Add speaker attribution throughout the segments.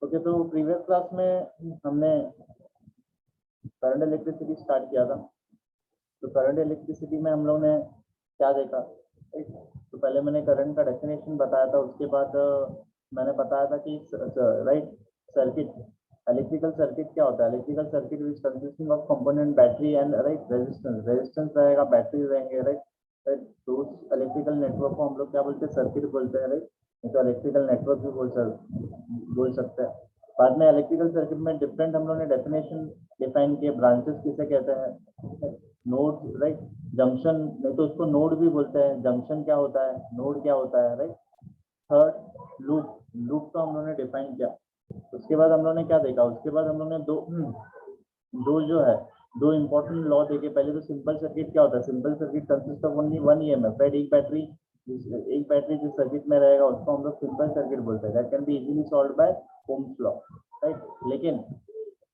Speaker 1: Okay, तो previous class में हमने करंट इलेक्ट्रिसिटी स्टार्ट किया था। तो करंट इलेक्ट्रिसिटी में हम लोग ने क्या देखा, राइट? तो पहले मैंने करंट का डेफिनेशन बताया था, उसके बाद मैंने बताया था कि राइट सर्किट, इलेक्ट्रिकल सर्किट क्या होता है। Electrical circuit which consisting of component battery and right resistance रहेगा, बैटरी रहेंगे, राइट। तो उस इलेक्ट्रिकल नेटवर्क को हम लोग क्या बोलते हैं, सर्किट बोलते हैं, राइट। तो इलेक्ट्रिकल नेटवर्क भी बोल सकते हैं। बाद में इलेक्ट्रिकल सर्किट में डिफरेंट हम लोगों ने डेफिनेशन डिफाइन किए। ब्रांचेस किसे कहते हैं, नोड, राइट। जंक्शन, नहीं तो उसको नोड भी बोलते हैं। जंक्शन क्या होता है, नोड क्या होता है, राइट। थर्ड लूप, लूप तो हम लोगों ने डिफाइन किया। उसके बाद हम लोगों ने क्या देखा, उसके बाद हम लोगों ने दो जो है दो इंपॉर्टेंट लॉ देखे। पहले तो सिंपल सर्किट क्या होता है, simple circuit consist of only one EMF, right. एक बैटरी जिस सर्किट में रहेगा उसको हम लोग सिंपल सर्किट बोलते हैं। That can be easily solve by Ohm's law, right.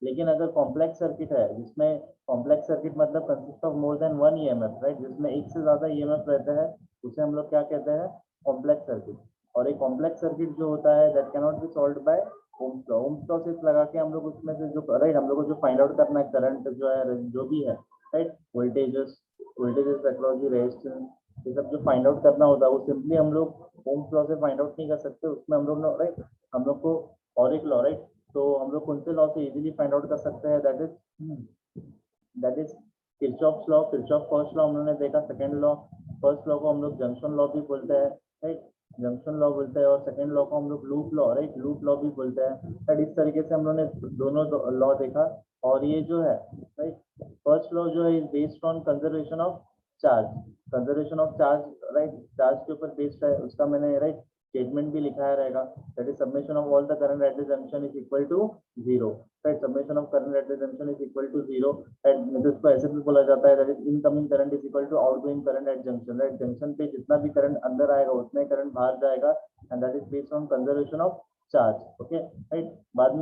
Speaker 1: लेकिन अगर कॉम्प्लेक्स सर्किट है, जिसमें कॉम्प्लेक्स सर्किट मतलब consist of more than one EMF, right, जिसमें एक से ज्यादा ईएमएफ रहते हैं, उसे हम लोग क्या कहते हैं, कॉम्प्लेक्स सर्किट। और एक कॉम्प्लेक्स सर्किट जो होता है that can not be solved by Ohm's law. Ohm's law सिर्फ लगा के हम लोग उसमें से जो, राइट, हम लोग को जो फाइंड आउट करना है करंट जो है, जो भी है, right, voltages across the resistance, ये सब जो फाइंड आउट करना होता है वो सिंपली हम लोग ओम्स लॉ से फाइंड आउट नहीं कर सकते। उसमें हम लोग, राइट, हम लोग को और एक लॉ, राइट, तो हम लोग कौन से लॉ से इजीली फाइंड आउट कर सकते हैं, that is Kirchhoff's law. Kirchhoff first law हम लोगों ने देखा। सेकंड लॉ, फर्स्ट लॉ को हम लोग जंक्शन लॉ भी बोलते हैं, राइट, जंक्शन लॉ बोलते हैं। और सेकंड लॉ को हम लोग loop law, right, loop law भी बोलते हैं, राइट। इस तरीके से हम लोगों ने दोनों लॉ देखा। और ये जो है, राइट, फर्स्ट लॉ जो है is based on conservation of charge, conservation of charge, right, charge के ऊपर बेस्ड है। उसका मैंने, राइट, स्टेटमेंट भी लिखा रहेगा, that is summation of all the current at the junction is equal to zero, right. Summation of current at the junction is equal to zero, right. इसको ऐसे भी बोला जाता है, that is incoming current is equal to outgoing current at junction, right. Junction पे जितना भी current अंदर आएगा उतना ही करंट बाहर जाएगा, and that is based on conservation of charge, okay, right. बाद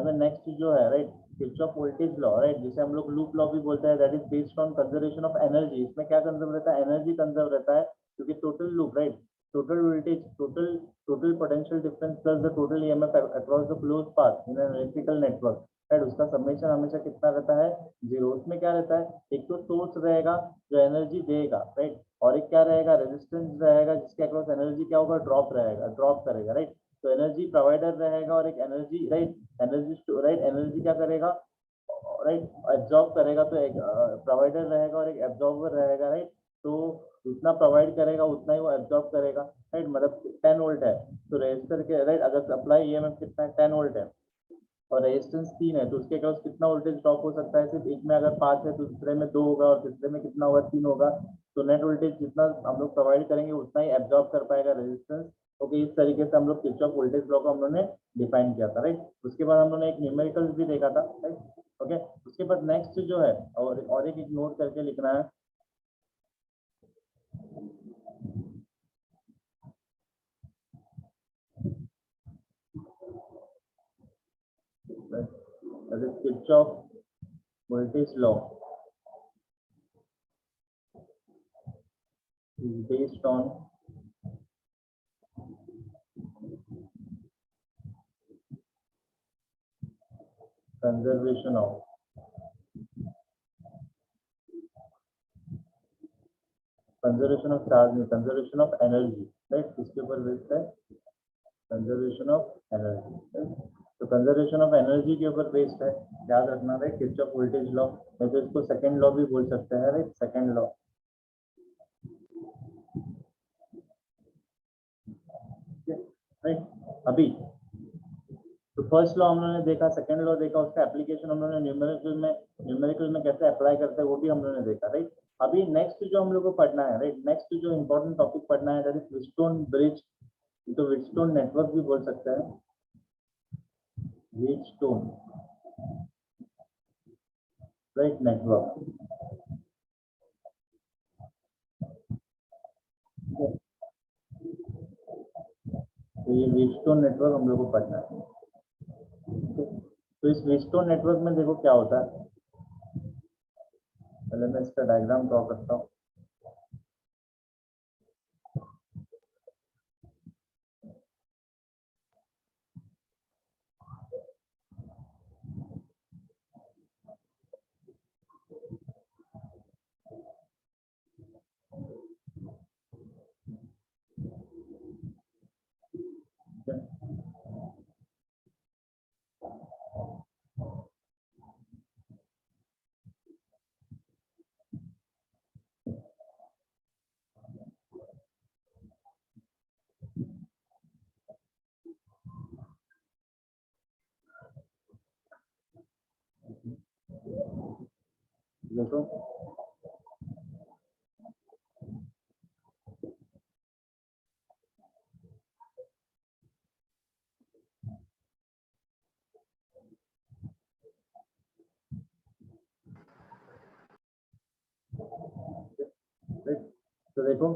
Speaker 1: में नेक्स्ट जो है, right, Kirchhoff voltage law, right, जिसे हम लोग लूप लॉ भी बोलते हैं, that is based on conservation of energy. इसमें क्या कंजर्व रहता है, एनर्जी कंजर्व रहता है, क्योंकि total loop, right, total voltage, total potential difference plus the total EMF across the closed path in an electrical network, right, उसका summation हमेशा कितना रहता है, जीरो। उसमें क्या रहता है, एक तो सोर्स रहेगा जो एनर्जी देगा, राइट, और एक क्या रहेगा, रेजिस्टेंस रहेगा जिसके अक्रॉस एनर्जी क्या होगा, ड्रॉप रहेगा, ड्रॉप करेगा, राइट। तो एनर्जी प्रोवाइडर रहेगा और एक एनर्जी, राइट, एनर्जी क्या करेगा, राइट, एब्जॉर्ब करेगा। तो एक प्रोवाइडर रहेगा और एक एब्जॉर्बर रहेगा, राइट। तो जितना प्रोवाइड करेगा उतना ही वो एब्जॉर्ब करेगा, राइट। मतलब 10 वोल्ट है तो रेजिस्टर के, राइट, अगर सप्लाई ईएमएफ कितना है, 10 वोल्ट है, और रेजिस्टेंस 3 है, तो उसके अक्रॉस कितना वोल्टेज ड्रॉप हो सकता है, सिर्फ एक में अगर 5 है तो दूसरे में 2 होगा, और तीसरे में कितना होगा, 3 होगा। तो नेट वोल्टेज जितना हम लोग प्रोवाइड करेंगे उतना ही एब्जॉर्ब कर पाएगा रेजिस्टेंस, ओके। इस तरीके से हम लोग किरचॉफ वोल्टेज लॉ को हम लोग ने डिफाइन किया था, राइट। उसके बाद हम लोग ने एक न्यूमेरिकल भी देखा था, राइट, ओके। उसके बाद नेक्स्ट जो है, और एक नोट करके लिखना है, that is Kirchhoff voltage law is based on conservation of charge, conservation of energy, right। इसके ऊपर बेस्ड है कंजर्वेशन ऑफ एनर्जी, राइट। तो कंजर्वेशन ऑफ एनर्जी के ऊपर बेस्ड है, याद रखना, राइट, किरचॉफ वोल्टेज लॉ। नहीं तो इसको सेकंड लॉ भी बोल सकते हैं, राइट, सेकंड लॉ, राइट। अभी तो फर्स्ट लॉ हम लोगों ने देखा, सेकंड लॉ देखा, उसका एप्लीकेशन हम लोगों ने न्यूमेरिकल में कैसे अप्लाई करते हैं वो भी हम लोगों ने देखा, राइट। अभी नेक्स्ट जो हम लोग को पढ़ना है, राइट, नेक्स्ट जो इम्पोर्टेंट टॉपिक पढ़ना है दैट इज व्हीटस्टोन ब्रिज, तो व्हीटस्टोन नेटवर्क भी बोल सकते हैं, व्हीटस्टोन राइट नेटवर्क। तो ये व्हीटस्टोन नेटवर्क हम लोग को पढ़ना है। तो इस व्हीटस्टोन नेटवर्क में देखो क्या होता है, पहले मैं इसका डायग्राम ड्रॉ करता हूँ। देखो राइट, तो देखो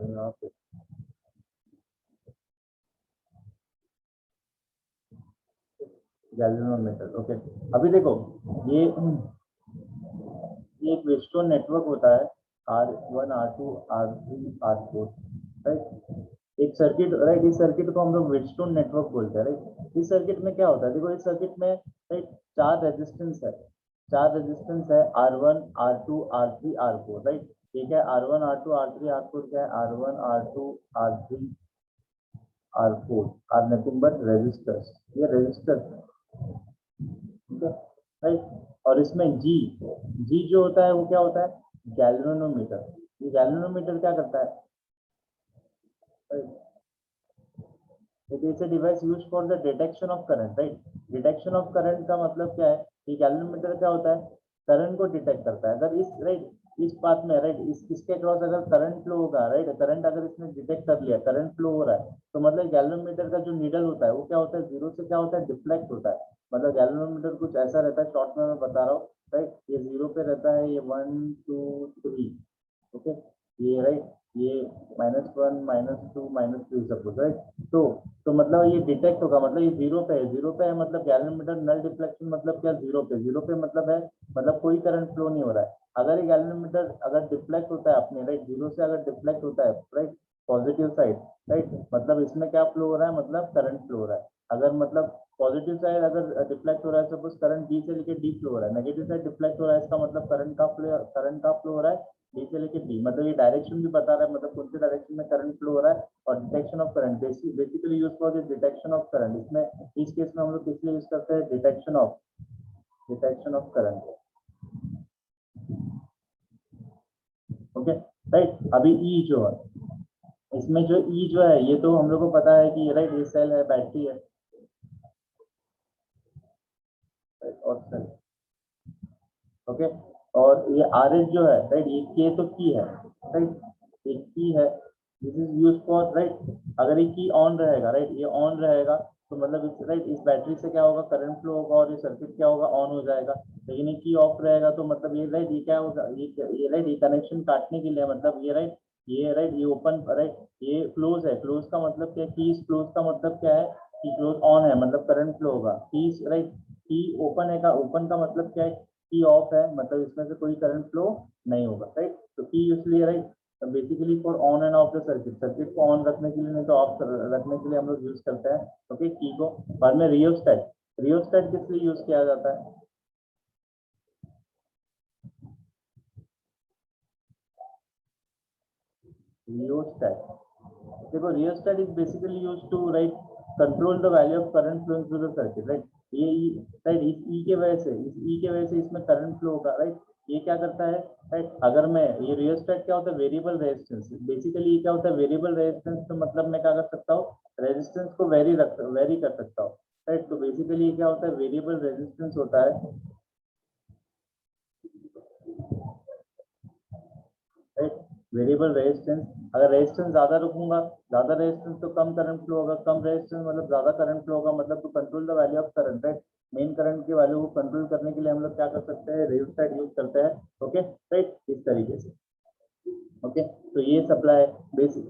Speaker 1: यहाँ पे गैल्वेनोमीटर, ओके। अभी देखो ये ये एक व्हीटस्टोन नेटवर्क होता है, R1 R2 R3 R4, right. एक सर्किट, राइट, इस सर्किट को हम लोग व्हीटस्टोन नेटवर्क बोलते हैं, राइट। इस सर्किट में क्या होता है, देखो इस सर्किट में, राइट, चार रेजिस्टेंस है, चार रेजिस्टेंस है, R1 R2 R3 R4, right. ठीक है, R1 R2 R3 R4 क्या है, R1 R2 R3 R4 are nothing but resistors, ये रेजिस्टर, ठीक है, राइट। और इसमें जी, जी जो होता है वो क्या होता है, गैल्वेनोमीटर। ये गैल्वेनोमीटर क्या करता है, it is a device use for the detection of current, right. Detection of current का मतलब क्या है, कि गैल्वेनोमीटर क्या होता है, करंट को डिटेक्ट करता है। अगर इस, राइट, इस पाथ में, राइट, इसके अक्रॉस अगर करंट फ्लो होगा, राइट, करंट अगर इसने डिटेक्ट कर लिया, करंट फ्लो हो रहा है, तो मतलब गैल्वेनोमीटर का जो नीडल होता है वो क्या होता है, जीरो से क्या होता है, डिफ्लेक्ट होता है। मतलब गैल्वेनोमीटर कुछ ऐसा रहता है, शॉर्ट में मैं बता रहा हूँ, राइट, ये जीरो पे रहता है, ये 1 2 3, ओके, ये राइट, ये -1 -2 -3 सपोज, राइट। तो मतलब ये डिटेक्ट होगा, मतलब ये जीरो पे है, जीरो पे है मतलब गैल्वेनोमीटर नल डिफ्लेक्शन, मतलब क्या, जीरो पे, जीरो पे मतलब है, मतलब कोई करंट फ्लो नहीं हो रहा है। अगर ये गैल्वेनोमीटर अगर डिफ्लेक्ट होता है अपने, राइट, जीरो से अगर डिफ्लेक्ट होता है, राइट, पॉजिटिव साइड, राइट, मतलब इसमें क्या फ्लो हो रहा है, मतलब करंट फ्लो हो रहा है। अगर मतलब पॉजिटिव साइड अगर डिफ्लेक्ट हो रहा है, सपोज करंट बी से लेके डी फ्लो हो रहा है, नेगेटिव साइड डिफ्लेक्ट हो रहा है, इसका मतलब करंट का फ्लो हो रहा है डी से लेके डी, मतलब ये डायरेक्शन भी बता रहा है, मतलब कौन से डायरेक्शन में करंट फ्लो हो रहा है। और detection of current basically use for the detection of current, इसमें इस केस में हम लोग किस लिए यूज करते हैं, detection of current, okay, right. अभी ई जो है, इसमें जो ई जो है ये तो हम लोग को पता है कि राइट ये सेल है, बैटरी है, right, और सेल, ओके। और ये आर एच जो है राइट, ये के तो की है राइट, ये की है, this is use for right. अगर ये की ऑन रहेगा राइट, ये ऑन रहेगा तो मतलब इस राइट इस बैटरी से क्या होगा, करंट फ्लो होगा और ये सर्किट क्या होगा, ऑन हो जाएगा। लेकिन ये की ऑफ रहेगा तो मतलब ये राइट ये क्या होगा, ये राइट ये कनेक्शन काटने के लिए मतलब ये राइट ये ओपन राइट, ये क्लोज है। क्लोज का मतलब क्या है, की क्लोज का मतलब क्या है कि क्लोज ऑन है मतलब करंट फ्लो होगा। की राइट की ओपन है, का ओपन का मतलब क्या है, की ऑफ है मतलब इसमें से कोई करंट फ्लो नहीं होगा राइट। तो की इसलिए right basically for on end of the circuit, circuit को ऑन रखने के लिए नहीं तो ऑफ रखने के लिए हम लोग यूज करते हैं ओके की को। बाद में रियोस्टेट, रियोस्टेट किस लिए यूज किया जाता है, रियोस्टेट, देखो rheostat is basically use to right control the value of current flowing through the circuit right. ये राइट इस ई के वजह से, इस ई के वजह से इसमें करंट फ्लो होगा राइट। ये क्या करता है राइट, अगर मैं ये रियोस्टेट क्या होता है, वेरिएबल रेजिस्टेंस, बेसिकली ये क्या होता है वेरिएबल रेजिस्टेंस, तो मतलब मैं क्या कर सकता हूँ, रेजिस्टेंस को वेरी कर सकता हूँ राइट। तो बेसिकली ये क्या होता है, वेरिएबल रेजिस्टेंस होता है राइट, वेरिएबल रेजिस्टेंस। अगर रेजिस्टेंस ज्यादा रखूंगा, ज्यादा रेजिस्टेंस तो कम करंट फ्लो होगा, कम रेजिस्टेंस मतलब ज्यादा करंट फ्लो होगा, मतलब to control the value of current right. Main current की वैल्यू को कंट्रोल करने के लिए हम लोग क्या कर सकते हैं, रेजिस्टेंस यूज करते हैं ओके राइट, इस तरीके से ओके। तो ये सप्लाई बेसिक,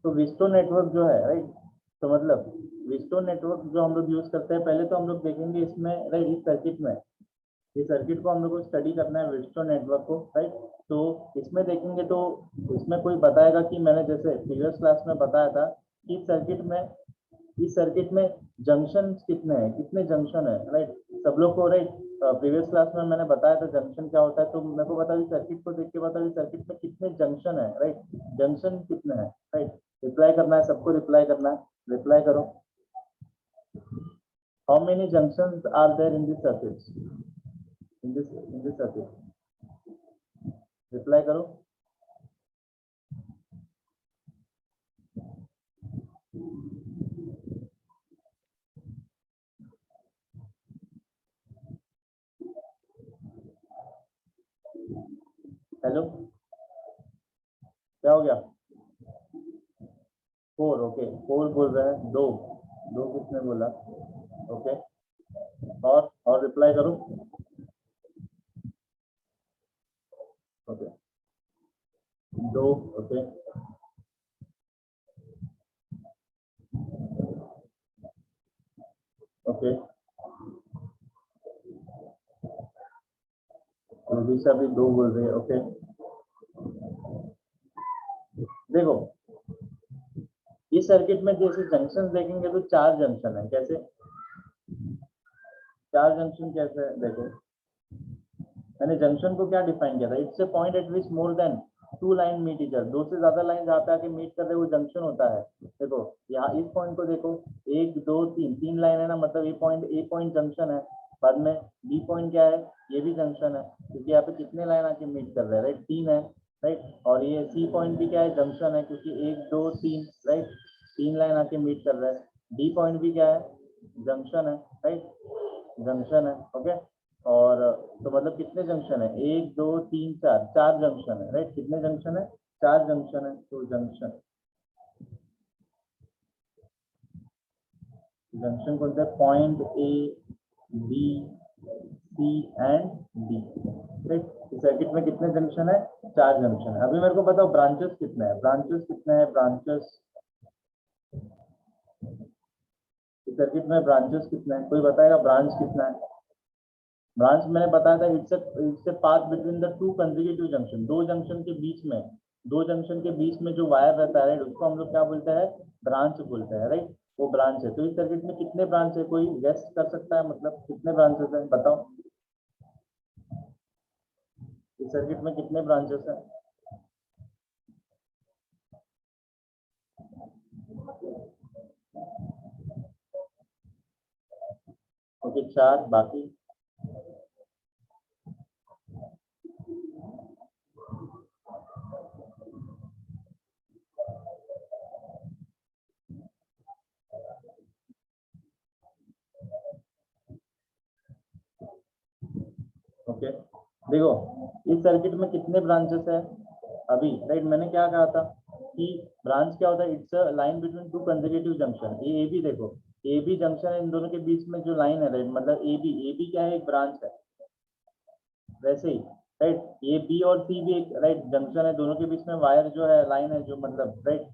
Speaker 1: तो विस्टो नेटवर्क जो है राइट, तो मतलब विस्टो नेटवर्क जो हम लोग यूज करते हैं, पहले तो हम लोग देखेंगे इसमें राइट इस सर्किट में, ये सर्किट को हम लोग को स्टडी करना है विस्टो नेटवर्क को राइट। तो इसमें देखेंगे तो इसमें कोई बताएगा कि मैंने जैसे प्रीवियस क्लास में बताया था कि सर्किट में, इस सर्किट में जंक्शन कितने हैं, कितने जंक्शन है राइट, सब लोग को राइट। प्रीवियस क्लास में मैंने बताया था जंक्शन क्या होता है, तो मेरे को बताओ सर्किट को देख के बताओ सर्किट में कितने जंक्शन है राइट, जंक्शन कितने हैं राइट। रिप्लाई करना है, सबको रिप्लाई करना है, रिप्लाई करो। How many junction are there in this circuit, in this circuit, reply करो। हेलो, क्या हो गया, फोर, ओके फोर बोल रहे हैं, दो, दो किसने बोला, ओके। और रिप्लाई करो, ओके दो, ओके ओके। रूबीशा भी दो बोल रही है, ओके। देखो इस सर्किट में जैसे जंक्शन देखेंगे तो चार जंक्शन है, कैसे चार जंक्शन कैसे है, देखो मैंने जंक्शन को क्या डिफाइन किया था, it's a point at which more than two line meet each other, दो से ज्यादा लाइन जहाँ पे आके मीट कर रहे हैं वो जंक्शन होता है। देखो यहाँ इस पॉइंट को देखो, एक दो तीन, तीन लाइन है ना, मतलब ये पॉइंट ए पॉइंट जंक्शन है। बाद में बी पॉइंट क्या है, ये भी जंक्शन है, क्योंकि यहाँ पे कितने लाइन आके मीट कर रहे हैं राइट, तीन है राइट। और ये सी पॉइंट भी क्या है, जंक्शन है, क्योंकि एक दो तीन राइट, तीन लाइन आके मीट कर रहा है। डी पॉइंट भी क्या है, जंक्शन है राइट, जंक्शन है ओके। और तो मतलब कितने जंक्शन है, एक दो तीन चार, चार जंक्शन है राइट, कितने जंक्शन है, चार जंक्शन है। तो जंक्शन, जंक्शन कौन सा है, point A B C and D right. इस सर्किट में कितने जंक्शन है, चार जंक्शन है। अभी मेरे को बताओ ब्रांचेस कितने हैं, ब्रांचेस कितने हैं, ब्रांचेस इस सर्किट में ब्रांचेस कितने हैं, कोई बताएगा ब्रांच कितना है। ब्रांच मैंने बताया था, it's a path between the two consecutive junction, दो जंक्शन के बीच में, दो जंक्शन के बीच में जो वायर रहता है राइट, उसको हम लोग क्या बोलते हैं, ब्रांच बोलते हैं राइट, वो ब्रांच है। तो इस सर्किट में कितने ब्रांच है, कोई गेस कर सकता है, मतलब कितने ब्रांचेस है बताओ, इस सर्किट में कितने ब्रांचेस है। ओके चार, बाकी ओके देखो इस सर्किट में कितने ब्रांचेस है अभी, राइट। मैंने क्या कहा था कि ब्रांच क्या होता है, it's a line between two consecutive junction. ये ए बी देखो, ए बी जंक्शन है, इन दोनों के बीच में जो लाइन है, राइट, मतलब ए बी क्या है, एक ब्रांच है। वैसे ही राइट, ये बी और सी भी एक राइट जंक्शन है, दोनों के बीच में वायर जो है, लाइन है जो, मतलब राइट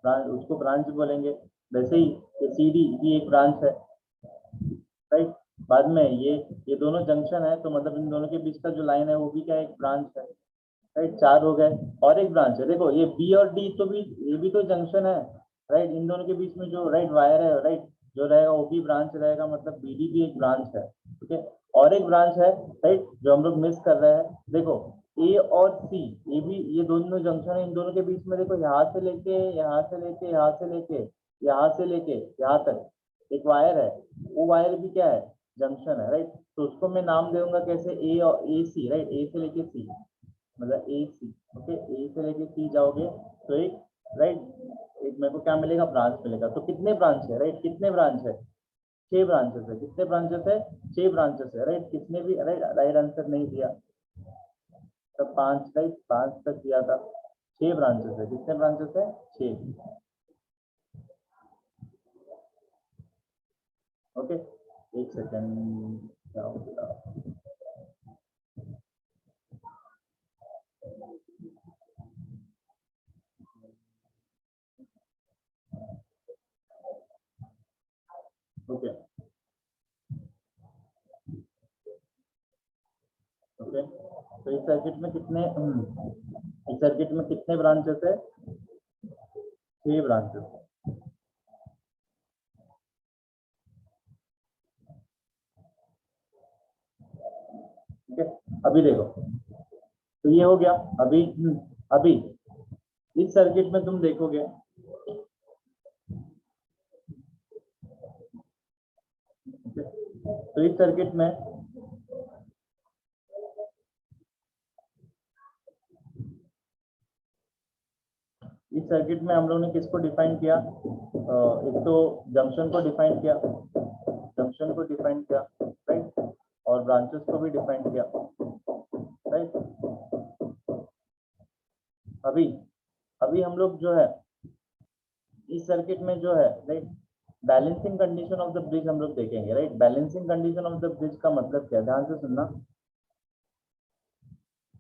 Speaker 1: ब्रांच, उसको ब्रांच बोलेंगे। वैसे ही ये सी डी भी एक ब्रांच है, राइट। बाद में ये दोनों जंक्शन है, तो मतलब इन दोनों के बीच का जो लाइन है वो भी क्या है, एक ब्रांच है, राइट। चार हो गए, और एक ब्रांच है, देखो ये बी और डी तो भी, ये भी तो जंक्शन है, राइट। इन दोनों के बीच में जो राइट वायर है, राइट, जो रहेगा वो भी ब्रांच रहेगा, मतलब बी डी भी एक ब्रांच है, ठीक है। और एक ब्रांच है, राइट, जो हम लोग मिस कर रहे हैं, देखो ए और सी, ये भी, ये दोनों जंक्शन है, इन दोनों के बीच में देखो यहाँ से लेके यहाँ से लेके यहाँ से लेके यहाँ से लेके यहाँ तक एक वायर है, वो वायर भी क्या है, जंक्शन है, राइट। तो उसको मैं नाम दूंगा कैसे, ए और ए सी, राइट, ए से लेके सी, मतलब ए सी, ओके। ए से लेके सी जाओगे तो एक राइट, एक मेरे को क्या मिलेगा, ब्रांच मिलेगा। तो कितने ब्रांच है, राइट, कितने ब्रांच है, छह ब्रांचेस है। कितने ब्रांचेस है, छह ब्रांचेस है, राइट। किसने भी राइट राइट आंसर नहीं दिया, तो पांच, राइट, पांच तक दिया था। छह ब्रांचेस है, कितने ब्रांचेस है, छह, ओके। एक सेकेंड, क्या हो गया, ओके ओके। तो इस सर्किट में कितने इस सर्किट में कितने ब्रांचेस है, छह ब्रांचेस, ठीक है। अभी देखो, तो ये हो गया। अभी अभी इस सर्किट में तुम देखोगे, तो इस सर्किट में हम लोग ने किसको डिफाइन किया, एक तो जंक्शन को डिफाइन किया, राइट, और ब्रांचेस को भी डिफाइन किया, राइट। अभी अभी हम लोग जो है इस सर्किट में जो है, right, balancing condition of the bridge हम लोग देखेंगे, right. Balancing condition of the bridge का मतलब क्या है, ध्यान से सुनना,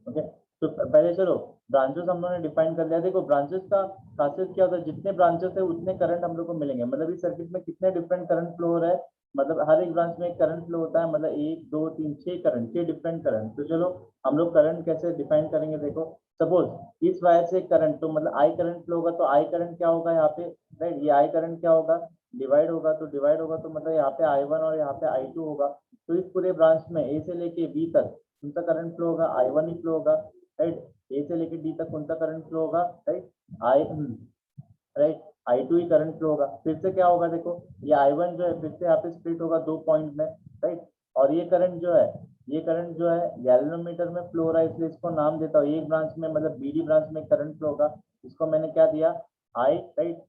Speaker 1: ओके। तो पहले चलो ब्रांचेस हम लोगों ने डिफाइन कर लिया। देखो ब्रांचेस का खासियत क्या होता है, जितने ब्रांचेस है उतने करंट हम लोग को मिलेंगे, मतलब इस सर्किट में कितने डिफरेंट करंट फ्लो हो रहा है, मतलब हर एक ब्रांच में एक करंट फ्लो होता है, मतलब एक दो तीन छह करंट, छह डिफरेंट करंट। तो चलो हम लोग करंट कैसे डिफाइन करेंगे, देखो सपोज इस वायर से करंट, तो मतलब आई करंट फ्लो होगा, तो आई करंट क्या होगा यहाँ पे, राइट, ये आई करंट क्या होगा, डिवाइड होगा, तो डिवाइड होगा तो मतलब यहाँ पे आई वन और यहाँ पे आई टू होगा। तो इस पूरे ब्रांच में ए से लेके बी तक उनका करंट फ्लो होगा, आई वन ही फ्लो होगा, राइट। ए से लेके डी तक कौन सा करंट फ्लो होगा, right, I, right, I two ही करंट फ्लो होगा। फिर से क्या होगा, देखो ये आई वन जो है फिर से यहाँ पे स्प्लिट होगा दो पॉइंट में, राइट। और ये करंट जो है, ये करंट जो है गैल्वेनोमीटर में फ्लो हो रहा है, इसलिए इसको नाम देता हूँ एक ब्रांच में, मतलब बीडी ब्रांच में करंट फ्लो होगा, इसको मैंने क्या दिया, आई, राइट,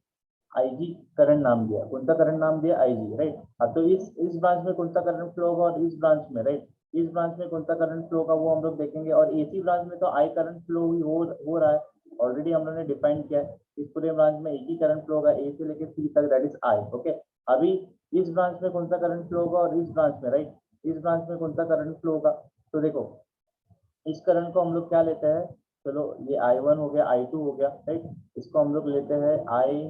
Speaker 1: आईजी करंट नाम दिया। कौन सा करंट नाम दिया, आईजी, राइट। हाँ, तो इस ब्रांच में कौन सा करंट फ्लो होगा, और इस ब्रांच में, राइट, इस ब्रांच में कौन सा करंट फ्लो होगा वो हम लोग देखेंगे। और एसी ब्रांच में तो आई करंट फ्लो हो रहा है, ऑलरेडी हम लोगों ने डिफाइन किया है। इस पूरे ब्रांच में एक ही करंट फ्लो होगा, ए से लेके सी तक, दैट इज आई, ओके। अभी इस ब्रांच में कौन सा करंट फ्लो होगा, और इस ब्रांच में, राइट, इस ब्रांच में कौन सा करंट फ्लो होगा। तो देखो इस करंट को हम लोग क्या लेते हैं, चलो ये आई वन हो गया, आई टू हो गया, राइट, इसको हम लोग लेते हैं आई,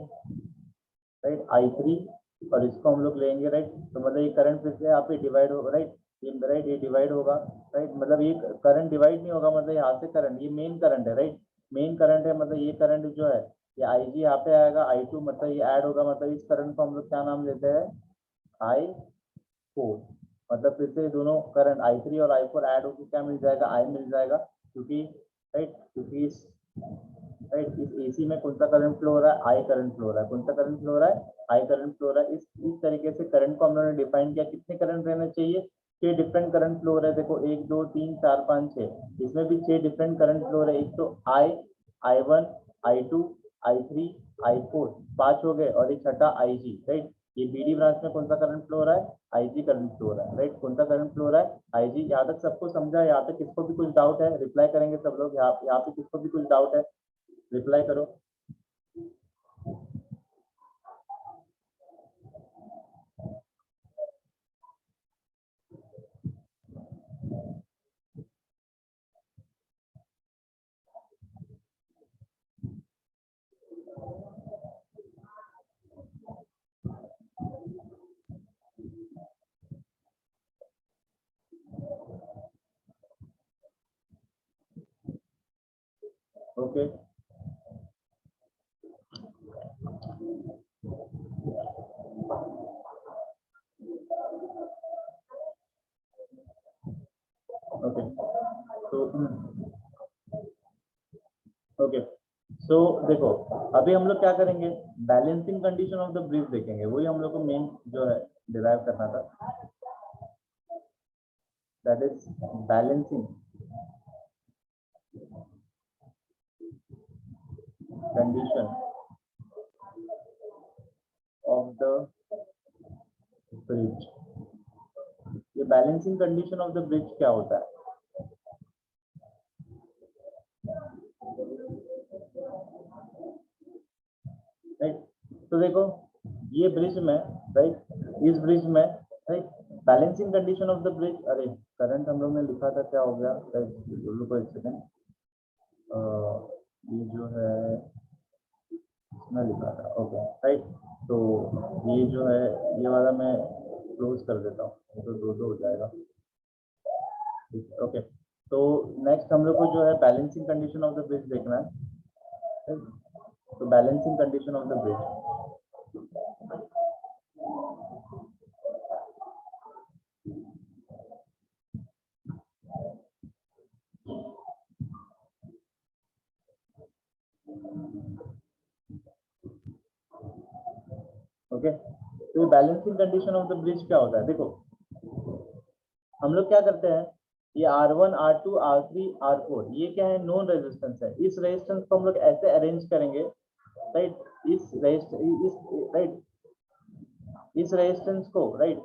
Speaker 1: राइट, आई थ्री, और इसको हम लोग लेंगे, राइट। तो मतलब ये करंट फिर से यहाँ पे डिवाइड होगा, राइट, ये राइट, ये डिवाइड होगा, राइट, मतलब ये करंट डिवाइड नहीं होगा, मतलब यहाँ से करंट, ये मेन करंट है, राइट, मेन करंट है, मतलब ये करंट जो है ये आई जी यहाँ पे आएगा, आई टू मतलब ये ऐड होगा, मतलब इस करंट को हम लोग क्या नाम देते हैं, आई फोर। मतलब फिर से दोनों करंट आई थ्री और आई फोर ऐड होकर क्या मिल जाएगा, आई मिल जाएगा, क्योंकि राइट, क्योंकि इस राइट इस एसी में कौन सा करंट फ्लो हो रहा है, आई करंट फ्लो हो रहा है, कौन सा करंट फ्लो हो रहा है, आई करंट फ्लो हो रहा है। इस तरीके से करंट को हम लोगों ने डिफाइन किया। कितने करंट रहने चाहिए, छह डिफरेंट करंट फ्लो हो रहे हैं, देखो एक दो तीन चार पाँच छह, इसमें भी छह डिफरेंट करंट फ्लो हो रहे हैं। एक तो I, I one, I two, I three, I four, पांच हो गए, और एक छठा आई जी, राइट। ये बीडी ब्रांच में कौन सा करंट फ्लो हो रहा है, आईजी करंट फ्लो हो रहा है, राइट। कौन सा करंट फ्लो हो रहा है, आईजी। यहाँ तक सबको समझा, यहाँ तक किसको भी कुछ डाउट है रिप्लाई करेंगे सब लोग, यहाँ पे किसको भी कुछ डाउट है रिप्लाई करो। ओके ओके तो ओके सो देखो, अभी हम लोग क्या करेंगे, balancing condition of the bridge देखेंगे, वही हम लोग को मेन जो है डिराइव करना था, that is balancing condition of the bridge. ये balancing condition of the bridge क्या होता है, राइट। तो देखो ये ब्रिज में, राइट, इस ब्रिज में, right, balancing condition of the bridge, अरे करंट हम लोग ने लिखा था, क्या हो गया, राइट, रुको एक सेकंड, ये जो है इसमें लिखा था, ओके राइट। तो ये जो है ये वाला मैं क्लोज कर देता हूँ, तो दो हो जाएगा, ओके। तो नेक्स्ट हम लोग को जो है balancing condition of the bridge देखना है, right? तो balancing condition of the bridge, okay. तो balancing condition of the bridge क्या होता है, देखो हम लोग क्या करते हैं, ये R1 R2 R3 R4 ये क्या है, नोन रेजिस्टेंस है। इस रेजिस्टेंस को हम लोग ऐसे अरेंज करेंगे, राइट, इस रेजिस्टेंस को, राइट,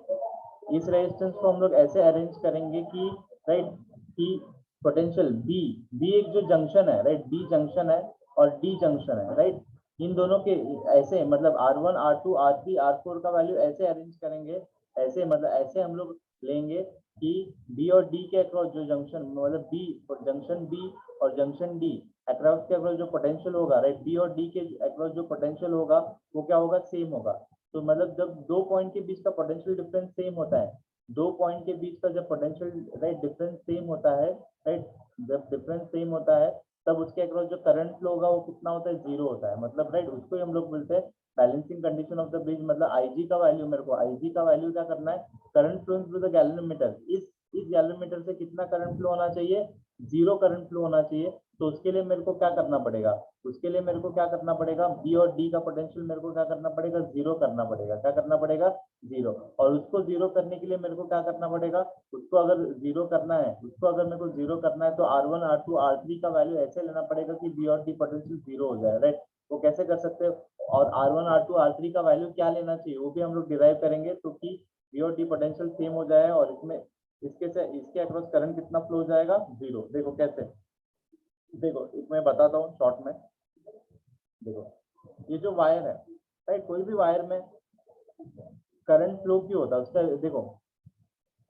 Speaker 1: इस रेजिस्टेंस को हम लोग ऐसे अरेंज करेंगे कि, राइट, कि पोटेंशियल बी, बी एक जो जंक्शन है, राइट, बी जंक्शन है और डी जंक्शन है, राइट, इन दोनों के ऐसे मतलब R1 R2 R3 R4 का वैल्यू ऐसे अरेंज करेंगे, ऐसे मतलब ऐसे हम लोग लेंगे कि बी और डी के अक्रॉस जो जंक्शन, मतलब बी और जंक्शन बी और जंक्शन डी अक्रॉस के अक्रॉस जो पोटेंशियल होगा, राइट, बी और डी के अक्रॉस जो पोटेंशियल होगा वो क्या होगा, सेम होगा। तो मतलब जब दो पॉइंट के बीच का पोटेंशियल डिफरेंस सेम होता है, दो पॉइंट के बीच का जब पोटेंशियल, राइट, डिफरेंस सेम होता है, राइट, जब डिफरेंस सेम होता है तब उसके अक्रॉस जो करंट फ्लो होगा वो कितना होता है, जीरो होता है, मतलब राइट, उसको ही हम लोग बोलते हैं balancing condition of the bridge. मतलब आईजी का वैल्यू, मेरे को आईजी का वैल्यू क्या करना है, current flowing through the galvanometer, इस गैल्वेनोमीटर से कितना करंट फ्लो होना चाहिए, जीरो करंट फ्लो होना चाहिए। तो उसके लिए मेरे को क्या करना पड़ेगा, उसके लिए मेरे को क्या करना पड़ेगा, बी और डी का पोटेंशियल मेरे को क्या करना पड़ेगा, जीरो करना पड़ेगा, क्या करना पड़ेगा, जीरो। और उसको जीरो करने के लिए मेरे को क्या करना पड़ेगा, उसको अगर जीरो करना है, उसको अगर मेरे को जीरो करना है तो R1 R2 R3 का वैल्यू ऐसे लेना पड़ेगा कि बी और डी पोटेंशियल जीरो हो जाए, राइट। वो कैसे कर सकते हो, और R1 R2 R3 का वैल्यू क्या लेना चाहिए वो भी हम लोग डिराइव करेंगे, तो कि बी और डी पोटेंशियल सेम हो जाए और इसमें इसके से इसके अक्रॉस करंट कितना फ्लो हो जाएगा, जीरो। देखो कैसे, देखो एक मैं बताता हूँ शॉर्ट में। देखो ये जो वायर है, राइट, कोई भी वायर में करंट फ्लो क्यों होता है उसका, देखो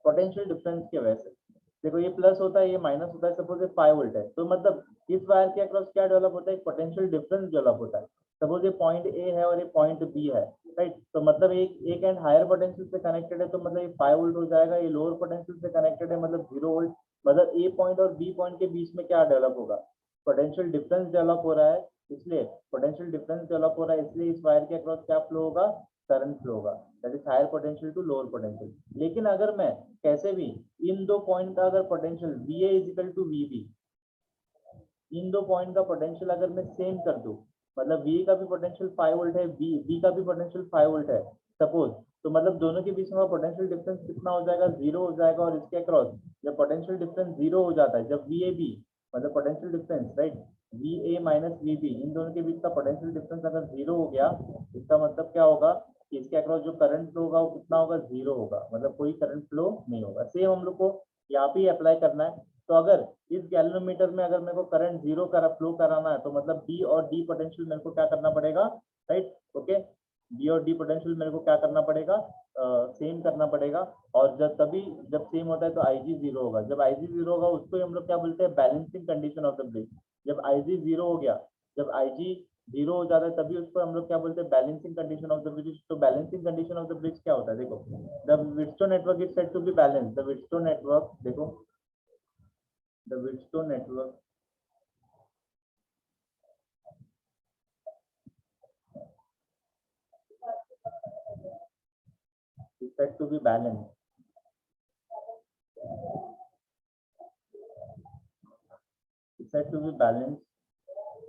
Speaker 1: पोटेंशियल डिफरेंस की वजह से। देखो ये प्लस होता है, ये माइनस होता है, सपोज ये 5 वोल्ट है, तो मतलब इस वायर के अक्रॉस क्या डेवलप होता है, एक पोटेंशियल डिफरेंस डेवलप होता है। सपोज ये पॉइंट ए है और ये पॉइंट बी है, राइट, तो मतलब एक एंड हायर पोटेंशियल से कनेक्टेड है, तो मतलब ये 5 वोल्ट हो जाएगा, ये लोअर पोटेंशियल से कनेक्टेड है मतलब 0 वोल्ट। मतलब ए पॉइंट और बी पॉइंट के बीच में क्या डेवलप होगा, पोटेंशियल डिफरेंस डेवलप हो रहा है, इसलिए पोटेंशियल डिफरेंस डेवलप हो रहा है, इसलिए इस वायर के अक्रॉस क्या फ्लो होगा, करंट फ्लो होगा, that is higher potential to lower potential. लेकिन अगर मैं कैसे भी इन दो पॉइंट का अगर potential VA is equal to VB, इन दो पॉइंट का पोटेंशियल अगर मैं सेम कर दूं, मतलब VA का भी पोटेंशियल 5 वोल्ट है, B का भी पोटेंशियल 5 वोल्ट है सपोज, तो मतलब दोनों के बीच में पोटेंशियल डिफरेंस कितना हो जाएगा, जीरो हो जाएगा। और इसके अक्रॉस जब पोटेंशियल डिफरेंस जीरो हो जाता है, जब VAB मतलब potential difference, right, VA minus VB इन दोनों के बीच का पोटेंशियल डिफरेंस अगर जीरो हो गया, इसका मतलब क्या होगा, कि इसके अक्रॉस जो करंट फ्लो होगा वो कितना होगा, 0 होगा, मतलब कोई करंट फ्लो नहीं होगा। सेम हम लोग को यहाँ पे अप्लाई करना है। तो अगर इस गैल्वेनोमीटर में अगर मेरे को करंट 0 फ्लो कराना है तो मतलब बी और डी पोटेंशियल मेरे को क्या करना पड़ेगा, राइट, ओके, बी और डी पोटेंशियल मेरे को क्या करना पड़ेगा, सेम करना पड़ेगा। और जब सेम होता है तो आई जी 0 होगा। जब आई जी 0 होगा उसको ही हम लोग क्या बोलते हैं, balancing condition of the bridge. जब आई जी 0 हो गया, जब आई जी 0 हो जाता है तभी उसको हम लोग क्या बोलते हैं, balancing condition of the bridge. तो balancing condition of the bridge क्या होता है, देखो, the Wheatstone network is said to be balance. The Wheatstone network, देखो, the Wheatstone network is said to be balanced. Is said to be balanced.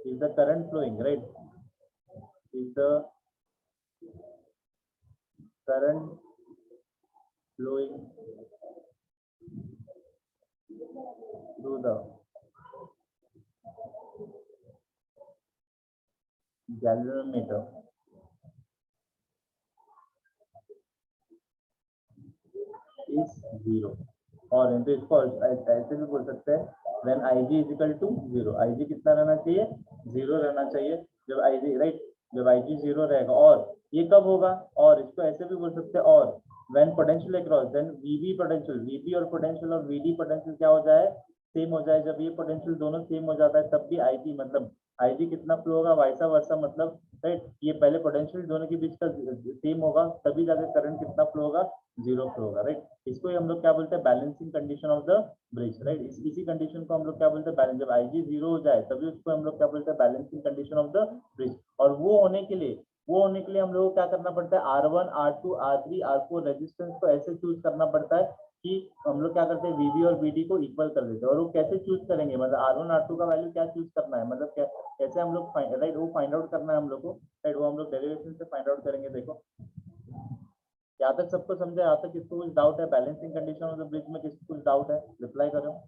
Speaker 1: Is the current flowing, right? Is the current flowing through the galvanometer is 0। और तो इसको ऐसे भी बोल सकते हैं, when IG is equal to 0। IG कितना रहना चाहिए, 0 रहना चाहिए जब IG, राइट, जब IG 0 रहेगा। और ये कब होगा, और इसको ऐसे भी बोल सकते हैं, और when potential across, then VB potential, VB और पोटेंशियल और VD पोटेंशियल क्या हो जाए, सेम हो जाए। जब ये पोटेंशियल दोनों सेम हो जाता है तब भी IG, मतलब IG कितना फ्लो होगा, वैसा वैसा, मतलब, राइट, ये पहले पोटेंशियल दोनों के बीच का सेम होगा तभी जाकर करंट कितना फ्लो होगा, 0 फ्लो होगा, राइट। इसको हम लोग क्या बोलते हैं, balancing condition of the bridge, right. इसी कंडीशन को हम लोग क्या बोलते हैं, बैलेंस। जब IG 0 हो जाए तभी उसको हम लोग क्या बोलते हैं, balancing condition of the bridge. और वो होने के लिए हम लोग को क्या करना पड़ता है, R1 R2 R3 R4 resistance को ऐसे चूज करना पड़ता है कि हम लोग क्या करते हैं, VB और VD को इक्वल कर देते हैं। और वो कैसे चूज करेंगे, मतलब R1 R2 का वैल्यू क्या चूज करना है, मतलब कैसे हम लोग, राइट, वो फाइंड आउट करना है हम लोग को, राइट। वो हम लोग डेरिवेशन से फाइंड आउट करेंगे। देखो, यहाँ तक सबको समझा, यहाँ तक किसको कुछ डाउट है, balancing condition of the bridge में किसको कुछ डाउट है, रिप्लाई करो।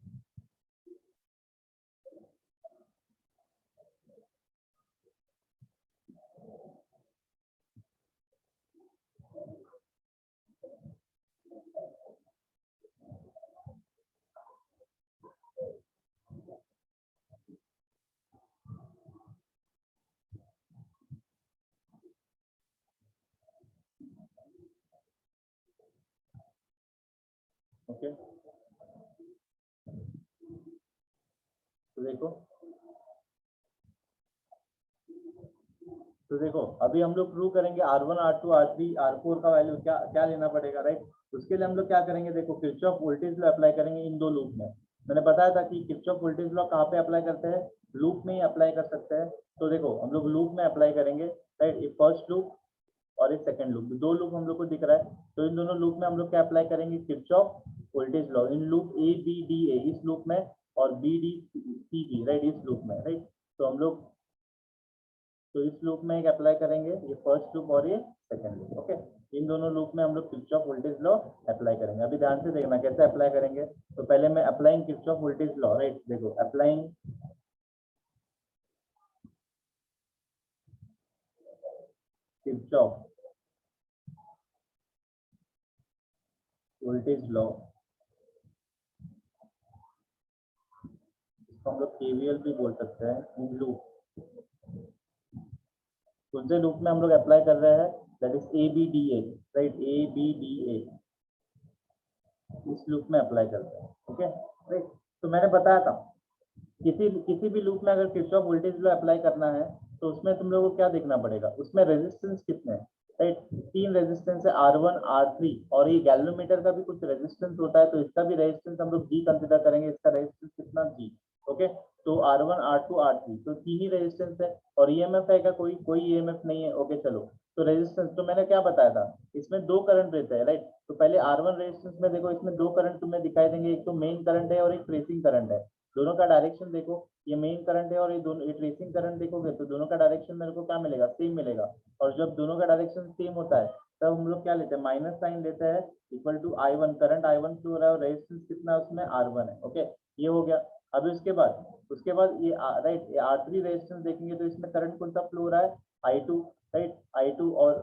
Speaker 1: ओके, तो देखो अभी हम लोग प्रूव करेंगे R1 R2 R3 R4 का वैल्यू क्या क्या लेना पड़ेगा, राइट। उसके लिए हम लोग क्या करेंगे, देखो, किरचॉफ वोल्टेज लॉ अप्लाई करेंगे इन दो लूप में। मैंने बताया था कि किरचॉफ वोल्टेज लॉ कहाँ पे अप्लाई करते हैं, लूप में ही अप्लाई कर सकते हैं। तो देखो हम लोग लूप में अप्लाई करेंगे, राइट, ये फर्स्ट लूप और एक सेकंड लूप, दो लूप हम लोग को दिख रहा है। तो इन दोनों लूप में हम लोग क्या अप्लाई करेंगे, Kirchhoff voltage law in loop ABDA इस लूप में, और BDCB, राइट, इस लूप में, राइट। तो हम लोग तो इस लूप में एक अप्लाई करेंगे, ये फर्स्ट लूप और ये सेकंड लूप, ओके। इन दोनों लूप में हम लोग किरचॉफ वोल्टेज लॉ अप्लाई करेंगे। अभी ध्यान से देखना कैसे अप्लाई करेंगे। तो पहले मैं applying Kirchhoff voltage law, right, देखो, अप्लाइंग किरचॉफ वोल्टेज लॉ, इसको हम लोग KVL भी बोल सकते हैं, इन लूप, दूसरे लूप में हम लोग अप्लाई कर रहे हैं, that is ABDA, right, ABDA इस लूप में अप्लाई करते हैं, ओके, राइट। तो मैंने बताया था किसी भी लूप में अगर किरचॉफ वोल्टेज लॉ अप्लाई करना है तो उसमें तुम लोगों को क्या देखना पड़ेगा, उसमें रेजिस्टेंस कितने हैं, राइट। 3 रेजिस्टेंस है, R1 R3, और ये गैल्वेनोमीटर का भी कुछ रेजिस्टेंस होता है, तो इसका भी रेजिस्टेंस हम लोग G कंसिडर करेंगे। इसका रेजिस्टेंस कितना, G, ओके। तो R1 R2 R3 तो 3 ही रेजिस्टेंस है, और EMF है क्या, कोई कोई EMF नहीं है, ओके, चलो। तो रेजिस्टेंस तो मैंने क्या बताया था, इसमें दो करंट रहते हैं, राइट। तो पहले R1 रेजिस्टेंस में देखो, इसमें दो करंट तुम्हें दिखाई देंगे, एक तो मेन करंट है और एक ट्रेसिंग करंट है। दोनों का डायरेक्शन देखो, ये मेन करंट है और ये दोनों, ये ट्रेसिंग करंट देखोगे तो दोनों का डायरेक्शन मेरे को क्या मिलेगा, सेम मिलेगा। और जब दोनों का डायरेक्शन सेम होता है तब हम लोग क्या लेते हैं, माइनस साइन लेते हैं, equal to I1, current I1 flow हो रहा है और रेजिस्टेंस कितना है उसमें, R1 है, ओके। ये हो गया। अभी उसके बाद ये, राइट, ये R3 रेजिस्टेंस देखेंगे तो इसमें करंट कौन सा फ्लो हो रहा है, I2, राइट, I2 और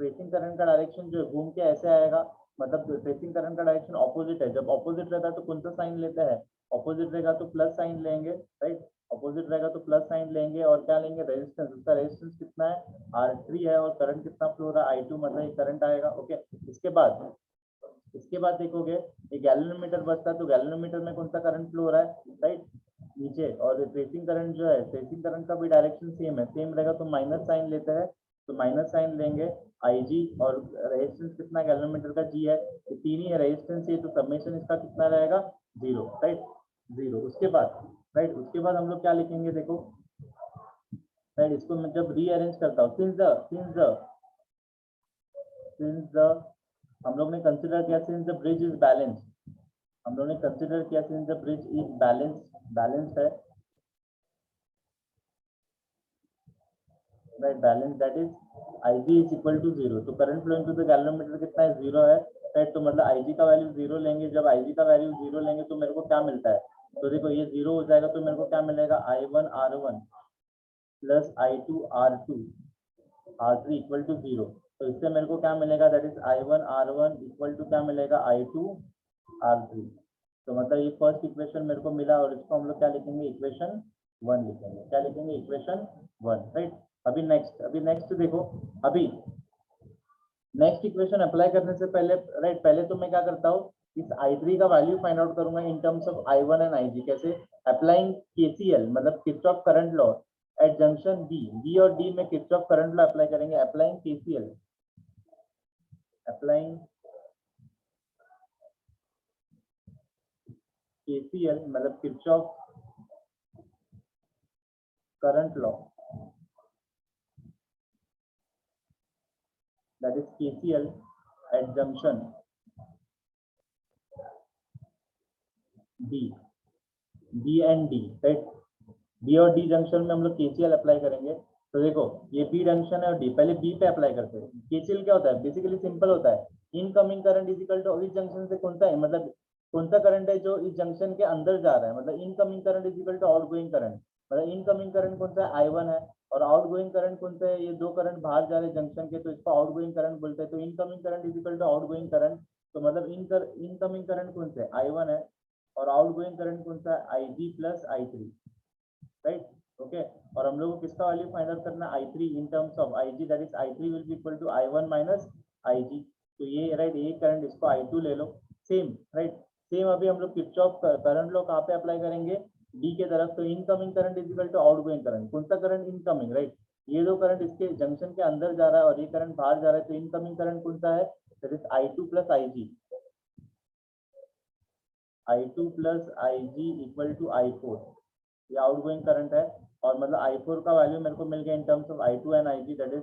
Speaker 1: ट्रेसिंग करंट का डायरेक्शन जो घूम के ऐसे आएगा, मतलब ट्रेसिंग करंट का डायरेक्शन ऑपोजिट है। जब ऑपोजिट रहता है तो कौन सा साइन लेते हैं, ऑपोजिट रहेगा तो प्लस साइन लेंगे, राइट। ऑपोजिट रहेगा तो प्लस साइन लेंगे और क्या लेंगे, रेजिस्टेंस। उसका रेजिस्टेंस कितना है, R3 है, और करंट कितना फ्लो रहा है, I2, मतलब ये करंट आएगा। ओके, इसके बाद देखोगे ये गैल्वेनोमीटर बचता है, तो गैल्वेनोमीटर में कौन सा करंट फ्लो हो रहा है, राइट, नीचे। और ट्रेसिंग करंट जो है, ट्रेसिंग करंट का भी डायरेक्शन सेम है, सेम रहेगा तो माइनस साइन लेते हैं, तो माइनस साइन लेंगे IG। और रेजिस्टेंस कितना गैल्वेनोमीटर का G है, ये तीन ही है रेजिस्टेंस, ये तो सबमिशन इसका कितना रहेगा, 0, राइट, 0। उसके बाद राइट, उसके बाद हम लोग क्या लिखेंगे, देखो राइट, इसको मैं जब रीअरेंज करता हूँ, सिंस द हम लोग ने कंसिडर किया since the bridge is balance, हम लोग ने कंसिडर किया since the bridge is balanced है, right, balance, that is IG is equal to 0। तो current flow into the galvanometer कितना है, 0 है, राइट। तो मतलब IG का वैल्यू 0 लेंगे, जब IG का वैल्यू 0 लेंगे तो मेरे को क्या मिलता है, तो देखो ये 0 हो जाएगा तो मेरे को क्या मिलेगा, I1 R1 plus I2 R2 R3 equal to 0। तो इससे मेरे को क्या मिलेगा, that is I1 R1 equal to क्या मिलेगा, I2 R3। तो मतलब ये फर्स्ट इक्वेशन मेरे को मिला, और इसको हम लोग क्या लिखेंगे, इक्वेशन 1 लिखेंगे। क्या लिखेंगे, इक्वेशन 1, राइट। अभी नेक्स्ट देखो, अभी नेक्स्ट इक्वेशन अप्लाई करने से पहले, राइट, पहले तो मैं क्या करता हूँ, इस I3 का वैल्यू फाइंड आउट करूंगा in terms of I1 and IG। कैसे, अप्लाइंग KCL, मतलब Kirchhoff current law at junction B और डी में किरचॉफ करंट लॉ अप्लाई करेंगे। अप्लाइंग KCL मतलब Kirchhoff current law, that is KCL at junction B and D, right। B और D junction में हम लोग KCL अप्लाई करेंगे। तो देखो ये B जंक्शन है और D, पहले B पे अप्लाई करते हैं। KCL क्या होता है, बेसिकली सिंपल होता है, incoming current is equal to, इस जंक्शन से कौन सा है, मतलब कौन सा करंट है जो इस जंक्शन के अंदर जा रहा है, मतलब incoming current is equal to outgoing current. मतलब इनकमिंग करंट कौन सा है, I1 है, और आउटगोइंग करंट कौन सा है, ये दो करंट बाहर जा रहे हैं जंक्शन के, तो इसको आउटगोइंग करंट बोलते हैं। तो incoming current is equal to outgoing current. तो मतलब इनकमिंग करंट कौन सा है, I1 है, और आउटगोइंग करंट कौन सा है, IG plus I3, right. Okay, और हम लोग को किसका वैल्यू फाइंड आउट करना है, I3 in terms of IG, that is I3 will be equal to I1 minus IG। तो ये राइट, ये करंट, इसको I2 ले लो, सेम, राइट, सेम। अभी हम लोग किरचॉफ करंट लॉ कहाँ पे अप्लाई करेंगे, डी के तरफ। तो incoming current is equal to outgoing current, कौन सा करंट, इनकमिंग, राइट। ये दो करंट इसके जंक्शन के अंदर जा रहा है और ये करंट बाहर जा रहा है, तो इनकमिंग करंट कौन सा है, that is I2 plus IG, I2 plus IG equal to I4। ये आउटगोइंग करंट है, और मतलब I4 का वैल्यू मेरे को मिल गया इन terms of I2 and IG, that is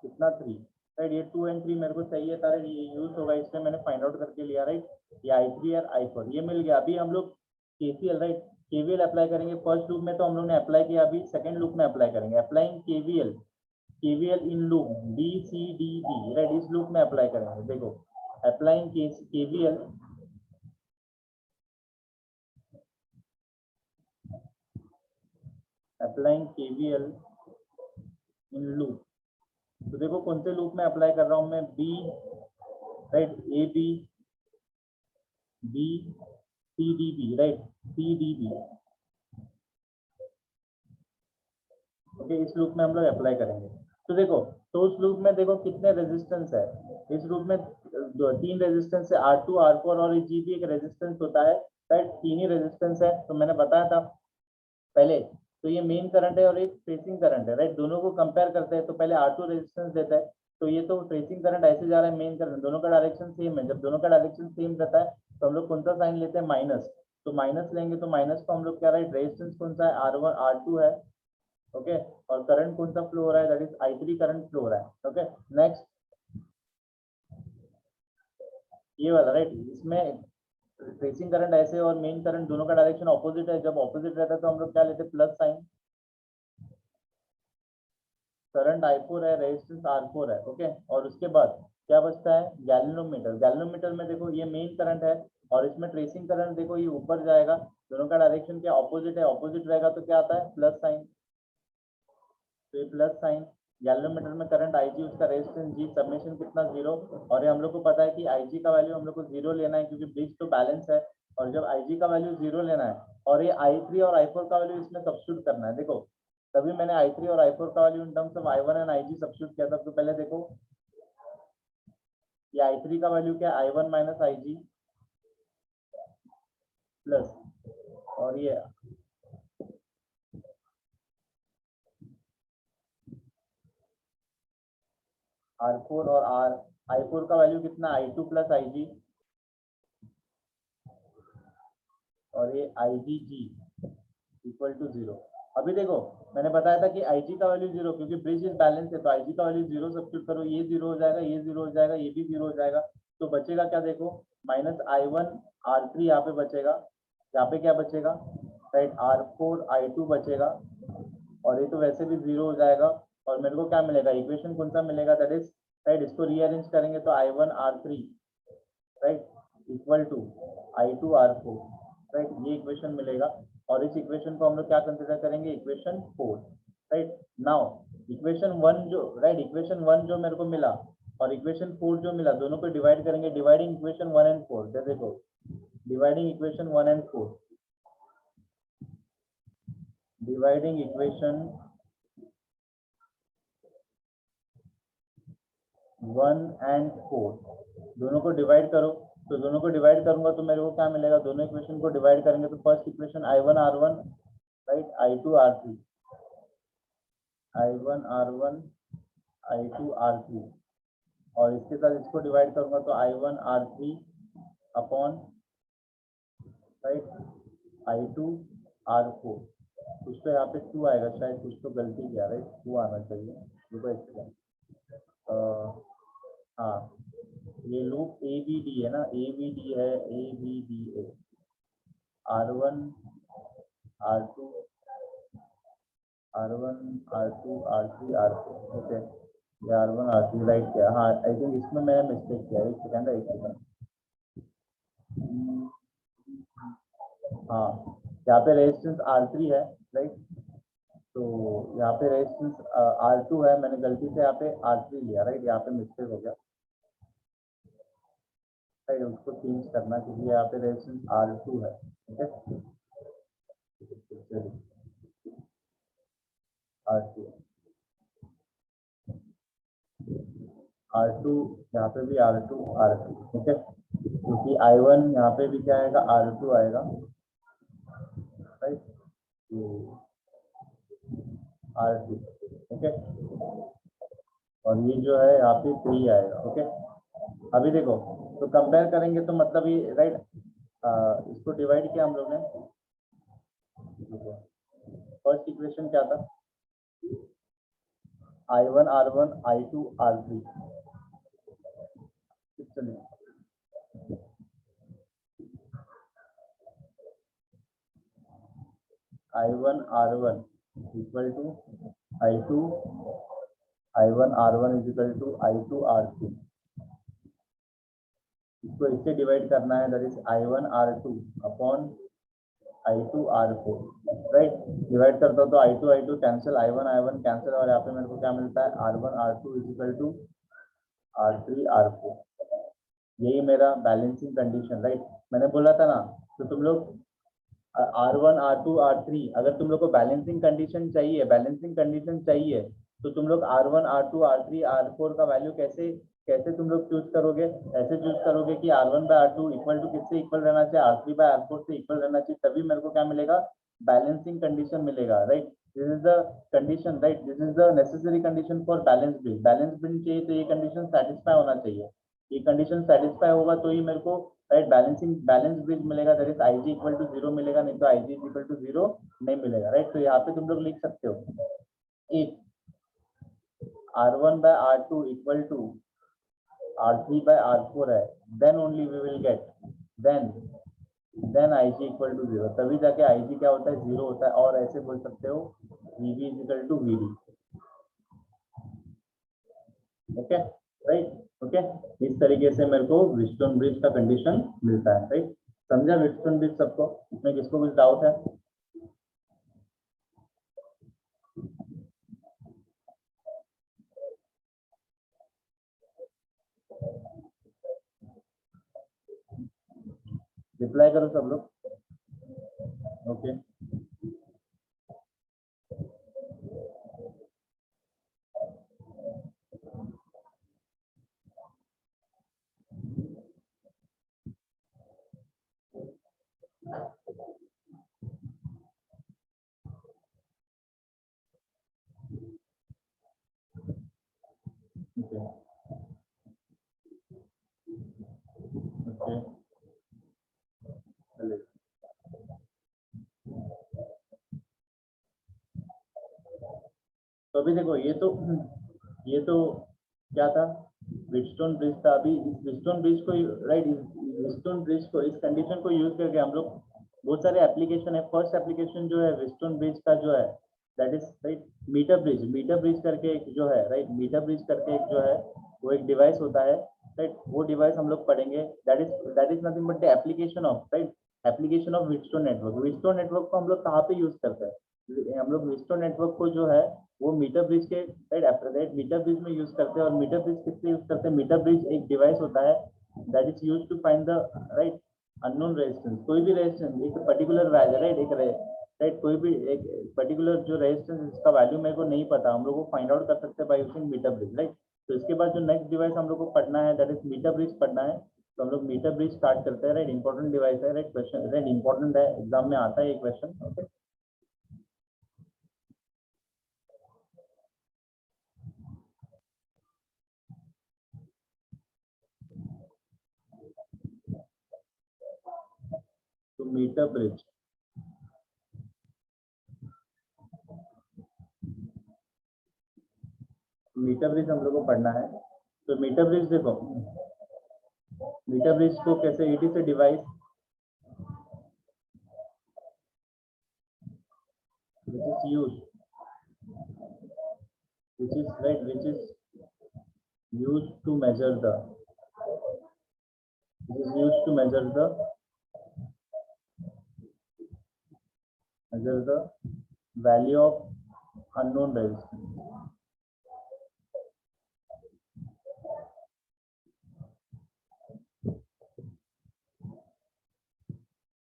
Speaker 1: कितना, 3, राइट। ये 2 एंड 3 मेरे को चाहिए था, ये यूज होगा, इसलिए मैंने फाइंड आउट करके लिया, राइट। ये I3 और I4 ये मिल गया। अभी हम लोग KCL, राइट, KVL अप्लाई करेंगे। फर्स्ट लूप में तो हम लोग ने अप्लाई किया, अभी सेकंड लूप में अप्लाई करेंगे। Applying KVL in loop BCDD, right, इस लूप में अप्लाई करेंगे। देखो अप्लाइंग KVL इन लूप। तो देखो कौन से लूप में अप्लाई कर रहा हूं मैं, B, right, B CDB, right, CDB। Okay, इस लूप में हम लोग अप्लाई करेंगे। तो देखो, तो उस लूप में देखो कितने रेजिस्टेंस है, इस लूप में तीन रेजिस्टेंस है, R2 R4 और G भी एक रेजिस्टेंस होता है, राइट, तीन ही रेजिस्टेंस है। तो मैंने बताया था पहले, तो ये मेन करंट है और एक ट्रेसिंग करंट है, राइट। दोनों को कंपेयर करते हैं तो पहले R2 रेजिस्टेंस देता है, तो ये तो ट्रेसिंग करंट ऐसे जा रहा है, मेन करंट, दोनों का डायरेक्शन सेम है। जब दोनों का डायरेक्शन सेम रहता है तो हम लोग कौन सा साइन लेते हैं, माइनस। तो माइनस लेंगे तो माइनस को हम लोग क्या, राइट, रेजिस्टेंस कौन सा है, R1 R2 है, ओके। और करंट कौन सा फ्लो हो रहा है, that is I3 current flow हो रहा है, ओके। नेक्स्ट ये वाला, राइट, इसमें ट्रेसिंग करंट ऐसे और मेन करंट दोनों का डायरेक्शन ऑपोजिट है। जब ऑपोजिट रहता है तो हम लोग क्या लेते हैं, प्लस साइन। करंट I4 है, रेजिस्टेंस R4 है, ओके। और उसके बाद क्या बचता है, गैल्वेनोमीटर। गैल्वेनोमीटर में देखो ये मेन करंट है और इसमें ट्रेसिंग करंट, देखो ये ऊपर जाएगा, दोनों का डायरेक्शन क्या, ऑपोजिट है, ऑपोजिट रहेगा तो क्या आता है, प्लस साइन। तो ये प्लस साइन, गैल्वेनोमीटर में करंट IG, उसका रेजिस्टेंस G, सबमिशन कितना 0, और ये हम लोग को पता है कि IG का वैल्यू हम लोग को 0 लेना है क्योंकि ब्रिज तो बैलेंस है, और जब IG का वैल्यू 0 लेना है और ये I3 और I4 का वैल्यू इसमें सब्स्टिट्यूट करना है। देखो तभी मैंने I3 और I4 का value in terms of I1 and IG substitute किया था। तो पहले देखो ये I3 का वैल्यू क्या है, I1 माइनस IG प्लस, और ये R4 और I4 का वैल्यू कितना, I2 प्लस IG, और ये IGG इक्वल टू 0। अभी देखो मैंने बताया था कि IG का वैल्यू 0 क्योंकि ब्रिज इज बैलेंस है, तो IG का वैल्यू 0 सब्स्टिट्यूट करो, ये 0 हो जाएगा, ये 0 हो जाएगा, ये भी 0 हो जाएगा, तो बचेगा क्या, देखो माइनस I1 R3 यहाँ पे बचेगा, यहाँ पे क्या बचेगा, राइट R4 I2 बचेगा, और ये तो वैसे भी 0 हो जाएगा, और मेरे को क्या मिलेगा, इक्वेशन कौन सा मिलेगा, दैट इज राइट, इसको रीअरेंज करेंगे तो I1 R3 right equal to I2 R4, right, ये इक्वेशन मिलेगा, और इस इक्वेशन को हम लोग क्या कंसीडर करेंगे, इक्वेशन 4, राइट। नाउ इक्वेशन 1 जो राइट इक्वेशन 1 जो मेरे को मिला और इक्वेशन 4 जो मिला, दोनों को डिवाइड करेंगे, डिवाइडिंग इक्वेशन 1 एंड 4, देखो dividing equation 1 and 4, dividing equation 1 and 4, दोनों को डिवाइड करो, तो दोनों को डिवाइड करूंगा तो मेरे को क्या मिलेगा, दोनों इक्वेशन को डिवाइड करेंगे तो first equation I1 R1 right I2 R3, I1 R1 I2 R3, और इसके साथ इसको डिवाइड करूंगा तो I1 R3 upon right I2 R4, कुछ तो यहाँ पे 2 आएगा शायद, कुछ तो गलती किया, राइट 2 आना चाहिए, रुको एक सेकंड, हाँ ये लूप ABD है ना, ABD है, ABDA R1 R2 R1 R2 R3 R4, okay, ये R1 R3 राइट किया, हाँ आई थिंक इसमें मैंने मिस्टेक किया, एक सेकंड, हाँ यहाँ पे रेजिस्टेंस R3 है, राइट, तो यहाँ पे रेजिस्टेंस R2 है, मैंने गलती से यहाँ पे R3 लिया, राइट, यहाँ पे मिस्टेक हो गया, राइट, उसको चेंज करना क्योंकि यहाँ पे रेजिस्टेंस R2 है, ठीक है, R2 R2 यहाँ पे भी R2 ठीक है, क्योंकि I1 यहाँ पे भी क्या आएगा, R2 आएगा, राइट, तो R2, ओके, और ये जो है यहाँ पे 3 आएगा, ओके। अभी देखो तो कंपेयर करेंगे तो मतलब ये राइट, इसको डिवाइड किया हम लोग ने, फर्स्ट इक्वेशन क्या था, I1 R1 I2 R3, चलिए I1 R1 equal to I2 I1 R1 is equal to I2 R3, इसको इससे डिवाइड करना है, that is I1 R2 upon I2 R4, right, divide करता हूँ तो I2 कैंसिल, I1 कैंसिल, और यहाँ पे मेरे को क्या मिलता है, R1 R2 is equal to R3 R4, यही मेरा बैलेंसिंग कंडीशन, राइट, मैंने बोला था ना, तो तुम लोग R1 R2 R3 अगर तुम लोग को बैलेंसिंग कंडीशन चाहिए, तो तुम लोग R1 R2 R3 R4 का वैल्यू कैसे कैसे तुम लोग चूज करोगे, ऐसे चूज करोगे कि R1 by R2 equal to किससे इक्वल रहना चाहिए, R3 बाय R4 से इक्वल रहना चाहिए, तभी मेरे को क्या मिलेगा, बैलेंसिंग कंडीशन मिलेगा, right, this is the condition, right, this is the necessary condition for balance build, चाहिए तो ये कंडीशन सेटिस्फाई होना चाहिए, ये कंडीशन सेटिस्फाई होगा तो ही मेरे को राइट बैलेंस ब्रिज मिलेगा, that is IG equal to 0 मिलेगा, नहीं तो IG इक्वल टू 0 नहीं मिलेगा, राइट, तो यहाँ पे तुम लोग लिख सकते हो, if R1 by R2 equal to R3 by R4 है, then only we will get then IG equal to 0, तभी जाके IG क्या होता है, 0 होता है, और ऐसे बोल सकते हो VB is equal to VD, okay, right, okay, इस तरीके से मेरे को व्हीटस्टोन ब्रिज का कंडीशन मिलता है, राइट, समझा व्हीटस्टोन ब्रिज सबको, इसमें किसको कुछ डाउट है, रिप्लाई करो सब लोग। ओके ओके ओके चलिए। तो अभी देखो ये तो क्या था, व्हीटस्टोन ब्रिज था। अभी इस व्हीटस्टोन ब्रिज को, राइट, इस व्हीटस्टोन ब्रिज को, इस कंडीशन को यूज करके हम लोग बहुत सारे एप्लीकेशन है। फर्स्ट एप्लीकेशन जो है व्हीटस्टोन ब्रिज का जो है, that is right metre bridge करके एक जो है, राइट, मीटर ब्रिज करके एक जो है वो एक डिवाइस होता है, राइट। वो डिवाइस हम लोग पढ़ेंगे, that is nothing but the application of, right, application of Wheatstone network. Wheatstone network को हम लोग कहाँ पे यूज करते हैं? हम लोग व्हीटस्टोन नेटवर्क को जो है वो मीटर ब्रिज के, राइट, मीटर ब्रिज में यूज करते हैं। और मीटर ब्रिज किस लिए यूज करते हैं? मीटर ब्रिज एक डिवाइस होता है that is use to find the, right, unknown resistance. कोई भी रेजिस्टेंस एक पर्टिकुलर वैल्यू, राइट, राइट, कोई भी एक पर्टिकुलर जो रेजिस्टेंस इसका वैल्यू मेरे को नहीं पता, हम लोग को फाइंड आउट कर सकते हैं by using metre bridge, right. तो इसके बाद जो नेक्स्ट डिवाइस हम लोग को पढ़ना है दैट इज मीटर ब्रिज पढ़ना है। तो हम लोग मीटर ब्रिज स्टार्ट करते हैं, राइट। इंपॉर्टेंट डिवाइस है, राइट, क्वेश्चन, राइट, इंपॉर्टेंट है, एग्जाम में आता है ये क्वेश्चन। ओके तो मीटर ब्रिज हम लोग को पढ़ना है। तो मीटर ब्रिज देखो, मीटर ब्रिज को कैसे, it is a device which is used, which is right, which is used to measure the, which is used to measure the value of unknown resistance,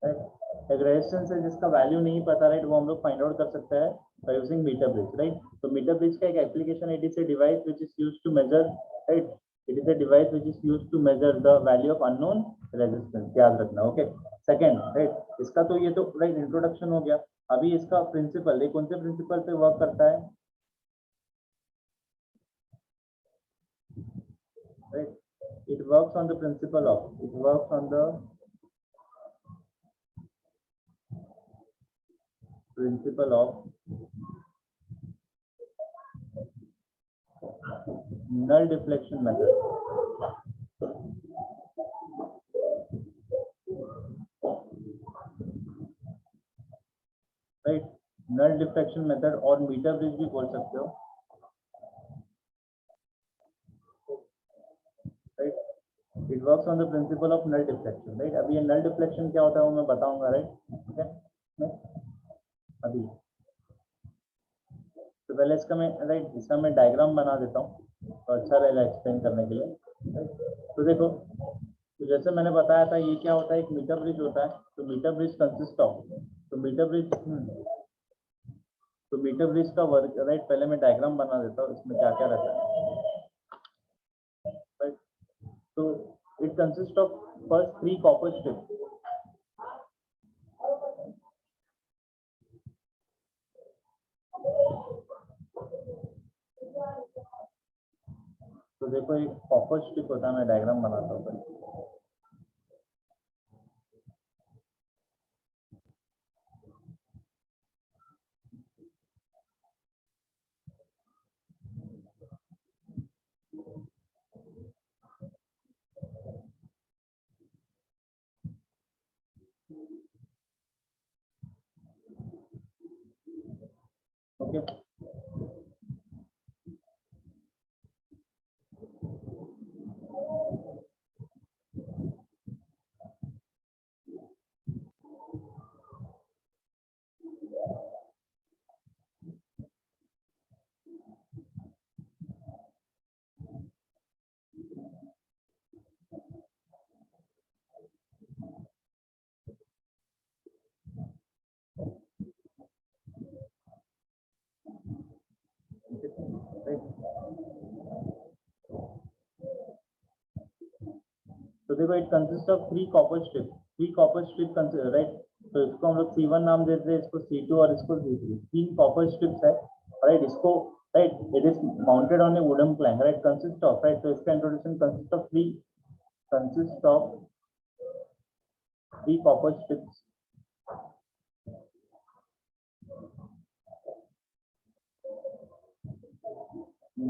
Speaker 1: right. एक resistance है जिसका value नहीं पता, right, वो हम लोग फाइंड आउट कर सकते हैं by using metre bridge, right. तो मीटर ब्रिज का एक application, it is a device which is used to measure, right, it is a device which is used to measure the value of unknown resistance, याद रखना। Okay second, right, इसका तो ये तो right introduction हो गया। अभी इसका प्रिंसिपल, ये कौन से प्रिंसिपल पे वर्क करता है, right, it works on the principle of, it works on the principle of null deflection method, right, null deflection method और मीटर ब्रिज भी बोल सकते हो, right, it works on the principle of null deflection, right। अभी ये null deflection क्या होता है वो मैं बताऊंगा, right, okay। अभी तो पहले इसका मैं, राइट, इसका मैं डायग्राम बना देता हूँ तो अच्छा रहेगा एक्सप्लेन करने के लिए, right? तो देखो, तो जैसे मैंने बताया था ये क्या होता है, एक मीटर ब्रिज होता है। तो मीटर ब्रिज कंसिस्ट ऑफ, तो मीटर ब्रिज, तो मीटर ब्रिज का वर्क, राइट, पहले मैं डायग्राम बना देता हूँ इसमें क्या क्या रहता है, राइट। तो it consist of first 3 copper strip. तो देखो एक कॉपर स्ट्रिप होता है, मैं डायग्राम बनाता हूँ। ओके देखो it consist of 3 copper strip right. तो इसको हम लोग C1 नाम देते हैं, इसको C2 और इसको C3। 3 कॉपर स्ट्रिप्स है राइट। इसको right it is mounted on A wooden plank right, consist of right. तो इसका introduction consist of 3 copper strips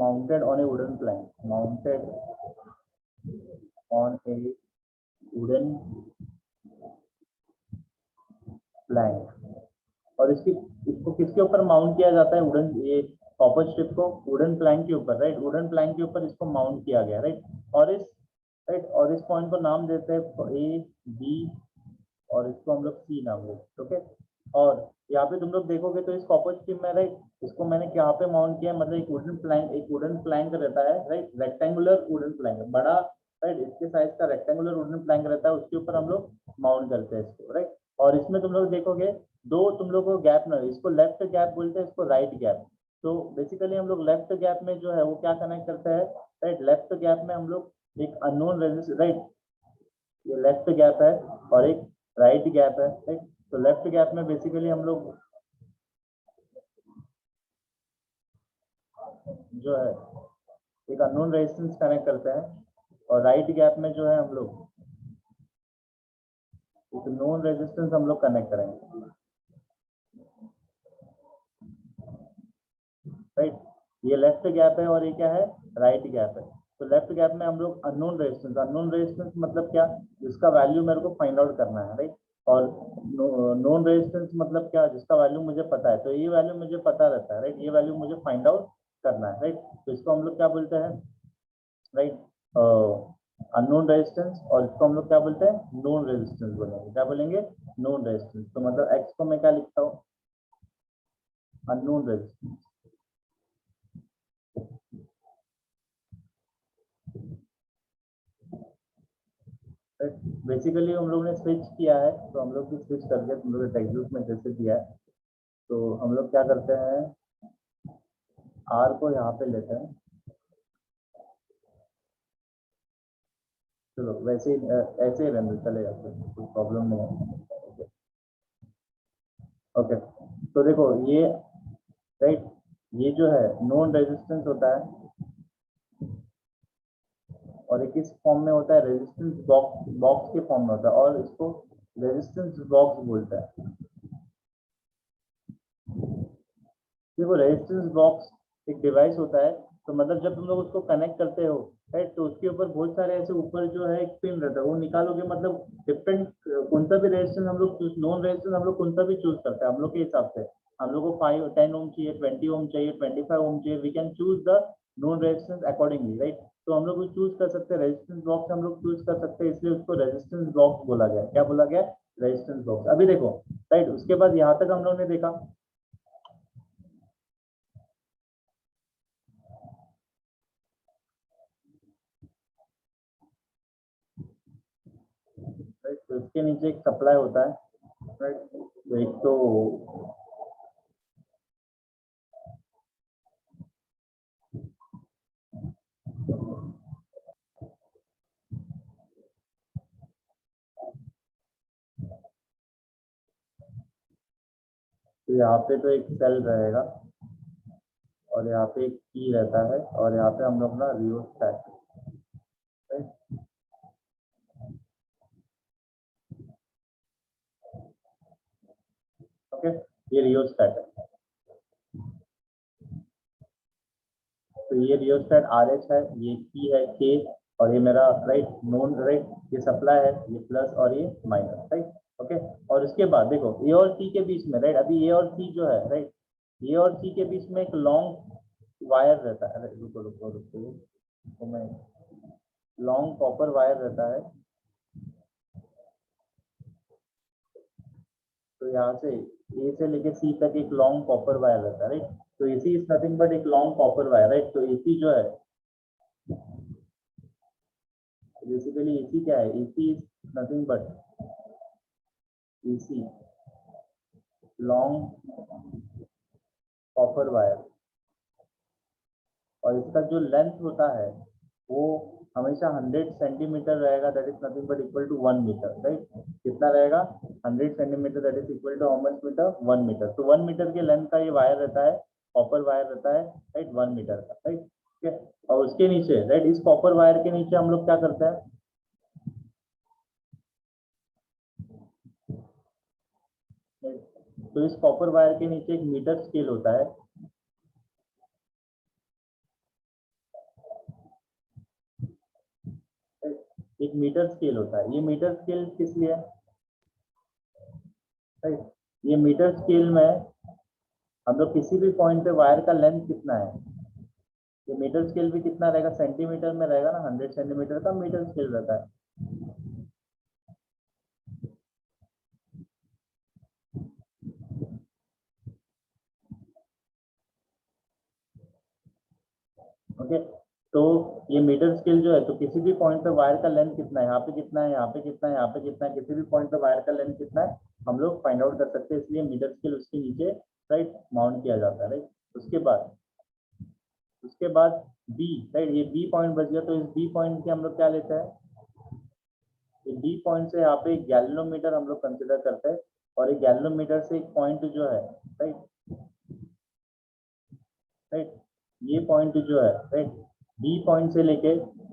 Speaker 1: mounted on a wooden plank, mounted on a wooden plank। और इसको किसके ऊपर mount किया जाता है? वुडन, ये कॉपर स्ट्रिप को वुडन प्लैंक के ऊपर राइट, वुडन प्लैंक के ऊपर इसको माउंट किया गया राइट। और इस पॉइंट को नाम देते हैं ए बी और इसको हम लोग सी नाम देते हैं। ओके, और यहाँ पे तुम लोग देखोगे तो इस कॉपर स्ट्रिप में राइट, इसको मैंने यहाँ पे माउंट किया, मतलब एक वुडन प्लैंक रहता है राइट, रेक्टेंगुलर वुडन प्लैंक बड़ा राइट, इसके साइज का रेक्टेंगुलर वुडन प्लैंक रहता है, उसके ऊपर हम लोग माउंट करते हैं इसको राइट। और इसमें तुम लोग देखोगे दो तुम लोग को गैप ना, इसको लेफ्ट गैप बोलते हैं, इसको राइट गैप। तो बेसिकली हम लोग लेफ्ट गैप में जो है वो क्या कनेक्ट करते हैं राइट, लेफ्ट गैप में हम लोग एक अननोन रेजिस्टेंस राइट, ये लेफ्ट गैप है और एक राइट गैप है राइट। तो लेफ्ट गैप में बेसिकली हम लोग जो है एक अननोन रेजिस्टेंस कनेक्ट करते हैं, और राइट गैप में जो है हम लोग एक नोन रेजिस्टेंस हम लोग कनेक्ट करेंगे राइट। ये लेफ्ट गैप है और ये क्या है, राइट गैप है। तो लेफ्ट गैप में हम लोग अननोन रेजिस्टेंस मतलब क्या, जिसका वैल्यू मेरे को फाइंड आउट करना है राइट। और नोन रेजिस्टेंस मतलब क्या, जिसका वैल्यू मुझे पता है। तो ये वैल्यू मुझे पता रहता है राइट, ये वैल्यू मुझे फाइंड आउट करना है राइट। तो इसको हम लोग क्या बोलते हैं राइट, अननोन रेजिस्टेंस, और इसको हम लोग क्या बोलते हैं, नोन रेजिस्टेंस बोलेंगे। क्या बोलेंगे, नोन रेजिस्टेंस। तो मतलब एक्स को मैं क्या लिखता हूँ, अननोन रेजिस्टेंस। बेसिकली हम लोग ने स्विच किया है, तो हम लोग भी स्विच करके हम लोग टेक्स्ट बुक में जैसे दिया है, तो हम लोग क्या करते हैं, आर को यहाँ पे लेते हैं। चलो वैसे ऐसे ही रहने चलेगा, कोई प्रॉब्लम नहीं है। ओके, तो देखो ये राइट, ये जो है नॉन रेजिस्टेंस होता है, और एक इस फॉर्म में होता है, रेजिस्टेंस बॉक्स के फॉर्म में होता है, और इसको रेजिस्टेंस बॉक्स बोलते हैं। देखो रेजिस्टेंस बॉक्स एक डिवाइस होता है, तो मतलब जब तुम लोग उसको कनेक्ट करते हो राइट, तो उसके ऊपर बहुत सारे ऐसे ऊपर जो है एक पिन रहता है, वो निकालोगे, मतलब डिफरेंट कौन सा भी रेजिस्टेंस हम लोग चूज, नॉन रेजिस्टेंस हम लोग कौन सा भी चूज करते हैं हम लोग के हिसाब से। हम लोग को 5-10 ओम चाहिए, 20 ओम चाहिए, 25 ओम चाहिए, we can choose the known resistance accordingly right. तो हम लोग चूज कर सकते हैं, रेजिस्टेंस बॉक्स हम लोग चूज कर सकते हैं, इसलिए उसको रेजिस्टेंस बॉक्स बोला गया। क्या बोला गया, रेजिस्टेंस बॉक्स। अभी देखो राइट, उसके बाद यहाँ तक हम लोग ने देखा राइट। तो इसके नीचे एक सप्लाई होता है राइट। तो एक तो यहाँ पे तो एक सेल रहेगा, और यहाँ पे एक की रहता है, और यहाँ पे हम लोग ना रियोस्टैट राइट। ओके, ये रियोस्टैट है। तो ये रियोस्टैट आर एच है, ये की है के, और ये मेरा राइट नोन राइट, ये सप्लाई है, ये प्लस और ये माइनस राइट। ओके, और उसके बाद देखो ए और सी के बीच में राइट, अभी ए और सी जो है राइट, ए और सी के बीच में एक लॉन्ग वायर रहता है। अरे रुको रुको रुको, तो मैं लॉन्ग कॉपर वायर रहता है। तो यहाँ से ए से लेके सी तक एक लॉन्ग कॉपर वायर रहता है राइट। तो एसी इज नथिंग बट एक लॉन्ग कॉपर वायर राइट। तो एसी जो है, बेसिकली एसी क्या है, AC is nothing but AC long copper wire, और इसका जो लेंथ होता है वो हमेशा 100 सेंटीमीटर रहेगा, that is nothing but equal to 1 metre, right. कितना रहेगा? 100 centimetre, that is equal to how much metre? 1 metre. तो 1 मीटर के लेंथ का ये वायर रहता है, कॉपर वायर रहता है, राइट, 1 मीटर का, राइट। ठीक है, और उसके नीचे, राइट, इस कॉपर वायर के नीचे हम लोग क्या करते हैं? तो इस कॉपर वायर के नीचे एक मीटर स्केल होता है। एक मीटर स्केल होता है। ये मीटर स्केल किस लिए है? राइट, ये मीटर स्केल में हम लोग किसी भी पॉइंट पे वायर का लेंथ कितना है, ये मीटर स्केल भी कितना रहेगा? सेंटीमीटर में रहेगा ना, 100 सेंटीमीटर का मीटर स्केल रहता है। ओके, तो ये मीटर स्केल जो है, तो किसी भी पॉइंट पे वायर का लेंथ कितना है, यहाँ पे कितना है, यहाँ पे कितना है, यहाँ पे कितना है, किसी भी पॉइंट पे वायर का लेंथ कितना है हम लोग फाइंड आउट कर सकते हैं, इसलिए मीटर स्केल उसके नीचे, राइट, माउंट किया जाता है, राइट। उसके बाद बी, राइट, ये बी पॉइंट बच गया, तो इस बी पॉइंट के हम लोग क्या लेते हैं? ये बी पॉइंट से यहाँ पे एक गैल्वेनोमीटर हम लोग कंसिडर करते हैं, और एक गैल्वेनोमीटर से एक पॉइंट जो है, राइट, राइट, ये पॉइंट जो है, राइट, बी पॉइंट से लेके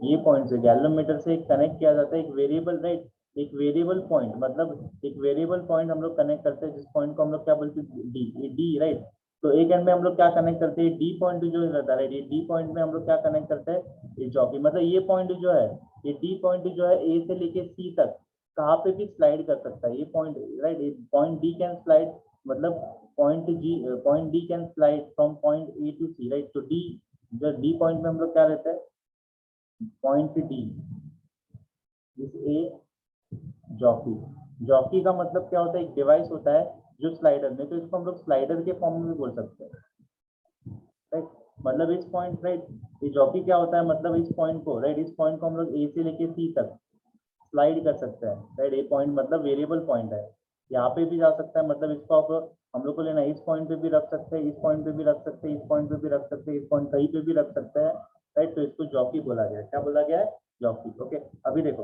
Speaker 1: ये पॉइंट से गैल्वेनोमीटर से कनेक्ट किया जाता है एक वेरिएबल, राइट, एक वेरिएबल पॉइंट, मतलब एक वेरिएबल पॉइंट हम लोग कनेक्ट करते हैं, जिस पॉइंट को हम लोग क्या बोलते हैं? डी, ये डी, राइट। तो एक एंड में हम लोग क्या कनेक्ट करते हैं? डी पॉइंट जो रहता है, राइट, ये डी पॉइंट में हम लोग क्या कनेक्ट करते हैं? ये जॉकी, मतलब ये पॉइंट जो है, ये डी पॉइंट जो है ए से लेके सी तक कहाँ पे भी स्लाइड कर सकता है ये point, right. Point D can slide, मतलब point D can slide from point A to C, right. तो डी, जो डी पॉइंट में हम लोग क्या रहता है? Point D is a jockey. Jockey का मतलब क्या होता है? एक डिवाइस होता है जो स्लाइडर में, तो इसको हम लोग स्लाइडर के फॉर्म में भी बोल सकते हैं, राइट। मतलब इस पॉइंट, राइट, ये जॉकी क्या होता है? मतलब इस पॉइंट को, राइट, इस पॉइंट को हम लोग ए से लेके सी तक स्लाइड कर सकते हैं, राइट। ये पॉइंट मतलब वेरिएबल पॉइंट है, यहाँ पे भी जा सकता है, मतलब इसको आप हम लोग को लेना है, इस पॉइंट पे भी रख सकते हैं, इस पॉइंट पे भी रख सकते हैं, इस पॉइंट पे भी रख सकते हैं, इस पॉइंट कहीं पे भी रख सकते हैं, राइट। तो इसको जॉकी बोला गया है। क्या बोला गया है? जॉकी। ओके, अभी देखो,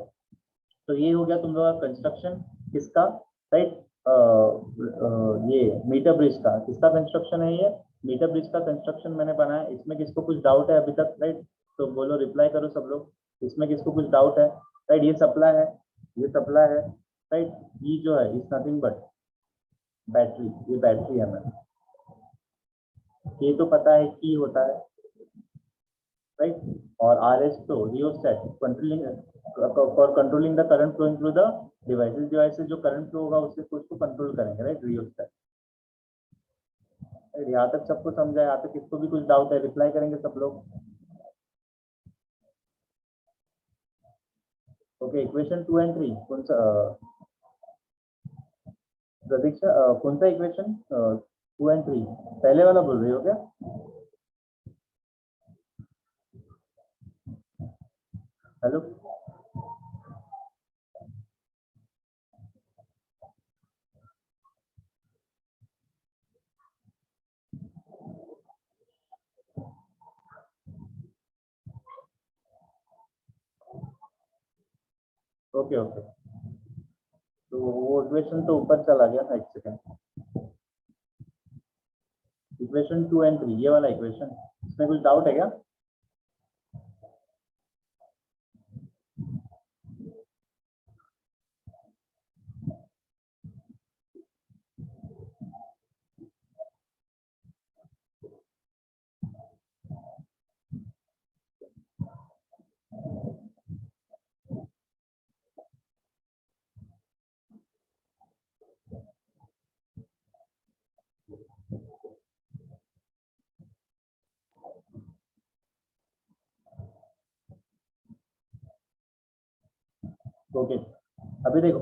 Speaker 1: तो ये हो गया तुम लोग का कंस्ट्रक्शन किसका, राइट, ये मीटर ब्रिज का। किसका कंस्ट्रक्शन है ये? मीटर ब्रिज का कंस्ट्रक्शन मैंने बनाया। इसमें किसको कुछ डाउट है अभी तक, राइट? तो बोलो, रिप्लाई करो सब लोग, इसमें किसको कुछ डाउट है, राइट। ये सप्लाई है, ये सप्लाई है, राइट। ये जो है इज नथिंग बट बैटरी, ये बैटरी है। मैं ये तो पता है की होता है, राइट। और आर एस तो rheostat, controlling for controlling the current flowing through the devices. Devices जो करंट फ्लो होगा उससे उसको कंट्रोल करेंगे, राइट, रियोस्टेट। यहाँ तक सबको समझा है? यहाँ तक किसको भी कुछ डाउट है, रिप्लाई करेंगे सब लोग। ओके, इक्वेशन 2 और 3 कौन सा? प्रतीक्षा, कौन सा इक्वेशन? 2 और 3 पहले वाला बोल रही हो क्या? हेलो, ओके ओके, तो वो इक्वेशन तो ऊपर चला गया था, एक सेकेंड। इक्वेशन 2 और 3, ये वाला इक्वेशन, इसमें कुछ डाउट है क्या? ओके, अभी देखो,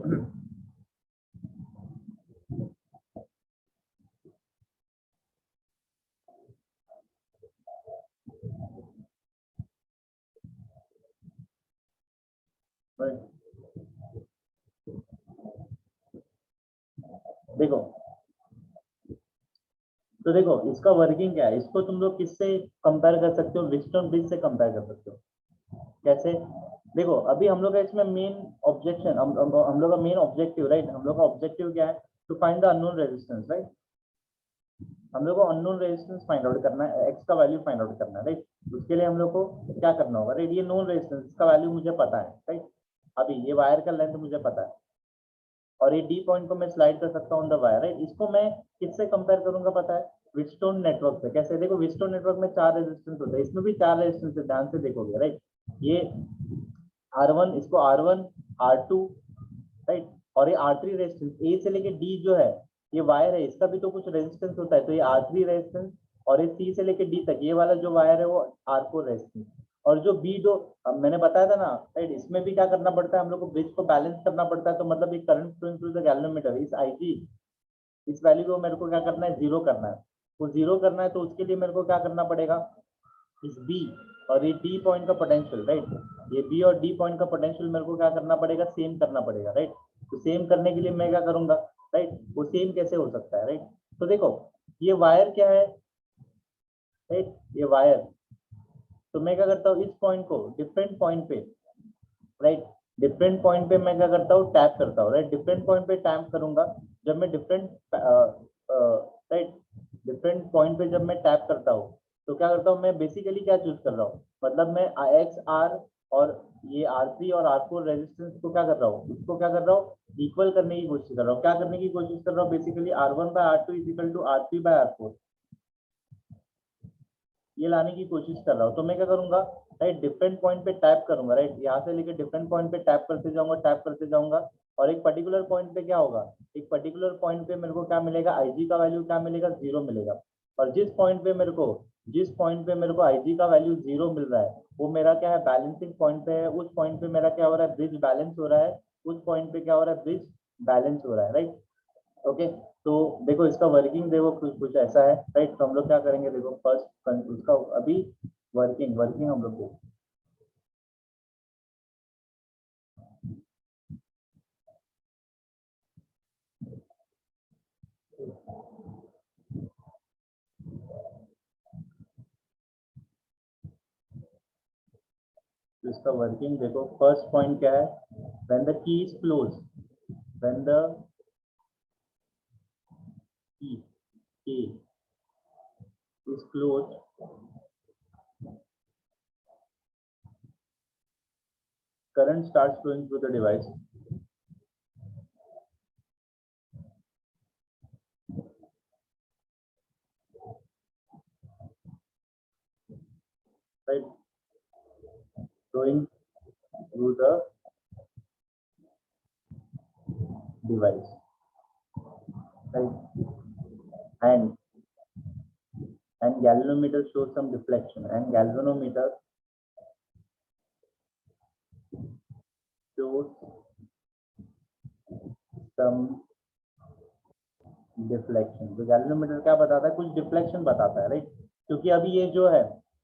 Speaker 1: देखो, तो देखो इसका वर्किंग क्या है, इसको तुम लोग किससे कंपेयर कर सकते हो? व्हीटस्टोन ब्रिज से कंपेयर कर सकते हो। कैसे? देखो अभी हम लोग का इसमें मेन ऑब्जेक्शन, हम लोग का मेन ऑब्जेक्टिव, राइट, हम लोग का ऑब्जेक्टिव क्या है? To find the unknown resistance, right. हम लोग को अननोन रेजिस्टेंस फाइंड आउट करना है, एक्स का वैल्यू फाइंड आउट करना है, राइट। उसके लिए हम लोग को क्या करना होगा, राइट? ये नोन रेजिस्टेंस, इसका वैल्यू मुझे पता है, राइट। अभी ये वायर का लेंथ मुझे पता है और ये डी पॉइंट को मैं स्लाइड कर सकता हूँ ऑन द वायर, राइट। इसको मैं किससे कंपेयर करूंगा पता है? व्हीटस्टोन नेटवर्क से। कैसे? देखो व्हीटस्टोन नेटवर्क में 4 रेजिस्टेंस होते हैं, इसमें भी 4 रेजिस्टेंस है, ध्यान से देखोगे, राइट। ये R1, इसको R1, R2, राइट, और ये R3 रेजिस्टेंस, ए से लेके डी जो है ये वायर है, इसका भी तो कुछ रेजिस्टेंस होता है, तो ये R3 रेजिस्टेंस, और ये सी से लेके डी तक ये वाला जो वायर है वो R4 रेजिस्टेंस। और जो बी दो, अब मैंने बताया था ना, राइट, इसमें भी क्या करना पड़ता है हम लोग को? ब्रिज को बैलेंस करना पड़ता है। तो मतलब ये current flowing through the galvanometer, इस IG, इस वैल्यू को मेरे को क्या करना है? जीरो करना है। वो जीरो करना है तो उसके लिए मेरे को क्या करना पड़ेगा? इस बी और ये डी पॉइंट का पोटेंशियल, राइट, ये बी और डी पॉइंट का पोटेंशियल मेरे को क्या करना पड़ेगा? सेम करना पड़ेगा, राइट। तो सेम करने के लिए मैं क्या करूंगा, राइट? वो सेम कैसे हो सकता है, राइट? तो देखो ये वायर क्या है, राइट, ये वायर, तो मैं क्या करता हूँ, इस पॉइंट को डिफरेंट पॉइंट पे, राइट, डिफरेंट पॉइंट पे मैं क्या करता हूँ? टैप करता हूँ, राइट। डिफरेंट पॉइंट पे टैप करूंगा जब मैं डिफरेंट, राइट, डिफरेंट पॉइंट पे जब मैं टैप करता हूँ तो क्या करता हूँ मैं? बेसिकली क्या चूज कर रहा हूँ, मतलब मैं एक्स आर और ये R3 और R4 रेजिस्टेंस को क्या कर रहा हूँ, इसको क्या कर रहा हूँ? इक्वल करने की कोशिश कर रहा हूँ। क्या करने की कोशिश कर रहा हूँ? Basically R1/R2 is equal to R3/R4, ये लाने की कोशिश कर रहा हूँ। तो मैं क्या करूंगा, राइट, डिफरेंट पॉइंट पे टैप करूंगा, राइट, यहाँ से लेके डिफरेंट पॉइंट पे टैप करते जाऊंगा, टैप करते जाऊंगा, और एक पर्टिकुलर पॉइंट पे क्या होगा? एक पर्टिकुलर पॉइंट पे मेरे को क्या मिलेगा? IG का वैल्यू क्या मिलेगा? जीरो मिलेगा। और जिस पॉइंट पे मेरे को IG का वैल्यू जीरो मिल रहा है वो मेरा क्या है? बैलेंसिंग पॉइंट पे है। उस पॉइंट पे मेरा क्या हो रहा है? ब्रिज बैलेंस हो रहा है। उस पॉइंट पे क्या हो रहा है? ब्रिज बैलेंस हो रहा है, राइट। ओके, तो देखो इसका वर्किंग देखो कुछ कुछ ऐसा है, राइट। तो हम लोग क्या करेंगे, देखो फर्स्ट उसका अभी वर्किंग वर्किंग हम लोग देखो। तो इसका वर्किंग देखो, फर्स्ट पॉइंट क्या है? When the key is close, when the key is closed, current starts flowing through the device, right, flowing through the device, right, and galvanometer shows some deflection, and galvanometer shows some deflection. तो galvanometer क्या बताता है? कुछ deflection बताता है, right. क्योंकि अभी ये जो है,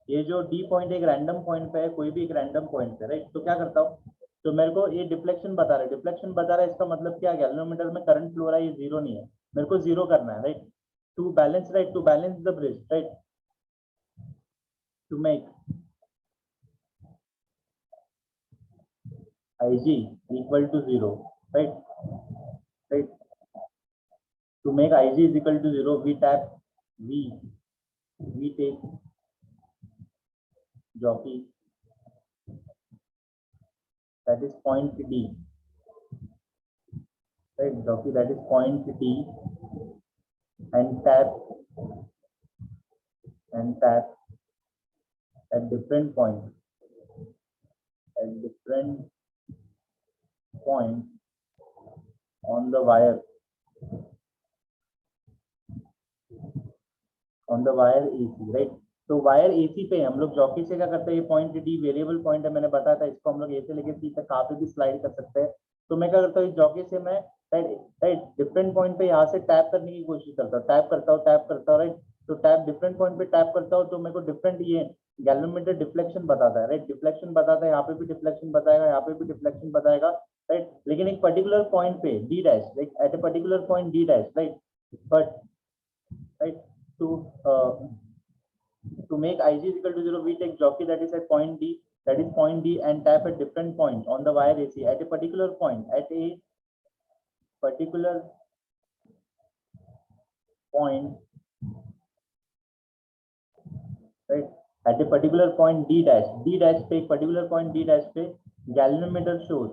Speaker 1: ये जो डी पॉइंट एक रैंडम पॉइंट पे है, कोई भी एक रैंडम पॉइंट पे, राइट। तो क्या करता हूँ, तो मेरे को ये डिफ्लेक्शन बता रहा है, डिफ्लेक्शन बता रहा है, इसका मतलब क्या है? गैल्वेनोमीटर में करंट फ्लो रहा है, ये जीरो नहीं है, मेरे को जीरो करना है, right. To balance, right, to balance the bridge, right, to make IG equal to zero, right, right. To make IG is equal to zero, we tap V, we take jockey, that is point D, right, jockey that is point D, and tap at different point, at different point on the wire, on the wire AC, right. तो wire AC पे हम लोग jockey से क्या करते हैं? ये point D variable point है, मैंने बताया था, इसको हम लोग ए से लेके सी तक कहाँ पे भी स्लाइड कर सकते हैं। तो मैं क्या करता हूँ, इस जॉकी से मैं राइट राइट डिफरेंट पॉइंट पे यहाँ से टैप करने की कोशिश करता हूँ, टैप करता हूँ, राइट। तो टैप डिफरेंट पॉइंट पे टैप करता हूँ तो मेरे को डिफरेंट ये गैल्वेनोमीटर डिफ्लेक्शन बताता है, राइट। डिफ्लेक्शन बताता है, यहाँ पे भी डिफ्लेक्शन बताएगा, यहाँ पे भी डिफ्लेक्शन बताएगा, राइट। लेकिन एक पर्टिकुलर पॉइंट पे D dash, like at a particular point D dash, right, but right, to to make IG is equal to zero, we take jockey that is at point D, that is point D and tap at different point on the wire AC at a particular point, right, at a particular point D dash पे एक particular point D dash पे galvanometer shows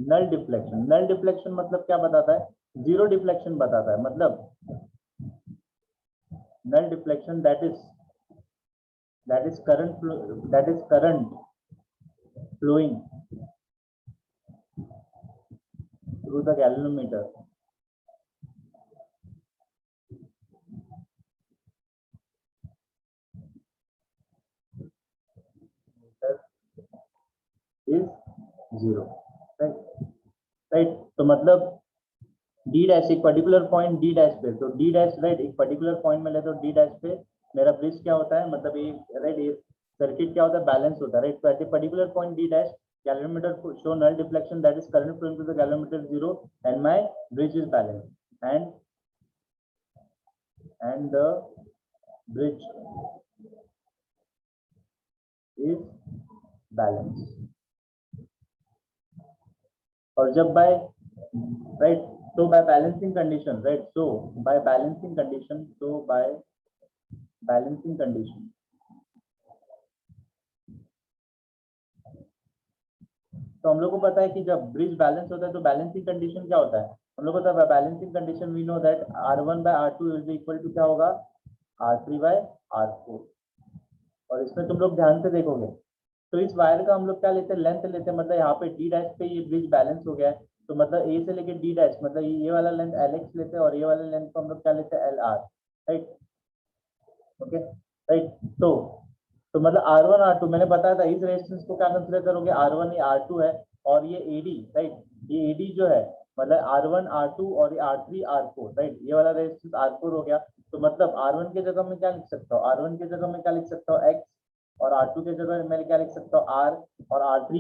Speaker 1: null deflection मतलब क्या बताता है, zero deflection बताता है, मतलब null deflection that is current flowing through the galvanometer is zero, right. तो मतलब D डैश एक पर्टिकुलर पॉइंट D डैश पे, तो D डैश राइट एक पर्टिकुलर पॉइंट में ले तो D डैश पे मेरा ब्रिज क्या होता है, मतलब ये राइट ये सर्किट क्या होता है, बैलेंस होता है, राइट. तो at a particular point D dash galvanometer show null deflection that is current flowing to the galvanometer zero and my bridge is balanced and the bridge is balanced. और जब by right so by balancing condition, right, so by balancing condition तो हम लोग को पता है कि जब ब्रिज बैलेंस होता है तो बैलेंसिंग कंडीशन क्या होता है, हम लोग को पता है balancing condition we know that R1 by R2 is equal to क्या होगा, R3 by R4. और इसमें तुम लोग ध्यान से देखोगे तो इस वायर का हम लोग क्या लेते हैं, लेंथ लेते हैं, मतलब यहाँ पे D डैश पे ये ब्रिज बैलेंस हो गया है तो मतलब A से लेके D डैश मतलब ये वाला लेंथ LX लेते हैं और ये वाला लेंथ को हम लोग क्या लेते हैं LR, राइट. Okay right. तो मतलब R1 R2 मैंने बताया था, इस रेजिस्टेंस को क्या कंसीडर करोगे, R1 ये R2 है और ये AD, राइट. ये AD जो है मतलब R1 R2 और ये R3 R4, राइट. ये वाला रेजिस्टेंस R4 हो गया. तो मतलब R1 के जगह में क्या लिख सकता हूँ, R1 के जगह में क्या लिख सकता हूँ X, और R2 के जगह मैं क्या लिख सकता हूँ R, और R3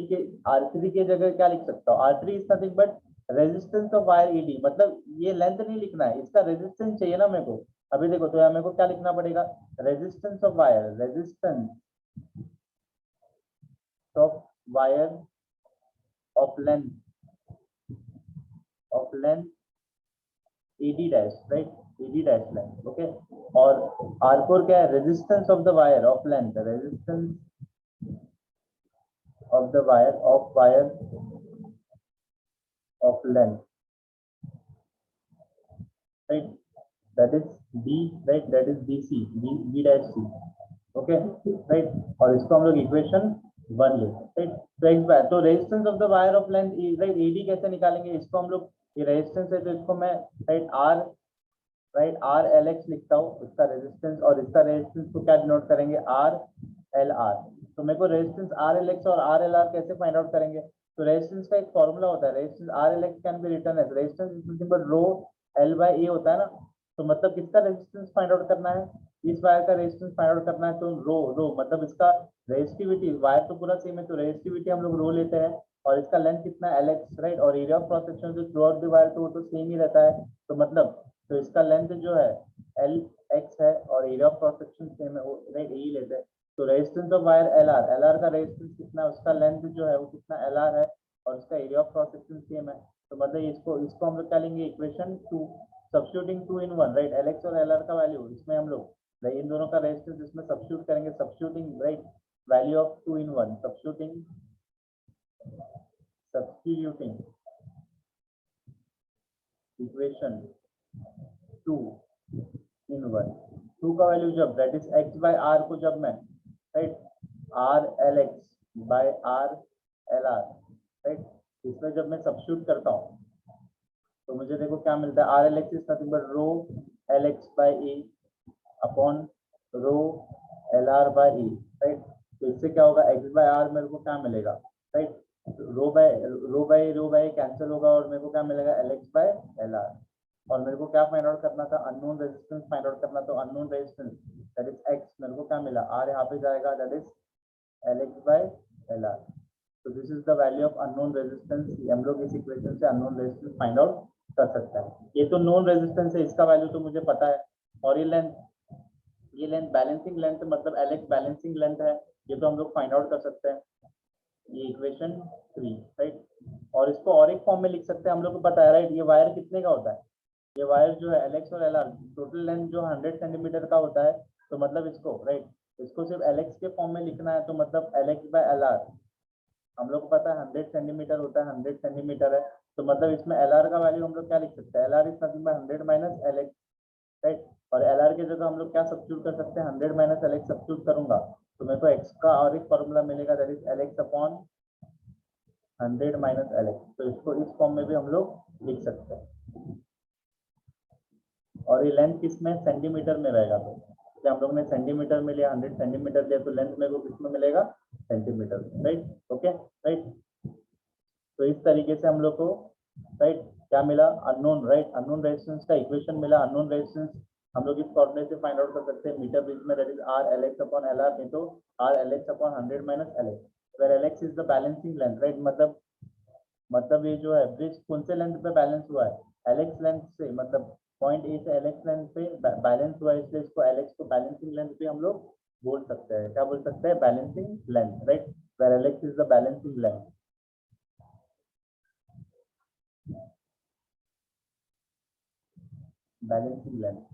Speaker 1: के जगह क्या लिख सकता हूँ, R3 is nothing but resistance of wire AD. मतलब ये लेंथ नहीं लिखना है, इसका रेजिस्टेंस चाहिए ना मेरे को. अभी देखो तो यहाँ मेरे को क्या लिखना पड़ेगा, resistance of wire of length AD dash, right, AD dash length, okay. और R4 क्या है, resistance of the wire of length, resistance of the wire of length, right, that is B, right, that is BC, B dash C, okay, right. और इसको हम लोग equation 1 लेते हैं, right. तो resistance of the wire of length, right, AD कैसे निकालेंगे, इसको हम लोग, ये रेजिस्टेंस है तो इसको मैं राइट R LX लिखता हूँ इसका रेजिस्टेंस, और इसका रेजिस्टेंस को क्या डिनोट करेंगे, R LR. तो मेरे को रेजिस्टेंस R LX और R LR कैसे फाइंड आउट करेंगे, तो रेजिस्टेंस का एक फॉर्मूला होता है, resistance R LX can be written as resistance is nothing but rho L by A होता है ना. तो मतलब किसका रेजिस्टेंस फाइंड आउट करना है, इस वायर का रेजिस्टेंस फाइंड आउट करना है, तो रो मतलब इसका रेजिस्टिविटी, वायर तो पूरा सेम है तो रेजिस्टिविटी हम लोग रो लेते हैं, और इसका लेंथ कितना है LX, राइट. और एरिया ऑफ क्रॉस सेक्शन जो थ्रू आउट द वायर तो वो तो सेम ही रहता है, तो मतलब तो इसका लेंथ जो है LX है और area of cross section same है, वो राइट यही लेते हैं. तो रेजिस्टेंस ऑफ वायर LR का रेजिस्टेंस कितना है, उसका लेंथ जो है वो कितना LR है, और उसका area of cross section same है. तो मतलब इसको हम लोग क्या लेंगे, equation 2, substituting 2 in 1, right. LX और LR का वैल्यू इसमें हम लोग इन दोनों का रेजिस्टेंस इसमें सब्स्टिट्यूट करेंगे, substituting right value of 2 in 1, substituting equation 2 in 1. 2 का वैल्यू जब that is X by R को जब मैं right R LX by R LR, right, इसमें जब मैं सब्स्टिट्यूट करता हूँ तो मुझे देखो क्या मिलता है, R LX is nothing but rho LX by A upon rho LR by E, right. तो इससे क्या होगा, X by R मेरे को क्या मिलेगा, राइट, रो बाय कैंसिल होगा और मेरे को क्या मिलेगा, LX by LR. और मेरे को क्या फाइंड आउट करना था, अननोन रेजिस्टेंस फाइंड आउट करना, तो unknown resistance that is X, मेरे को क्या मिला, R यहाँ पे जाएगा, that is LX by LR. तो this is the value of unknown resistance. हम लोग इस इक्वेशन से अननोन रेजिस्टेंस फाइंड आउट कर सकता है। ये तो नोन रेजिस्टेंस है, इसका वैल्यू तो मुझे पता है। और ये लेंथ बैलेंसिंग लेंथ मतलब एलेक्स बैलेंसिंग लेंथ है, ये तो हम लोग फाइंड आउट कर सकते हैं। ये इक्वेशन 3 राइट। और इसको और एक फॉर्म में लिख सकते हैं, हम लोग को पता है राइट। ये वायर कितने का होता है, ये वायर जो है एलेक्स और एलआर टोटल लेंथ जो 100 सेंटीमीटर का होता है, तो मतलब इसको राइट, इसको सिर्फ एलेक्स के फॉर्म में लिखना है, तो मतलब एलेक्स बाय एलआर। हम लोग को पता है 100 सेंटीमीटर होता है, 100 सेंटीमीटर है, तो मतलब इसमें एलआर का वैल्यू हम लोग क्या लिख सकते हैं, LR is nothing by 100 minus LX right. और एलआर की जगह हम लोग क्या सब्स्टिट्यूट कर सकते हैं, 100 माइनस एलेक्स सब्स्टिट्यूट करूंगा तो मेरे को एक्स का और एक फॉर्मूला मिलेगा, that is Alex upon 100 minus Alex. तो इसको इस फॉर्म में भी हम लोग लिख सकते हैं। और ये लेंथ किसमें, सेंटीमीटर में रहेगा। तो जैसे हम लोग ने सेंटीमीटर में लिया, 100 सेंटीमीटर लिया, तो लेंथ मेरे को किसमें मिलेगा, सेंटीमीटर में राइट। Okay right. तो इस तरीके से हम लोग को राइट क्या मिला, अननोन राइट, अननोन रेजिस्टेंस का इक्वेशन मिला। अननोन रेजिस्टेंस हम लोग इस फॉर्मूले से फाइंड आउट कर सकते हैं, मीटर ब्रिज में, that is R LX upon LR, नहीं तो R LX upon 100 minus LX, where LX is the balancing length right. मतलब ये जो है ब्रिज कौन से लेंथ पे बैलेंस हुआ है, एलएक्स लेंथ से, मतलब पॉइंट ए से एलएक्स लेंथ पे बैलेंस हुआ है, इसलिए इसको एलएक्स को बैलेंसिंग लेंथ पे हम लोग बोल सकते हैं। क्या बोल सकते हैं, balancing length right, where LX is the balancing length. Balancing length.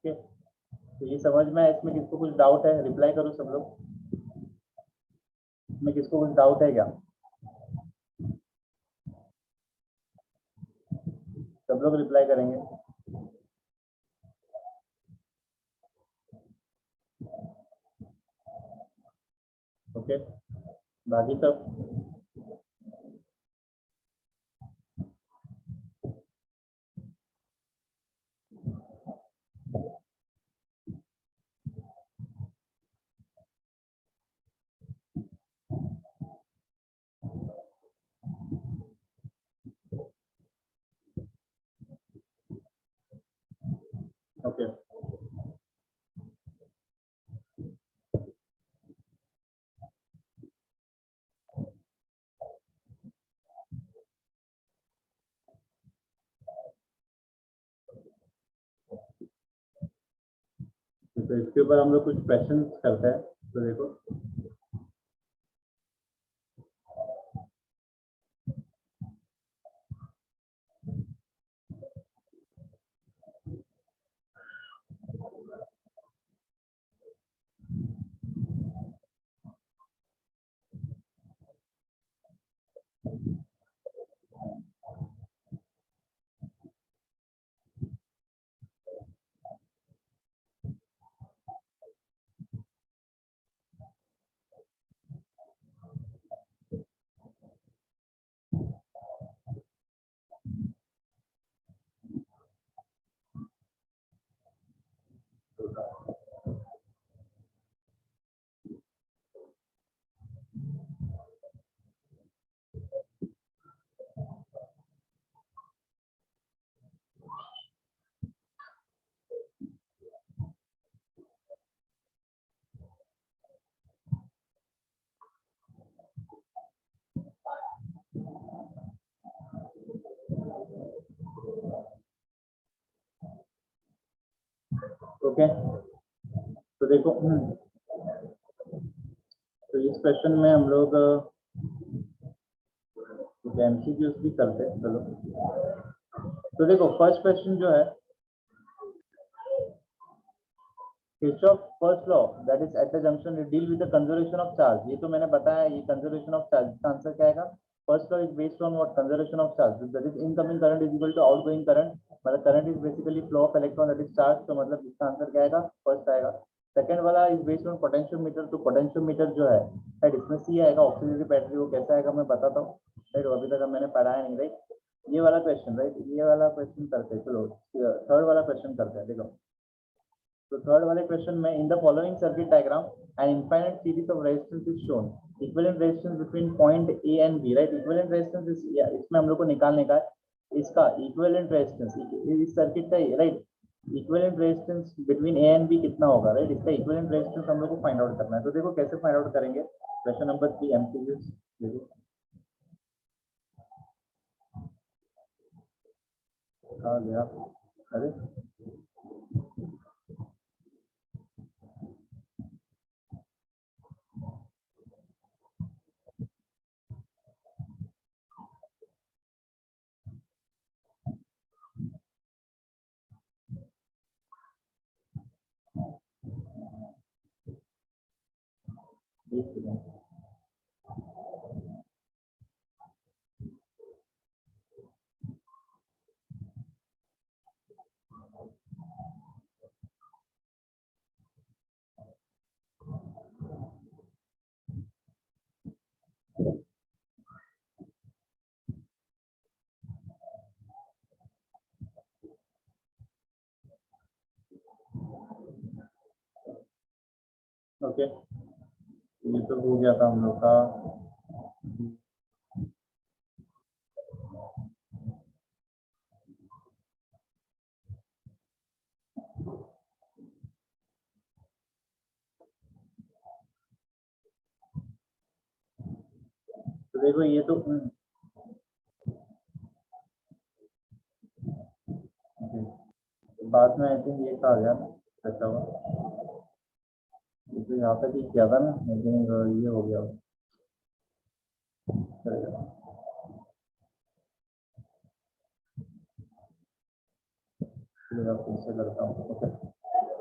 Speaker 1: ठीक है, तो ये समझ में है। इसमें किसको कुछ डाउट है, रिप्लाई करो सब लोग। इसमें किसको कुछ डाउट है क्या, सब लोग रिप्लाई करेंगे। ओके, बाकी सब ओके। तो इसके ऊपर हम लोग कुछ क्वेश्चन करते हैं। तो देखो, ओके, तो देखो, तो इस क्वेश्चन में हम लोग एमसीक्यूज भी करते हैं। चलो, तो देखो फर्स्ट क्वेश्चन जो है, Kirchhoff first law that is at the junction deal with the conservation of charge. ये तो मैंने बताया, ये कंजर्वेशन ऑफ चार्ज, इसका आंसर क्या आएगा। First law is based on what, conservation of charge, that is incoming current is equal to outgoing current, मतलब current is basically flow of electron that is charge, तो मतलब इसका answer क्या आएगा, first आएगा। सेकंड वाला इज बेस्ड ऑन पोटेंशियोमीटर, तो potentiometer जो है राइट, इसमें सी आएगा, ऑक्सीजन बैटरी, वो कैसा आएगा मैं बताता हूँ राइट, अभी तक मैंने पढ़ाया नहीं राइट। ये वाला क्वेश्चन राइट, ये वाला क्वेश्चन करते हैं। चलो थर्ड वाला क्वेश्चन करते हैं। देखो, तो थर्ड वाले क्वेश्चन में, in the following circuit diagram an infinite series of resistance is shown, equivalent resistance between point A and B right. Equivalent resistance इसमें हम लोग को निकालने का है, इसका इक्विवेलेंट रेजिस्टेंस इस सर्किट का right, equivalent resistance between A and B कितना होगा, राइट। इसका इक्विवेलेंट रेजिस्टेंस हम लोग को फाइंड आउट करना है। तो देखो कैसे फाइंड आउट करेंगे। क्वेश्चन नंबर 3 एमसीक्यूज देखो, कहाँ गया, अरे एक सेकंड। ओके, ये तो हो गया था हम लोग का। तो देखो ये तो बाद में आई थिंक ये कहा गया अच्छा हुआ, तो यहाँ तक ही किया था ना, आई थिंक ये हो गया चलेगा। चलिए फिर से करता हूँ। ओके,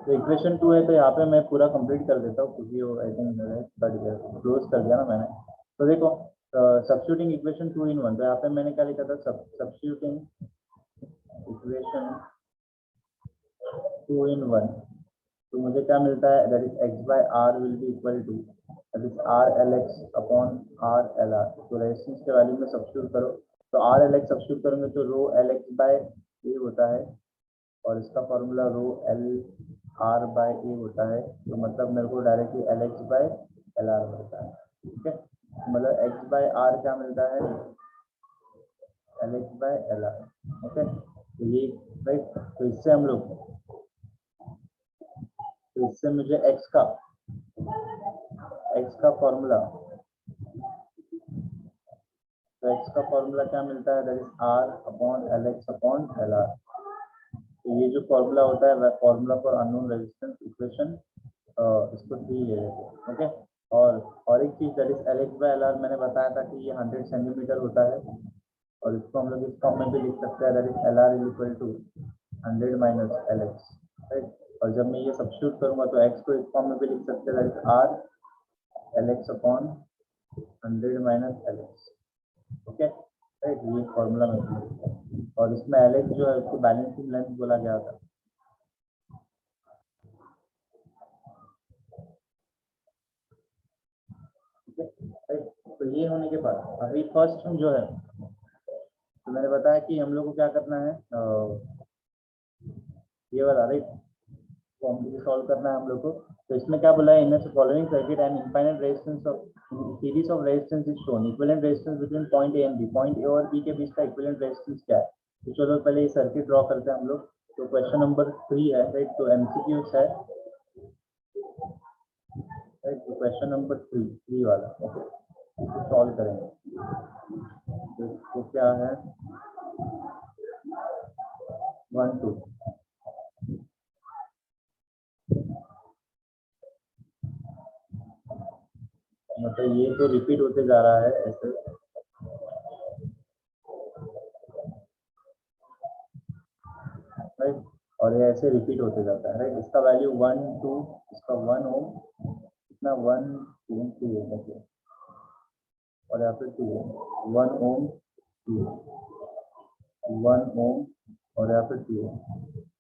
Speaker 1: तो इक्वेशन 2 है, तो यहाँ पे मैं पूरा कंप्लीट कर देता हूँ क्योंकि वो आई थिंक कट गया, क्लोज कर दिया ना मैंने। तो देखो सब्स्टिट्यूटिंग इक्वेशन 2 in 1, तो यहाँ पे मैंने क्या लिखा था, सब्स्टिट्यूटिंग इक्वेशन 2 in 1, तो मुझे क्या मिलता है, that is X by R will be equal to that is R L X upon R L R. तो रेजिस्टेंस के वैल्यू में सब्स्टिट्यूट करो, तो आर एल एक्स सब्स्टिट्यूट करोगे तो rho L X by A होता है, और इसका formula rho L R by A होता है। तो मतलब मेरे को directly L X by L R मिलता है। ठीक है, मतलब एक्स बाय आर क्या मिलता है, L X by L are. Okay, तो ये राइट, तो इससे हम लोग, तो इससे मुझे एक्स का फॉर्मूला, तो एक्स का फॉर्मूला क्या मिलता है, that is R upon L X upon L R. तो ये जो फॉर्मूला होता है वह formula for unknown resistance equation, इसको 3 ले लेते हैं। ओके, और एक चीज that is L X by L R, मैंने बताया था कि ये 100 सेंटीमीटर होता है, और इसको हम लोग इस फॉर्म में भी लिख सकते हैं, that is L R is equal to 100 minus L X, right. और जब मैं ये सब्स्टिट्यूट करूंगा तो एक्स को इस फॉर्म में भी लिख सकते हैं, that is R L X upon 100 minus L x. Okay, right, ये फॉर्मूला में लिखता है। और इसमें एल एक्स जो है उसको बैलेंसिंग लेंथ बोला गया था। ठीक है, राइट। तो ये होने के बाद अभी फर्स्ट जो है, तो मैंने बताया कि हम लोग को क्या करना है, ये वाला राइट फॉर्म सॉल्व करना है हम लोग को। तो इसमें क्या बोला है, इनमें से following circuit and infinite resistance of series of resistance is shown, equivalent resistance between point A and B, point A और बी के बीच का इक्विवेलेंट रेजिस्टेंस क्या है। तो चलो पहले ये सर्किट ड्रॉ करते हैं हम लोग। तो क्वेश्चन नंबर 3 है, राइट, तो एमसीक्यूज है, राइट। तो क्वेश्चन नंबर 3 वाला, ओके, इसको सॉल्व करेंगे। तो क्या है, 1 2, मतलब ये तो रिपीट होते जा रहा है ऐसे, राइट, और ये ऐसे रिपीट होते जाता है, राइट। इसका वैल्यू 1 2, इसका 1 ओम, इतना 1 2 2 ओम, ओके, और यहाँ पे 2 ओम, 1 ओम 2, 1 ओम, और यहाँ पे 2 ओम,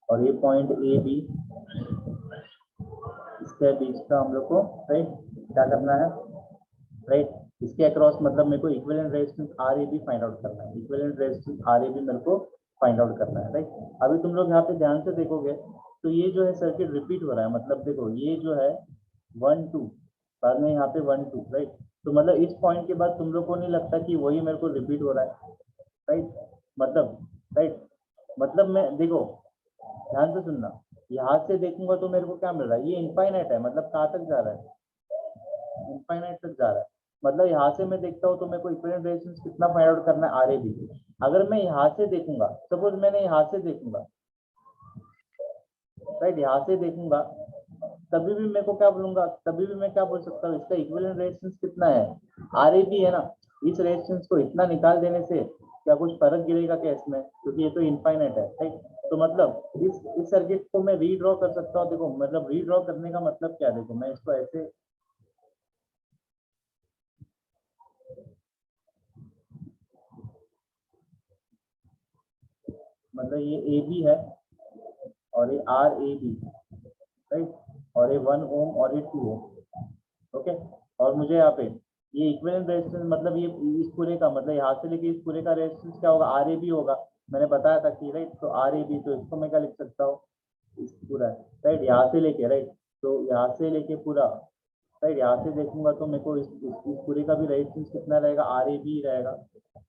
Speaker 1: और ये पॉइंट ए बी, इसके बीच का हम लोग को राइट क्या करना है, राइट। इसके अक्रॉस मतलब मेरे को equivalent resistance R A B find out करना है, equivalent resistance R A B मेरे को फाइंड आउट करना है, राइट। अभी तुम लोग यहाँ पे ध्यान से देखोगे तो ये जो है सर्किट रिपीट हो रहा है, मतलब देखो ये जो है 1 2, बाद में यहाँ पे 1 2, राइट। तो मतलब इस पॉइंट के बाद तुम लोग को नहीं लगता कि वही मेरे को रिपीट हो रहा है, राइट, मतलब राइट, मतलब मैं देखो ध्यान से सुनना, यहाँ से देखूंगा तो मेरे को क्या मिल रहा है, ये इनफाइनाइट है, मतलब कहाँ तक जा रहा है, इनफाइनाइट तक जा रहा है। मतलब यहाँ से मैं देखता हूँ तो मेरे को इक्विवेलेंट रेजिस्टेंस कितना फाइंड आउट करना है, आर ए बी। अगर मैं यहाँ से देखूंगा, सपोज मैंने यहाँ से देखूंगा, राइट, यहाँ से देखूंगा, तभी भी मेरे को क्या बोलूंगा, तभी भी मैं क्या बोल सकता हूँ, इसका इक्विवेलेंट रेजिस्टेंस कितना है, आर ए बी है ना। इस रेजिस्टेंस को इतना निकाल देने से क्या कुछ फर्क गिरेगा क्या इसमें, क्योंकि ये तो इनफाइनाइट है, राइट। तो मतलब इस सर्किट को मैं रीड्रॉ कर सकता हूँ। देखो मतलब रीड्रॉ करने का मतलब क्या है, देखो मैं इसको ऐसे, मतलब ये ए बी है और ये आर ए बी, राइट, और ये 1 ओम और ये 2 ओम, ओके। और मुझे यहाँ पे ये इक्विवेलेंट रेजिस्टेंस, मतलब ये इस पूरे का, मतलब यहाँ से लेके इस पूरे का रेजिस्टेंस क्या होगा, आर ए बी होगा। मैंने बताया था कि, राइट, तो आर ए बी, तो इसको मैं क्या लिख सकता हूँ, इस पूरा, राइट, यहाँ से लेके, राइट, तो यहाँ से लेके पूरा, राइट, यहाँ से देखूंगा तो मेरे को इस पूरे का भी रेजिस्टेंस कितना रहेगा, आर ए बी रहेगा,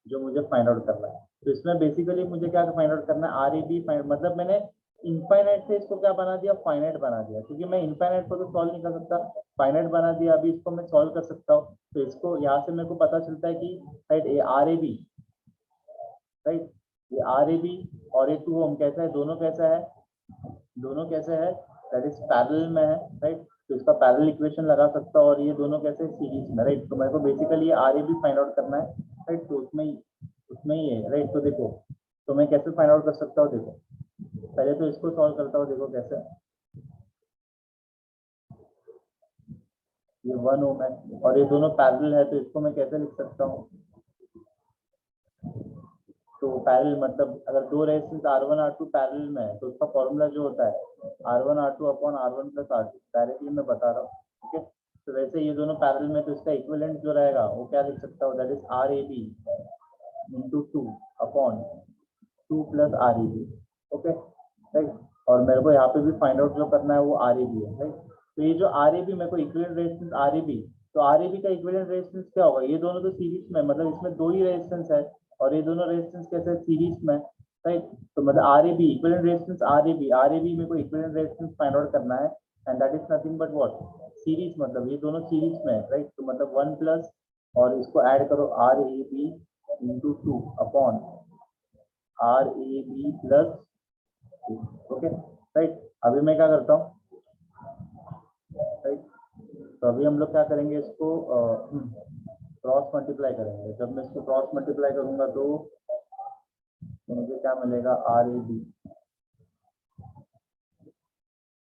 Speaker 1: जो मुझे फाइंड आउट करना है। तो इसमें बेसिकली मुझे क्या फाइंड आउट करना है, आर ए बी, मतलब मैंने इनफाइनाइट से इसको क्या बना दिया, फाइनाइट बना दिया, क्योंकि मैं इनफाइनाइट को तो सॉल्व नहीं कर सकता, फाइनाइट बना दिया, अभी इसको मैं सॉल्व कर सकता हूँ। तो इसको यहाँ से मेरे को पता चलता है कि, राइट, ये आर ए बी, राइट, ये आर ए बी और ये 2 ओम कैसा है, दोनों कैसा है, दोनों कैसे है, दैट इज पैरेलल में है, राइट। तो इसका पैरेलल इक्वेशन लगा सकता हूँ, और ये दोनों कैसे सीरीज में, राइट। तो मेरे को बेसिकली ये R A B find out करना है, राइट। तो उसमें ही है, राइट। तो देखो, तो मैं कैसे फाइंड आउट कर सकता हूँ, देखो पहले तो इसको सॉल्व करता हूँ, देखो कैसे, ये 1 ओम है और ये दोनों पैरेलल है, तो इसको मैं कैसे लिख सकता हूँ, तो पैरेलल मतलब अगर दो resistance R one R two parallel में है तो उसका फॉर्मूला जो होता है R one R two upon R one plus R two, directly मैं बता रहा हूँ, ठीक है। तो वैसे ये दोनों पैरेलल में, तो इसका इक्विवेलेंट जो रहेगा वो क्या लिख सकता हूँ, that is R A B into 2 upon 2 plus R A B, okay, right. और मेरे को यहाँ पे भी फाइंड आउट जो करना है वो आर ए बी है, राइट। तो ये जो आर ए बी, मेरे को equivalent resistance R A B, तो आर ए बी का इक्विवेलेंट रेजिस्टेंस क्या होगा, ये दोनों तो सीरीज में, मतलब इसमें दो ही रेजिस्टेंस है और ये दोनों रेजिस्टेंस कैसे सीरीज में, राइट। तो मतलब R A B equivalent resistance, R A B मेरे को इक्विवेलेंट रेजिस्टेंस फाइंड आउट करना है, and that is nothing but what, series, मतलब ये दोनों सीरीज में है, राइट। तो मतलब 1 प्लस और इसको ऐड करो R A B into 2 upon R A B plus, okay, right. अभी मैं क्या करता हूँ, राइट, तो अभी हम लोग क्या करेंगे, इसको क्रॉस मल्टीप्लाई करेंगे। जब मैं इसको क्रॉस मल्टीप्लाई करूंगा तो मुझे क्या मिलेगा, R A B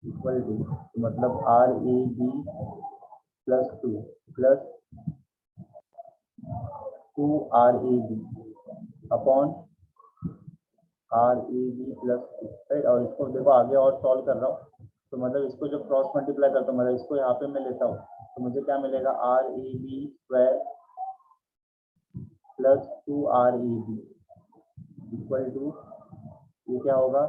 Speaker 1: equal to, मतलब R A B plus 2 plus 2 R A B upon R A B plus 2, right. और इसको देखो आगे और सॉल्व कर रहा हूँ, तो मतलब इसको जब क्रॉस मल्टीप्लाई करता हूँ, मतलब इसको यहाँ पे मैं लेता हूँ, तो मुझे क्या मिलेगा, R A B square plus 2 R A B equal to, ये क्या होगा,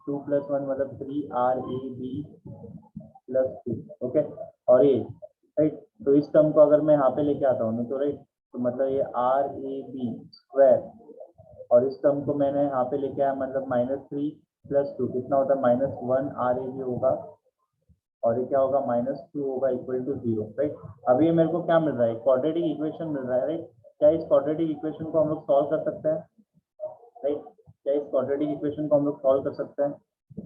Speaker 1: 2 प्लस 1 मतलब 3 R A B plus 2, okay. और ये, राइट, तो इस टर्म को अगर मैं यहाँ पे लेके आता हूँ तो, राइट, तो मतलब ये आर ए बी स्क्वायर, और इस टर्म को मैंने यहाँ पे लेके आया, मतलब -3 प्लस 2 कितना होता है, -1 आर ए बी होगा, और ये क्या होगा, -2 होगा इक्वल टू 0, राइट। अभी ये मेरे को क्या मिल रहा है, क्वाड्रेटिक इक्वेशन मिल रहा है, राइट। क्या इस क्वाड्रेटिक इक्वेशन को हम लोग सॉल्व कर सकते हैं, राइट। क्या इस क्वाड्रेटिक इक्वेशन को हम लोग सॉल्व कर सकते हैं,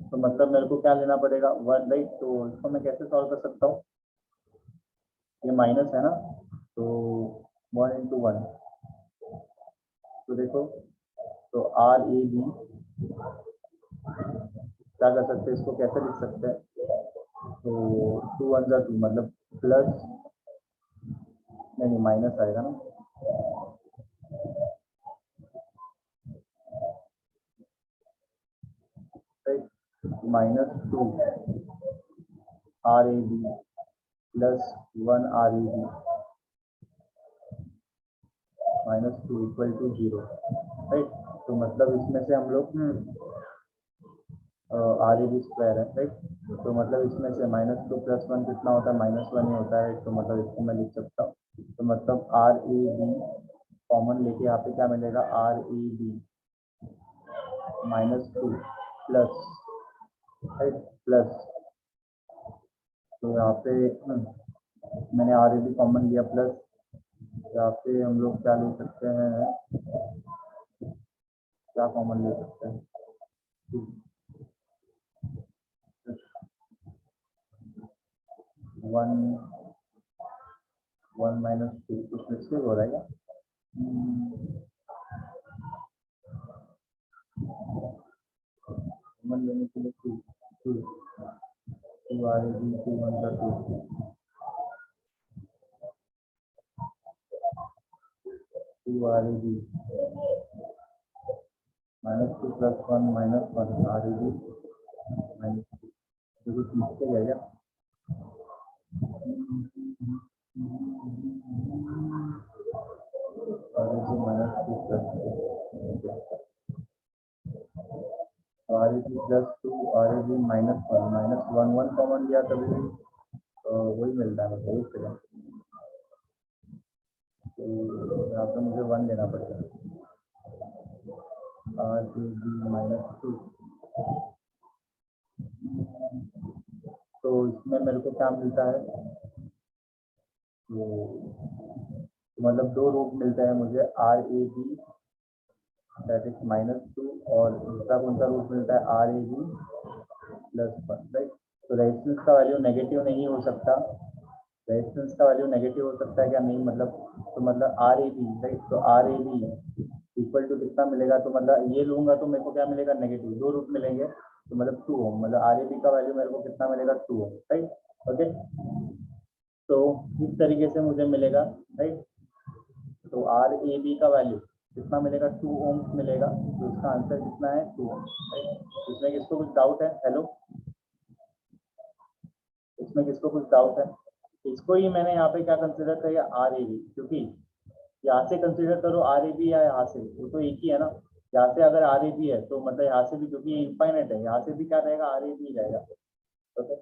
Speaker 1: तो मतलब मेरे को क्या लेना पड़ेगा, 1, राइट। तो इसको मैं कैसे सॉल्व कर सकता हूँ, ये माइनस है ना, तो 1 इंटू 1, तो देखो, तो आर ए बी क्या कर सकते हैं, इसको कैसे लिख सकते हैं, तो 2 1 जा 2, मतलब प्लस, नहीं माइनस आएगा ना, right, -2 R A B plus 1 R A B -2 equal to 0, right. तो मतलब इसमें से हम लोग आर ए बी स्क्वायर है, राइट। तो मतलब इसमें से -2 प्लस 1 कितना होता है, -1 ही होता है, तो मतलब इसको मैं लिख सकता हूँ, तो मतलब आर ए बी कॉमन लेके यहाँ पे क्या मिलेगा, R A B -2 plus right plus, तो यहाँ पे मैंने आर ए बी कॉमन लिया प्लस, यहाँ पे हम लोग क्या ले सकते हैं, क्या कॉमन ले सकते हैं, 1 माइनस 2 कुछ मिस्टेक हो रहा है क्या? कॉमन लेने के लिए 2 आ रही है, 2 1 का 2 आ रही है, -2 + 1 -1 आ रही है, -2 कुछ मिस्टेक है क्या? -2 -2 -1 -1 कॉमन लिया कभी भी तो वही मिलता है, मतलब 1 सेकेंड, तो यहाँ पे मुझे 1 लेना पड़ेगा, -2, तो इसमें मेरे को क्या मिलता है, तो मतलब 2 रूट मिलता है मुझे, R A B that is -2 और दूसरा कौन सा रूट मिलता है, आर ए बी +1, राइट। तो रेजिस्टेंस का वैल्यू नेगेटिव नहीं हो सकता, रेजिस्टेंस का वैल्यू नेगेटिव हो सकता है क्या, नहीं, मतलब तो मतलब आर ए बी, राइट, तो R A B equal to कितना मिलेगा, तो मतलब ये लूंगा तो मेरे को क्या मिलेगा, नेगेटिव, 2 रूट मिलेंगे तो मतलब 2 ओम, मतलब आर ए बी का वैल्यू मेरे को कितना मिलेगा, 2 ओम, राइट। ओके, तो इस तरीके से मुझे मिलेगा, राइट। तो आर ए बी का वैल्यू कितना मिलेगा, 2 ओम्स मिलेगा, तो इसका आंसर कितना है, 2 ओम्स, राइट। इसमें किसको कुछ डाउट है, हेलो, इसमें किसको कुछ डाउट है? इसको ही मैंने यहाँ पे क्या कंसिडर किया, आर ए बी, क्योंकि यहाँ से कंसिडर करो आर ए बी या यहाँ से, वो तो एक ही है ना, यहाँ से अगर आर ए बी है तो मतलब यहाँ से भी, क्योंकि ये इनफाइनाइट है, यहाँ से भी क्या रहेगा, आर ए बी रहेगा, ओके,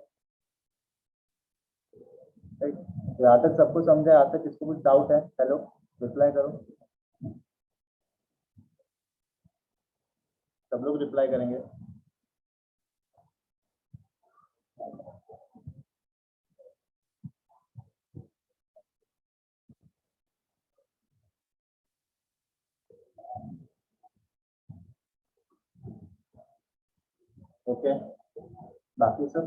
Speaker 1: राइट। तो यहाँ तक सबको समझा, यहाँ तक किसको कुछ डाउट है, हेलो, रिप्लाई करो, सब लोग रिप्लाई करेंगे। ओके, बाकी सब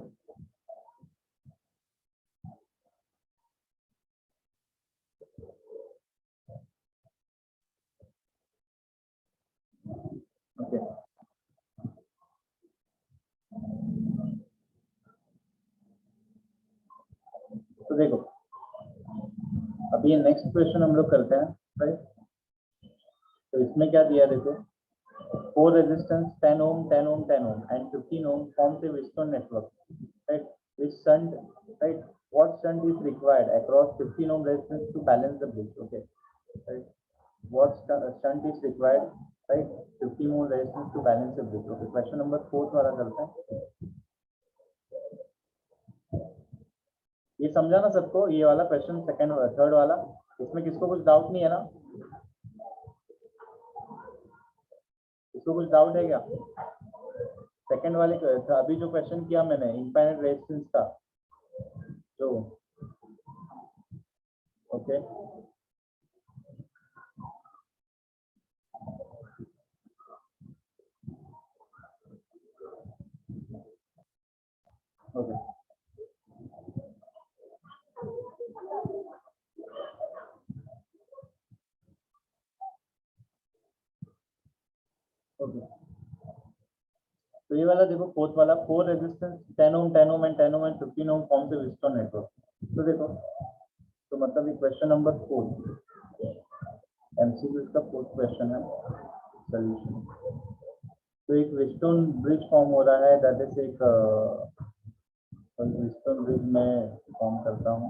Speaker 1: ओके। तो देखो, अभी नेक्स्ट क्वेश्चन हम लोग करते हैं, राइट। तो इसमें क्या दिया, देखो, four resistance 10 ohm 10 ohm 10 ohm and 15 ohm forms a Wheatstone network, right, which shunt, right, what shunt is required across 15 ohm resistance to balance the bridge, okay, right, what shunt is required, right, 15 ohm resistance to balance the bridge, okay। Question number 4 वाला करते हैं, ये समझा ना सबको, ये वाला question, second third वाला, इसमें किसको कुछ डाउट नहीं है ना, किसको कुछ डाउट है क्या? सेकंड वाले अभी जो क्वेश्चन किया मैंने इनफाइनाइट रेजिस्टेंस का, जो, ओके, ओके, ओके। तो ये वाला देखो, फोर्थ वाला, four resistance 10 ohm 10 ohm and 10 ohm and 15 ohm form से व्हीटस्टोन नेटवर्क। तो देखो, तो मतलब ये क्वेश्चन नंबर 4 एमसीक्यू का फोर्थ क्वेश्चन है, सोल्यूशन। तो एक व्हीटस्टोन ब्रिज फॉर्म हो रहा है, दैट इज एक व्हीटस्टोन ब्रिज में फॉर्म करता हूँ,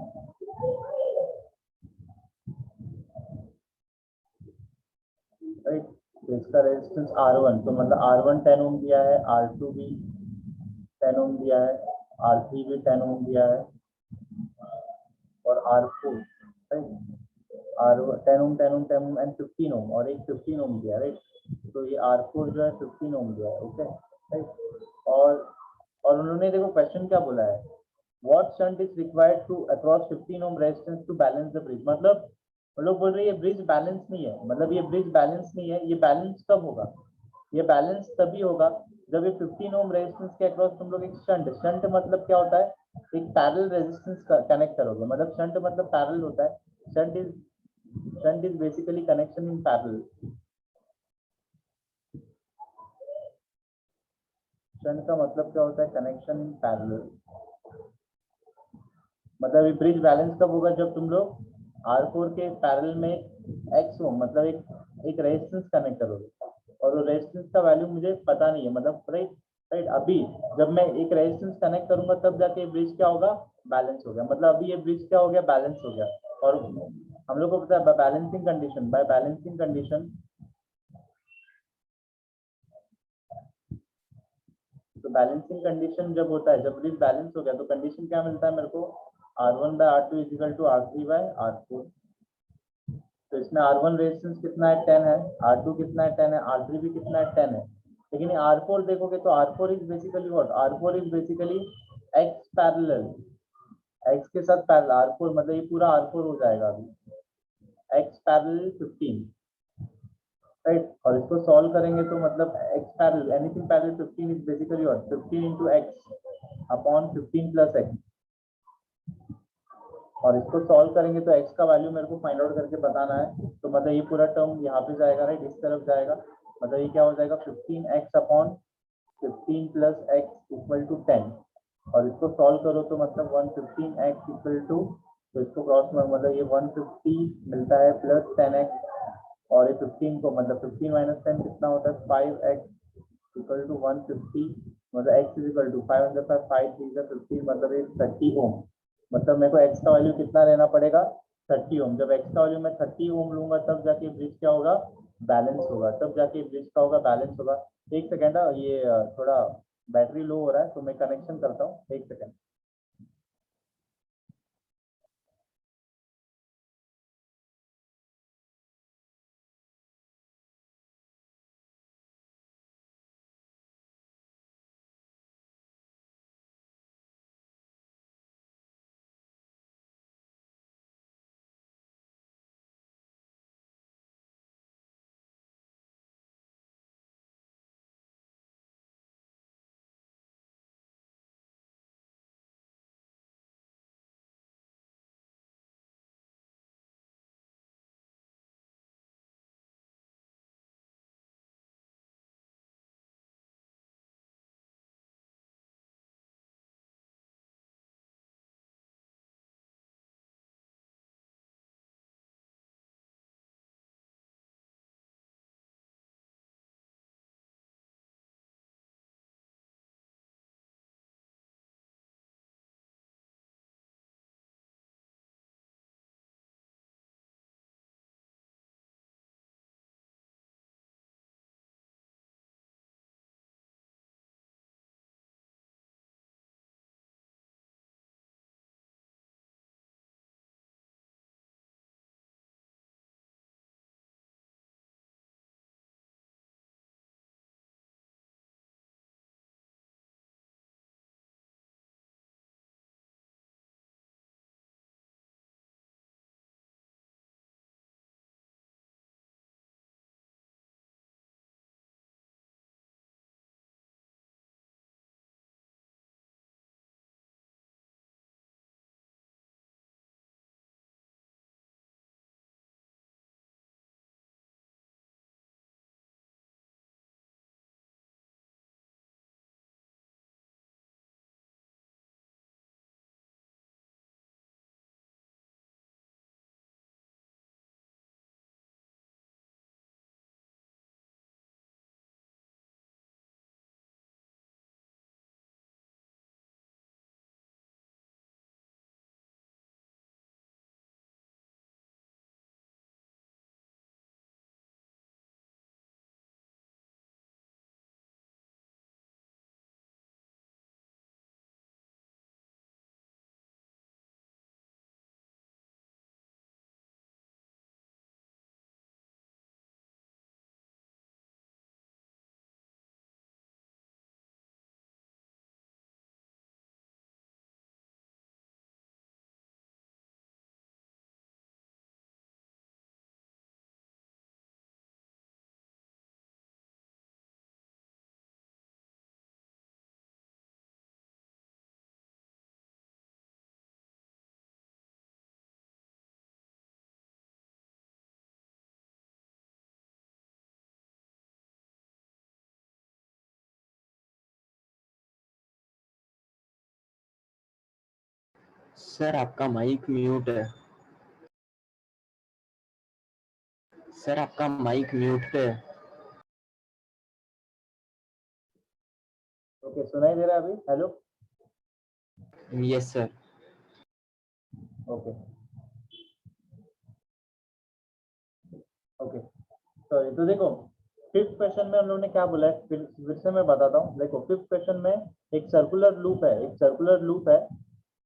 Speaker 1: राइट। तो इसका रेजिस्टेंस R1, तो मतलब R1 10 ओम दिया है, R2 भी 10 ओम दिया है, R3 भी 10 ओम दिया है, और R4, right, R 10 ohm 10 ohm 10 ohm and 15 ohm, और एक 15 ओम दिया, राइट। तो ये R4 जो है 15 ओम दिया है, ओके, राइट। और और उन्होंने देखो क्वेश्चन क्या बोला है, what shunt is required to across 15 ohm resistance to balance the bridge. मतलब वो लोग बोल रहे हैं ये ब्रिज बैलेंस नहीं है, मतलब ये ब्रिज बैलेंस नहीं है। ये बैलेंस कब होगा, ये बैलेंस तभी होगा जब ये 15 ओम रेजिस्टेंस के अक्रॉस तुम लोग एक शंट मतलब क्या होता है, एक पैरेलल रेजिस्टेंस कनेक्ट करोगे। मतलब शंट मतलब पैरेलल होता है। Shunt is basically connection in parallel. Shunt का मतलब क्या होता है, कनेक्शन इन पैरेलल। मतलब ये ब्रिज बैलेंस कब होगा, जब तुम लोग R4 के पैरेलल में एक्स ओम मतलब एक रेजिस्टेंस कनेक्ट करोगे। और वो रेजिस्टेंस का वैल्यू मुझे पता नहीं है, मतलब राइट राइट अभी जब मैं एक रेजिस्टेंस कनेक्ट करूंगा तब जाके ब्रिज क्या होगा, बैलेंस हो गया। मतलब अभी ये ब्रिज क्या हो गया, बैलेंस हो गया। और हम लोग को पता है balancing condition, by balancing condition, तो बैलेंसिंग कंडीशन जब होता है, जब ब्रिज बैलेंस हो गया तो कंडीशन क्या मिलता है मेरे को, R1/R2 इजिकल टू R3/R4। तो इसमें R1 रेजिस्टेंस कितना है, 10 है। R2 कितना है, 10 है। R3 भी कितना है, 10 है। लेकिन R4 देखोगे तो R4 is basically what, R4 is basically x parallel, x के साथ पैरेलल। R4 मतलब ये पूरा R4 हो जाएगा अभी, एक्स पैरेलल 15, राइट। और इसको सॉल्व करेंगे तो मतलब x parallel, anything parallel 15 is basically what, 15 into x upon 15 plus x. और इसको सॉल्व करेंगे तो x का वैल्यू मेरे को फाइंड आउट करके बताना है। तो मतलब ये पूरा टर्म यहाँ पे जाएगा, राइट, इस तरफ जाएगा। मतलब ये क्या हो जाएगा, 15x upon 15 plus X equal to 10। और इसको सॉल्व करो तो मतलब 115x इक्वल टू, तो इसको क्रॉस में मतलब ये 150 मिलता है प्लस 10x। और ये 15 को मतलब 15 माइनस 10 कितना होता है, 5x इक्वल टू 150। मतलब x इज इक्वल टू 5 5 3 मतलब ये 30 ओम। मतलब मेरे को x का वैल्यू कितना लेना पड़ेगा, 30 ओम। जब x का वैल्यू मैं 30 ओम लूंगा तब जाके ब्रिज क्या होगा, बैलेंस होगा। तब जाके ब्रिज का होगा, बैलेंस होगा। एक सेकेंड, ये थोड़ा बैटरी लो हो रहा है तो मैं कनेक्शन करता हूँ, एक सेकेंड।
Speaker 2: सर आपका माइक म्यूट है। सर आपका माइक म्यूट पे है।
Speaker 1: ओके, सुनाई दे रहा है अभी? Hello.
Speaker 2: Yes sir.
Speaker 1: Okay okay, sorry. तो देखो, फिफ्थ क्वेश्चन में हम लोगों ने क्या बोला है, फिर से मैं बताता हूँ। देखो, फिफ्थ क्वेश्चन में एक सर्कुलर लूप है, एक सर्कुलर लूप है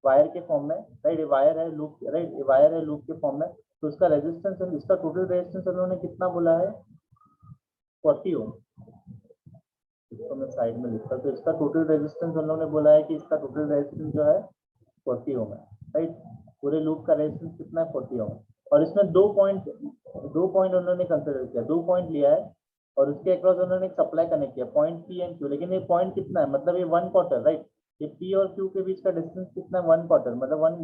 Speaker 1: वायर के फॉर्म में, राइट? ये वायर है लूप, राइट? ये वायर है लूप के फॉर्म में। तो इसका रेजिस्टेंस, इसका टोटल रेजिस्टेंस हम लोगों ने कितना बोला है? 40 ओम। इसको मैं साइड में लिखता हूँ। तो इसका टोटल रेजिस्टेंस हम लोगों ने बोला है कि इसका टोटल रेजिस्टेंस जो है 40 ओम है, राइट? पूरे लूप का रेजिस्टेंस कितना है? 40 ओम। और इसमें दो पॉइंट उन्होंने कंसिडर किया, 2 पॉइंट लिया है और उसके अक्रॉस उन्होंने एक सप्लाई कनेक्ट किया, पॉइंट पी एंड क्यू। लेकिन ये पॉइंट कितना है? मतलब ये 1/4, राइट? ये पी और क्यू के बीच का डिस्टेंस कितना है? 1/4, मतलब वन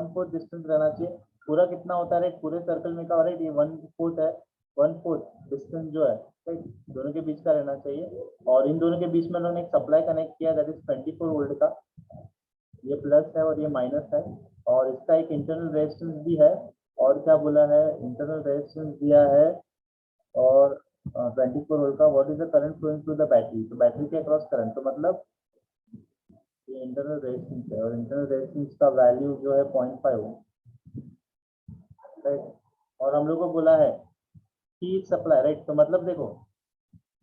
Speaker 1: फोर्थ डिस्टेंस रहना चाहिए। पूरा कितना होता है, राइट? पूरे सर्कल में का, राइट? ये 1/4 है, 1/4 डिस्टेंस जो है, राइट, दोनों के बीच का रहना चाहिए। और इन दोनों के बीच में उन्होंने एक सप्लाई कनेक्ट किया, दैट इज 24 वोल्ट का। ये प्लस है और ये माइनस है। और इसका एक इंटरनल रेजिस्टेंस भी है। और क्या बोला है? इंटरनल रेजिस्टेंस दिया है। और 24 वोल्ट का। What is the current flowing through the battery? तो बैटरी के अक्रॉस करंट, तो मतलब ये इंटरनल रेजिस्टेंस है। और इंटरनल रेजिस्टेंस का वैल्यू जो है 0.5 ओम, राइट? और हम लोग को बोला है कि सप्लाई, राइट? तो मतलब देखो,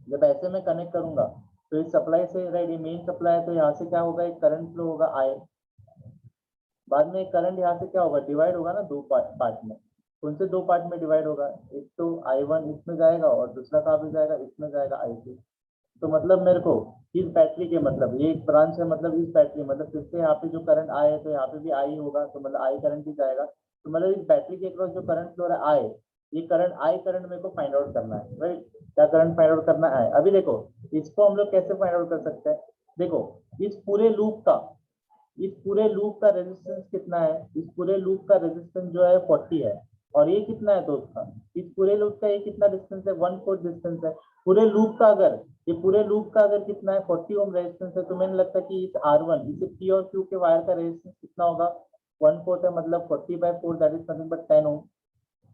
Speaker 1: जब ऐसे मैं कनेक्ट करूंगा तो इस सप्लाई से, राइट, ये मेन सप्लाई है, तो यहाँ से क्या होगा? एक करंट फ्लो होगा आई। बाद में करंट यहाँ से क्या होगा? डिवाइड होगा ना, दो पार्ट में। कौन से दो पार्ट में डिवाइड होगा? एक तो I1 इसमें जाएगा और दूसरा कहाँ पे जाएगा? इसमें जाएगा, I2। तो मतलब मेरे को इस बैटरी के, मतलब ये एक ब्रांच है, मतलब इस बैटरी, मतलब फिर से यहाँ पे जो करंट आए है तो यहाँ पे भी आई होगा, तो मतलब आई करंट ही जाएगा। तो मतलब इस बैटरी के अक्रॉस जो करंट फ्लो रहा है आई, ये करंट आई करंट मेरे को फाइंड आउट करना है, राइट? क्या करंट फाइंड आउट करना है? अभी देखो, इसको हम लोग कैसे फाइंड आउट कर सकते हैं? देखो, इस पूरे लूप का रेजिस्टेंस कितना है? इस पूरे लूप का रेजिस्टेंस जो है 40 है। और ये कितना है दोस्त का? इस पूरे लूप का ये कितना डिस्टेंस है? 1/4 डिस्टेंस है। पूरे लूप का अगर, ये पूरे लूप का अगर कितना है? 40 ओम रेजिस्टेंस है। तो मैंने लगता है कि इस R1, इसे P और Q के वायर का रेजिस्टेंस कितना होगा? 1/4 है, मतलब 40/4, दैट इज नथिंग बट 10 ओम।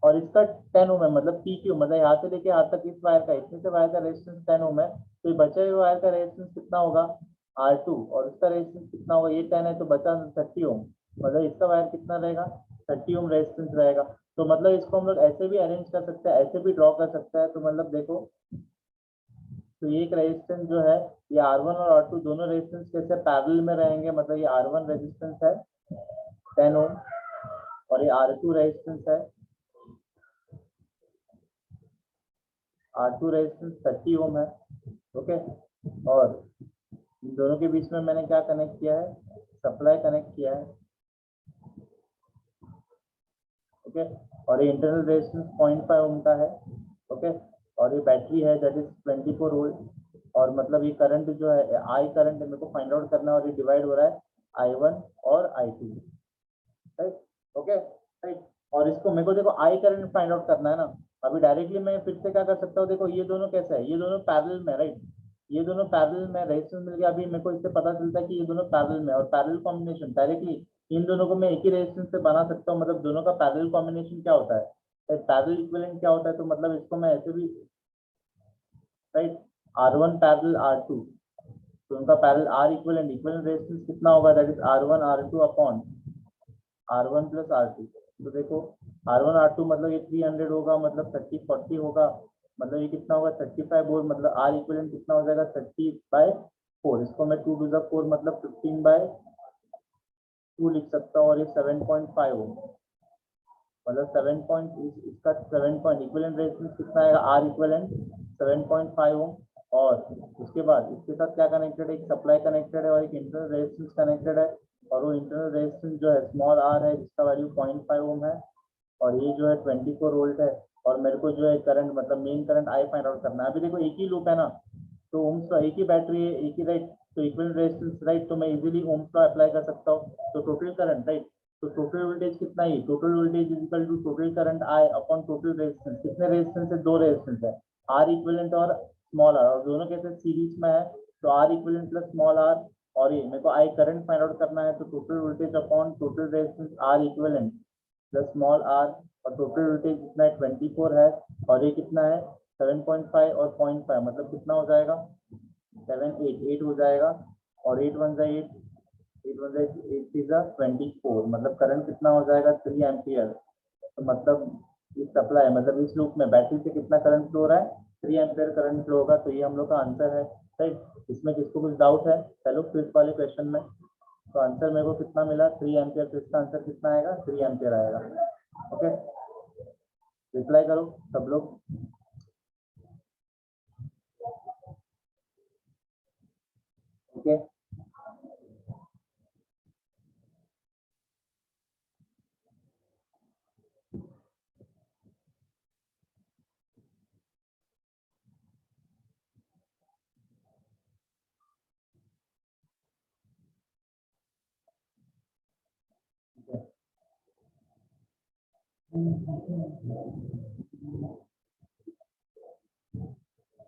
Speaker 1: और इसका 10 ओम है, मतलब पी क्यू, मतलब यहाँ से लेके यहाँ तक इस वायर का, इसमें से वायर का रेजिस्टेंस 10 ओम है। तो ये बचे हुए वायर का रेजिस्टेंस कितना होगा? R2। और इसका रेजिस्टेंस कितना होगा? ये 10 है तो बचा 30 ओम। मतलब इसका वायर कितना रहेगा? 30 ओम रेजिस्टेंस रहेगा। तो मतलब इसको हम लोग ऐसे भी अरेंज कर सकते हैं, ऐसे भी ड्रॉ कर सकते हैं। तो मतलब देखो, तो ये एक रेजिस्टेंस जो है, ये R1 और R2 दोनों रेजिस्टेंस कैसे पैरेलल में रहेंगे? मतलब ये R1 रेजिस्टेंस है 10 ओम और ये R2 रेजिस्टेंस है, R2 रेजिस्टेंस 30 ओम है। ओके। और इन दोनों के बीच में मैंने क्या कनेक्ट किया है? सप्लाई कनेक्ट किया है। ओके। और ये इंटरनल रेजिस्टेंस 0.5 ओम का है। ओके। और ये बैटरी है, दैट इज 24 वोल्ट। और मतलब ये करंट जो है, आई करंट मेरे को फाइंड आउट करना है, और ये डिवाइड हो रहा है I1 और I2, राइट? Okay, right. और इसको मेरे को देखो आई करंट फाइंड आउट करना है ना। अभी डायरेक्टली मैं फिर से क्या कर सकता हूँ? देखो, ये दोनों कैसे है? ये दोनों पैरेलल में, राइट? ये दोनों पैरेलल में, रेजिस्टेंस मिल गया। अभी मेरे को इससे पता चलता है कि ये दोनों पैरेलल में, और पैरेलल कॉम्बिनेशन डायरेक्टली इन दोनों को मैं एक ही रेजिस्टेंस से बना सकता हूँ। मतलब दोनों का पैरेलल कॉम्बिनेशन क्या होता है? पैरेलल इक्विवेलेंट क्या होता है? तो मतलब इसको मैं ऐसे भी, राइट, R1 पैरेलल R2, तो उनका parallel R equivalent, equivalent resistance कितना होगा? That is R1 R2 upon R1 plus R2। तो देखो, R1 R2 मतलब ये 300 होगा, मतलब 30/40 होगा, मतलब ये कितना होगा? 35 वोल्ट। मतलब R इक्विवेलेंट कितना हो जाएगा? 30/4। इसको मैं 2 टू द 4 मतलब 15/2 लिख सकता हूँ। और ये 7.5 हो, मतलब 7 पॉइंट, इसका 7 पॉइंट इक्विवेलेंट रेजिस्टेंस कितना आएगा? R इक्विवेलेंट 7.5 ओम। और उसके बाद इसके साथ क्या कनेक्टेड है? एक सप्लाई कनेक्टेड है और एक इंटरनल रेजिस्टेंस कनेक्टेड है। और वो इंटरनल रेजिस्टेंस जो है स्मॉल r है, जिसका वैल्यू 0.5 ओम है। और ये जो है 24 वोल्ट है। और मेरे को जो है करंट, मतलब main current I find out करना है। अभी देखो, एक ही लूप है ना, तो ओम्स का एक ही बैटरी है, एक ही, राइट? तो इक्विवेलेंट रेजिस्टेंस, राइट, तो मैं इजीली ओम्स का अप्लाई कर सकता हूँ। तो टोटल करंट, राइट, तो टोटल वोल्टेज कितना ही? Total voltage is equal to total current I upon total resistance. कितने रेजिस्टेंस है? 2 रेजिस्टेंस है, आर इक्विवेलेंट और स्मॉल आर, और दोनों कैसे सीरीज में है। तो R equivalent plus small are, और ये मेरे को आई करंट फाइंड आउट करना है, तो total voltage upon total resistance R equivalent plus small are, और टोटल वोल्टेज कितना है 24 है, और ये कितना है 7.5 और 0.5, मतलब कितना हो जाएगा 8 हो जाएगा, और 8 1 8 8 1 8 24, मतलब करंट कितना हो जाएगा 3 एम्पियर। तो मतलब इस सप्लाई मतलब इस लूप में बैटरी से कितना करंट फ्लो हो रहा है 3 एम्पियर करंट फ्लो होगा। तो ये हम लोग का आंसर है, राइट। इसमें किसको कुछ डाउट है? चलो फिफ्थ वाले क्वेश्चन में, तो आंसर मेरे को कितना मिला 3 एम्पियर, तो इसका आंसर कितना आएगा 3 एम्पियर आएगा। ओके, रिप्लाई करो सब लोग। ओके,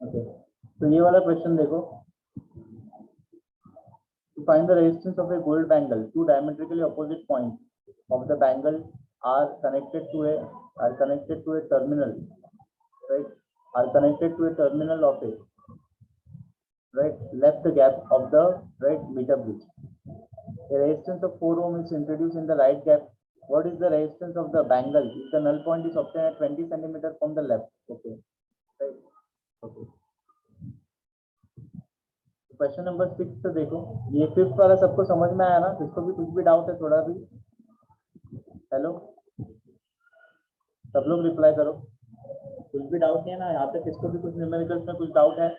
Speaker 1: ओके, तो ये वाला क्वेश्चन देखो, to find the resistance of a gold bangle, two diametrically opposite points of the bangle are connected to a terminal, right, are connected to a terminal of a right left gap of the right meter bridge. A resistance of 4 ohm is introduced in the right gap. What is the resistance of the bangle if the null point is obtained at 20 centimeter from the left? Okay, right. Okay, question number 6 तो देखो, ये fifth वाला सबको समझ में आया ना? जिसको भी कुछ भी डाउट है थोड़ा भी, हेलो सब लोग रिप्लाई करो, कुछ भी डाउट नहीं है ना यहाँ पे? किसको भी कुछ न्यूमेरिकल्स में कुछ डाउट है?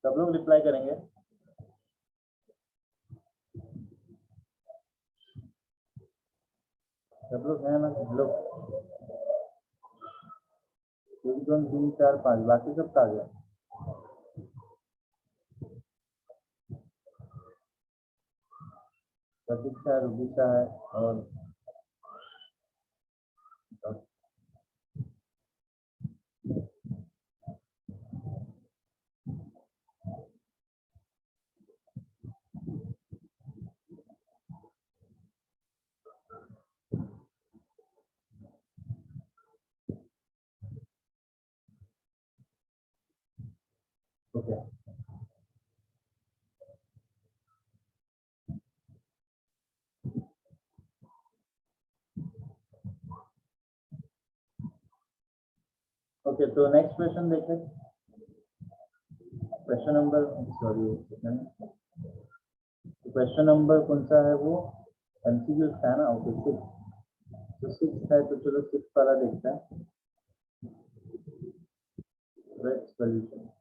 Speaker 1: सब लोग रिप्लाई करेंगे। सब लोग हैं ना? सब लोग 1 2 3 4 5, बाकी सब का गया। प्रतीक्षा, रुबिका है और ओके, ओके, तो नेक्स्ट क्वेश्चन देखें। Question number, sorry question number कौन सा है वो? एमसीक्यू का है ना? ओके, 6, तो 6 है, तो चलो 6 वाला देखते हैं, राइट सॉल्यूशन।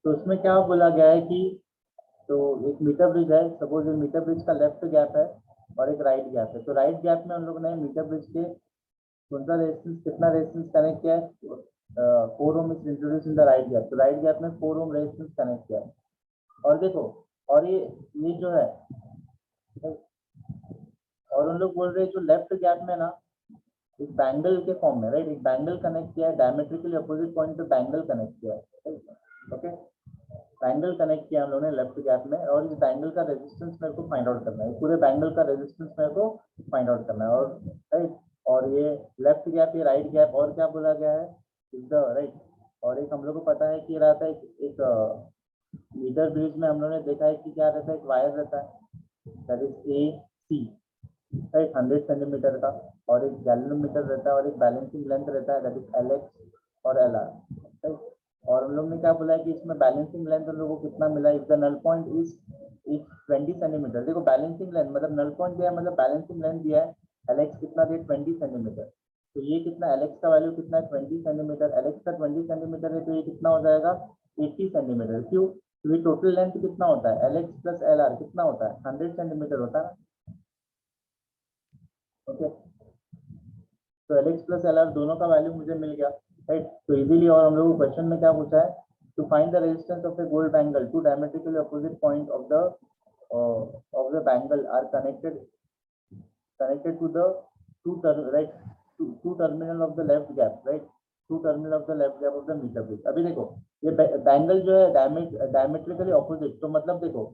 Speaker 1: तो उसमें क्या बोला गया है कि तो एक मीटर ब्रिज है, सपोज ये मीटर ब्रिज का लेफ्ट गैप है और एक राइट गैप है। तो राइट गैप में हम लोग ने मीटर ब्रिज के कौन सा रेजिस्टेंस, कितना रेजिस्टेंस कनेक्ट किया है? 4 ohm is introduce in the right gap. तो राइट गैप में 4 ओम रेजिस्टेंस कनेक्ट किया है। और देखो, और ये जो है, और उन लोग बोल रहे हैं जो लेफ्ट गैप में ना एक बैंगल के फॉर्म में, राइट, एक बैंगल कनेक्ट किया है, डायमेट्रिकली अपोजिट पॉइंट पे बैंगल कनेक्ट किया है, ओके, बैंगल कनेक्ट किया हम लोगों ने लेफ्ट गैप में, और इस बैंगल का रेजिस्टेंस मेरे को फाइंड आउट करना है, पूरे बैंगल का रेजिस्टेंस मेरे को फाइंड आउट करना है, और राइट, और ये लेफ्ट गैप, ये राइट गैप, और क्या बोला गया है इज द राइट, और एक हम लोग को पता है कि रहता है एक मीटर ब्रिज में हम लोगों ने देखा है कि क्या रहता है, एक वायर रहता है that is A C, right, 100 centimetre का, और एक गैल्वेनोमीटर रहता है, और एक बैलेंसिंग लेंथ रहता है दैट इज एल एक्स और एल आर, राइट। और हम लोग ने क्या बोला है कि इसमें बैलेंसिंग लेंथ हम लोगों को कितना मिला, if the null point is 20 centimetre. देखो बैलेंसिंग लेंथ मतलब नल पॉइंट दिया है, मतलब बैलेंसिंग लेंथ दिया है, एल एक्स कितना दिया 20 सेंटीमीटर। तो ये कितना, एल एक्स का वैल्यू कितना है 20 सेंटीमीटर, एल एक्स का 20 सेंटीमीटर है, तो ये कितना हो जाएगा 80 सेंटीमीटर। क्यों? तो ये टोटल लेंथ कितना होता है, L x plus L R कितना होता है 100 सेंटीमीटर होता है ना, ओके। तो L x plus L R दोनों का वैल्यू मुझे मिल गया, राइट। तो इजीली, और हम लोग को क्वेश्चन में क्या पूछा है, to find the resistance of a gold bangle, to diametrically opposite point of the bangle are connected to the two terminal of the left gap, right, two terminal of the left gap of the metre bridge. अभी देखो ये bangle जो है diametrically opposite, तो मतलब देखो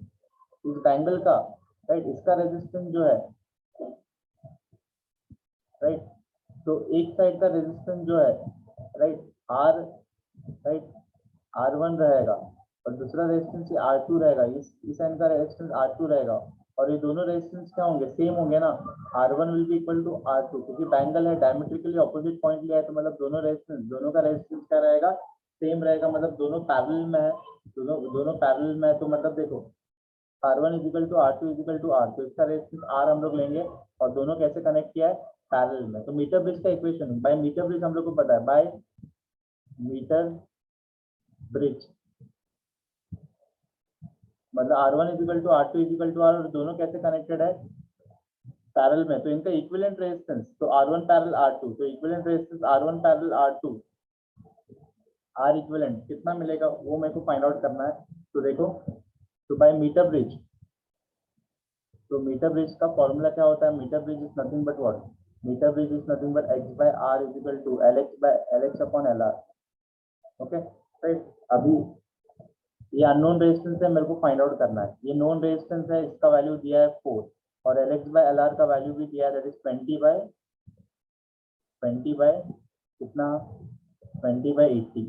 Speaker 1: इस bangle का राइट इसका रेजिस्टेंस जो है राइट, तो एक साइड का रेजिस्टेंस जो है राइट आर राइट R1 रहेगा और दूसरा रेजिस्टेंस R2 रहेगा, इस एंड का रेजिस्टेंस R2 रहेगा और ये दोनों रेजिस्टेंस क्या होंगे, सेम होंगे ना। R1 will be equal to R2 क्योंकि बैंगल है डायमेट्रिकली ऑपोजिट पॉइंट लिया है, तो मतलब दोनों का रेजिस्टेंस क्या रहेगा, सेम रहेगा, मतलब दोनों पैरेलल में है, दोनों पैरेलल में है। तो मतलब देखो R1 is equal to R2 is equal to R, तो इसका रेजिस्टेंस R हम लोग लेंगे और दोनों कैसे कनेक्ट किया है, पैरेलल में। तो मीटर ब्रिज का इक्वेशन बाय मीटर ब्रिज हम लोग को पता है, बाय मीटर ब्रिज मतलब R1 is equal to R2 is equal to R, और दोनों कैसे कनेक्टेड है, पैरेलल में। तो इनका इक्विवेलेंट रेजिस्टेंस तो R1 पैरेलल R2, तो equivalent resistance R1 parallel R2 R equivalent कितना मिलेगा वो मेरे को फाइंड आउट करना है। तो देखो तो बाय मीटर ब्रिज, तो मीटर ब्रिज का फॉर्मूला क्या होता है, metre bridge is nothing but what, metre bridge is nothing but x by r is equal to lx upon lr। Okay right, अभी ये अननोन रेजिस्टेंस है, मेरे को फाइंड आउट करना है। ये नोन रेजिस्टेंस है, इसका वैल्यू दिया है 4 और Lx बाय Lr का वैल्यू भी दिया है, दैट इज 20 बाय कितना 20 बाय 80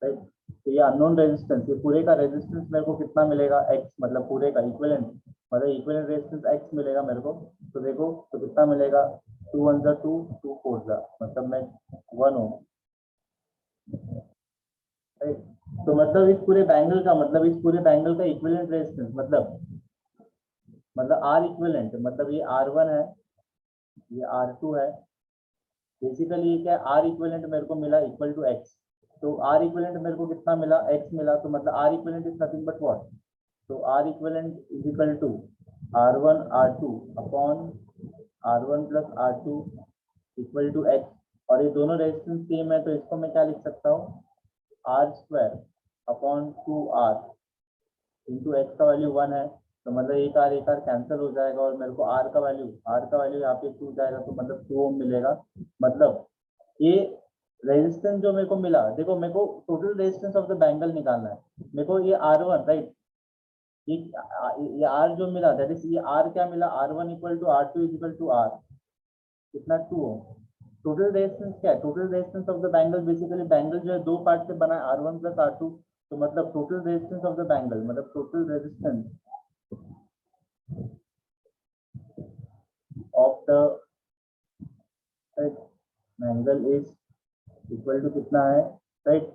Speaker 1: राइट। तो ये अननोन रेजिस्टेंस, ये पूरे का रेजिस्टेंस मेरे को कितना मिलेगा x, मतलब पूरे का इक्विवेलेंट मतलब इक्विवेलेंट रेजिस्टेंस x मिलेगा मेरे को। तो देखो तो कितना मिलेगा 2 1 जा 2 2 4 जा मतलब मैं 1 ओम राइट। तो मतलब इस पूरे बैंगल का मतलब इस पूरे बैंगल का इक्विवेलेंट रेजिस्टेंस मतलब R इक्विवेलेंट मतलब ये R1 है, ये R2 है, बेसिकली ये क्या है, R इक्विवेलेंट मेरे को मिला इक्वल टू x। तो R इक्विवेलेंट मेरे को कितना मिला, x मिला, तो मतलब R equivalent is nothing but what, तो R equivalent is equal to R1 R2 upon R1 plus R2 equal to x, और ये दोनों रेजिस्टेंस सेम है, तो इसको मैं क्या लिख सकता हूँ, R square upon 2R into x का वैल्यू 1 है, तो मतलब एक आर कैंसिल हो जाएगा और मेरे को R का वैल्यू यहाँ पे 2 जाएगा, तो मतलब 2 ओम मिलेगा। मतलब ये रेजिस्टेंस जो मेरे को मिला, देखो मेरे को total resistance of the bangle निकालना है, मेरे को ये R1 राइट, ये R जो मिला दैट इज ये R क्या मिला, R1 equal to R2 is equal to R कितना 2 ओम। टोटल रेजिस्टेंस क्या है, total resistance of the bangle, basically bangle जो है दो पार्ट से बना है R1 प्लस R2, तो मतलब total resistance of the bangle मतलब total resistance of the bangle is equal to कितना है राइट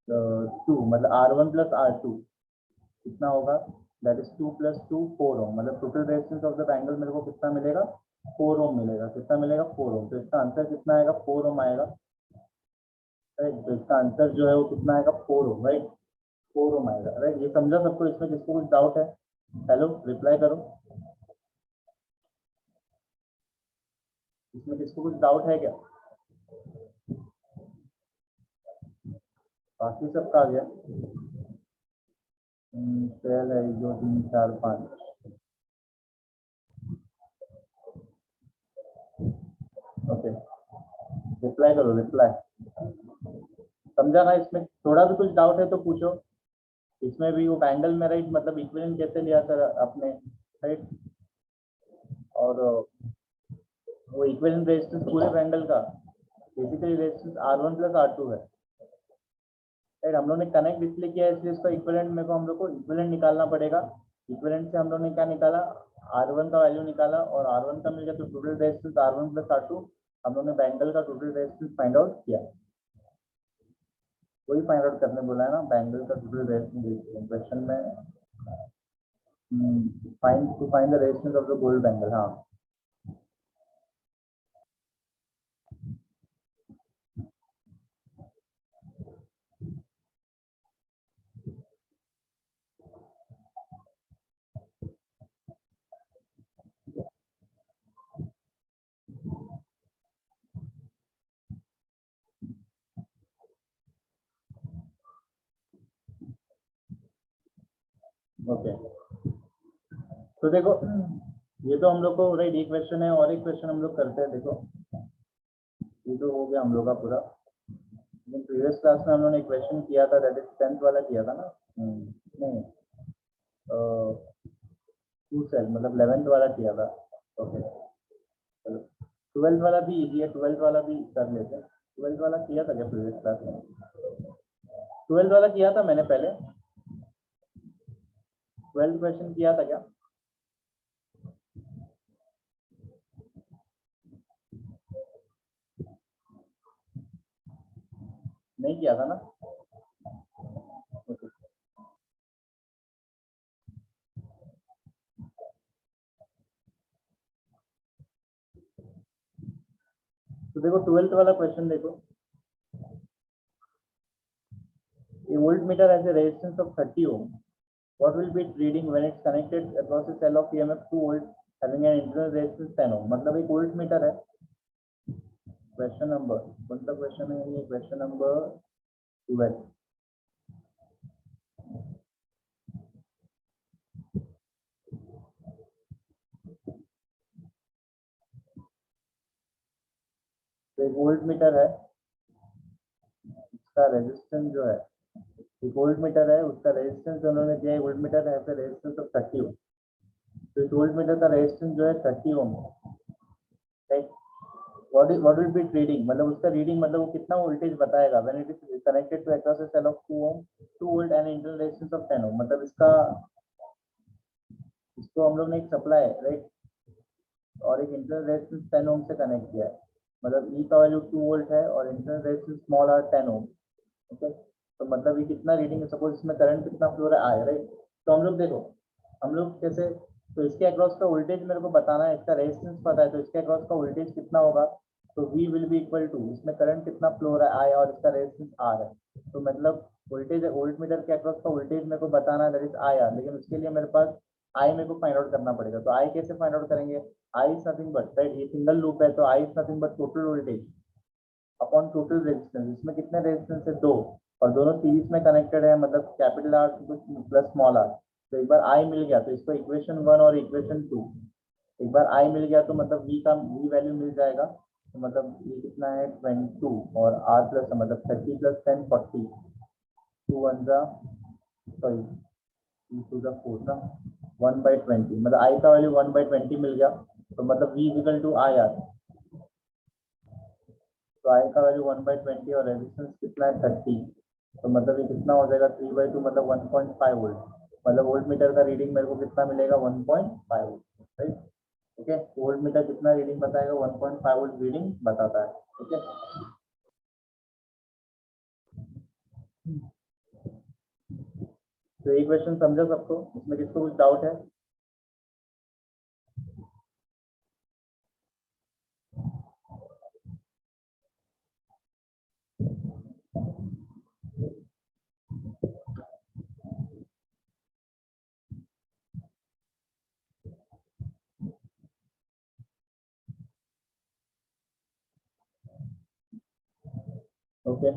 Speaker 1: 2 मतलब R1 प्लस R2 कितना होगा, दैट इज 2 प्लस 2 4 ओम, मतलब total resistance of the bangle मेरे को कितना मिलेगा 4 ओम मिलेगा, कितना मिलेगा 4 ओम। तो इसका आंसर कितना आएगा 4 ओम आएगा राइट, तो इसका आंसर जो है वो कितना आएगा 4 ओम राइट, 4 ओम आएगा राइट। ये समझा सबको, इसमें किसको कुछ डाउट है, हेलो रिप्लाई करो, इसमें किसको कुछ डाउट है क्या, बाकी सब का आ गया। सेल है 1 2 3 4 5, ओके रिप्लाई करो रिप्लाई, समझा ना, इसमें थोड़ा भी कुछ डाउट है तो पूछो। इसमें भी वो बैंगल में राइट मतलब इक्विवेलेंट कैसे लिया सर अपने राइट, और वो इक्विवेलेंट रेजिस्टेंस पूरे बैंगल का basically resistance R1 plus R2 है राइट। हम लोग ने कनेक्ट इसलिए किया है, इसलिए इसका इक्विवेलेंट मेरे को हम लोग को इक्विवेलेंट निकालना पड़ेगा। इक्विवेलेंट से हम लोग ने क्या निकाला, R1 का वैल्यू निकाला और R1 का मिल गया, तो total resistance R1 plus R2 हम लोग ने बैंगल का टोटल रेजिस्टेंस फाइंड आउट किया, वही फाइंड आउट करने बोला है ना, बैंगल का टोटल रेजिस्टेंस क्वेश्चन में find the resistance of the gold bangle. हाँ ओके, तो देखो ये तो हम लोग को राइट एक क्वेश्चन है और एक क्वेश्चन हम लोग करते हैं। देखो ये तो हो गया हम लोग का पूरा, लेकिन प्रीवियस क्लास में हम लोगों ने क्वेश्चन किया था, दैट इज 10th वाला किया था ना। नहीं, टू सेल मतलब 11th वाला किया था। ओके, चलो 12th वाला भी इजी है, 12th वाला भी कर लेते हैं। 12th वाला किया था क्या प्रीवियस क्लास में? 12th वाला किया था मैंने पहले, 12th क्वेश्चन किया था क्या? नहीं किया था ना? Okay. तो देखो 12th वाला क्वेश्चन देखो, a voltmeter has a resistance of 30 ohm. What will be its reading when it's connected across a cell of EMF 2 volt having an internal resistance 10 ohm? मतलब एक वोल्ट मीटर है। Question number कौन सा question है ये? Question number 12। तो एक volt meter है, उसका रेजिस्टेंस जो है, एक वोल्ट मीटर है, उसका रेजिस्टेंस उन्होंने दिया है, वोल्ट मीटर है रेजिस्टेंस ऑफ 30 ओम। तो इस वोल्ट मीटर का रेजिस्टेंस जो है 30 ohm, right. What will be reading, मतलब उसका रीडिंग मतलब वो कितना वोल्टेज बताएगा when it is connected to across a cell of 2 ohm 2 volt and internal resistance of 10 ohm. मतलब इसको हम लोग ने एक सप्लाई, राइट, और एक इंटरनल रेजिस्टेंस 10 ओम से कनेक्ट किया है। मतलब ई का वैल्यू 2 वोल्ट है और internal resistance small r 10 ohm. Okay, तो मतलब ये कितना रीडिंग है, सपोज इसमें करंट कितना फ्लो रहा है, राइट। तो हम लोग देखो, हम लोग कैसे, तो इसके अक्रॉस का वोल्टेज मेरे को बताना है, इसका रेजिस्टेंस पता है, तो इसके अक्रॉस का वोल्टेज कितना होगा, तो V will be equal to, इसमें करंट कितना फ्लो रहा है और इसका रेजिस्टेंस R है। तो मतलब वोल्टेज, वोल्ट मीटर के अक्रॉस का वोल्टेज मेरे को बताना है, दैट इज IR। लेकिन उसके लिए मेरे पास I मेरे को फाइंड आउट करना पड़ेगा। तो I कैसे फाइंड आउट करेंगे? I is nothing but, right, ये सिंगल लूप है, तो I is nothing but total voltage upon total resistance. इसमें कितने रेजिस्टेंस है? दो, और दोनों सीरीज में कनेक्टेड है, मतलब capital R plus small r. तो एक बार आई मिल गया तो इसको इक्वेशन 1 और इक्वेशन 2, एक बार आई मिल गया तो मतलब वी का वी वैल्यू मिल जाएगा। तो मतलब ये कितना है 22 और आर प्लस मतलब 30 प्लस 10 40, टू वन जा, सॉरी टू द फोर ना, 1/20, मतलब आई का वैल्यू 1/20 मिल गया। तो मतलब V equal to I R, तो आई का वैल्यू 1/20 और रेजिस्टेंस कितना है 30। तो मतलब ये कितना हो जाएगा 3/2 मतलब 1.5 वोल्ट। मतलब वोल्ट मीटर का रीडिंग मेरे को कितना मिलेगा 1.5 वोल्ट, राइट। ठीक है, वोल्ट मीटर कितना रीडिंग बताएगा? 1.5 वोल्ट रीडिंग बताता है। ठीक है, तो ये क्वेश्चन समझो सबको, इसमें किसको कुछ डाउट है? ओके,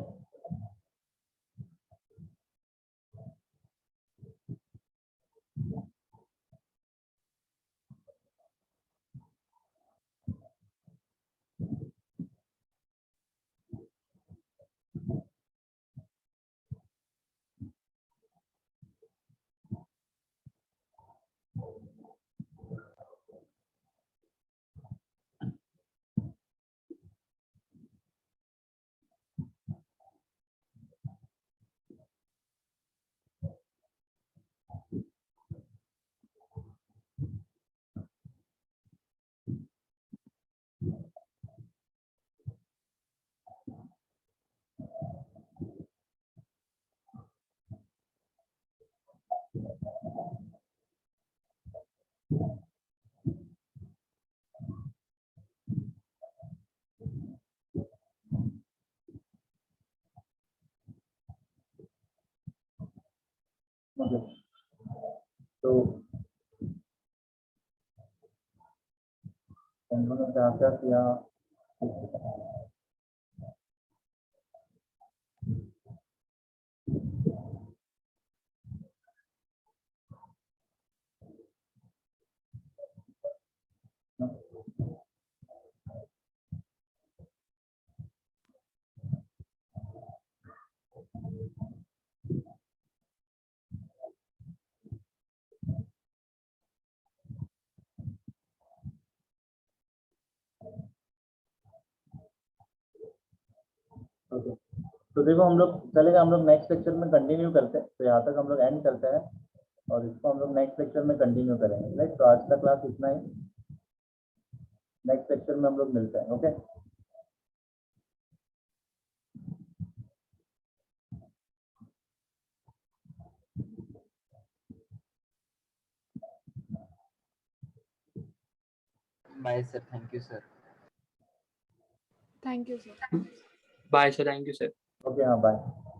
Speaker 1: ओके, तो हम लोगों ने क्या क्या किया? ओके, तो देखो हम लोग चलेगा, हम लोग नेक्स्ट लेक्चर में कंटिन्यू करते हैं, तो यहाँ तक हम लोग एंड करते हैं और इसको हम लोग नेक्स्ट लेक्चर में कंटिन्यू करेंगे। राइट, तो आज का क्लास इतना ही, नेक्स्ट लेक्चर में हम लोग मिलते हैं। Okay,
Speaker 2: bye sir, thank you sir.
Speaker 3: Thank you, sir.
Speaker 4: Bye, sir. Thank you, sir.
Speaker 1: Okay, हाँ बाय।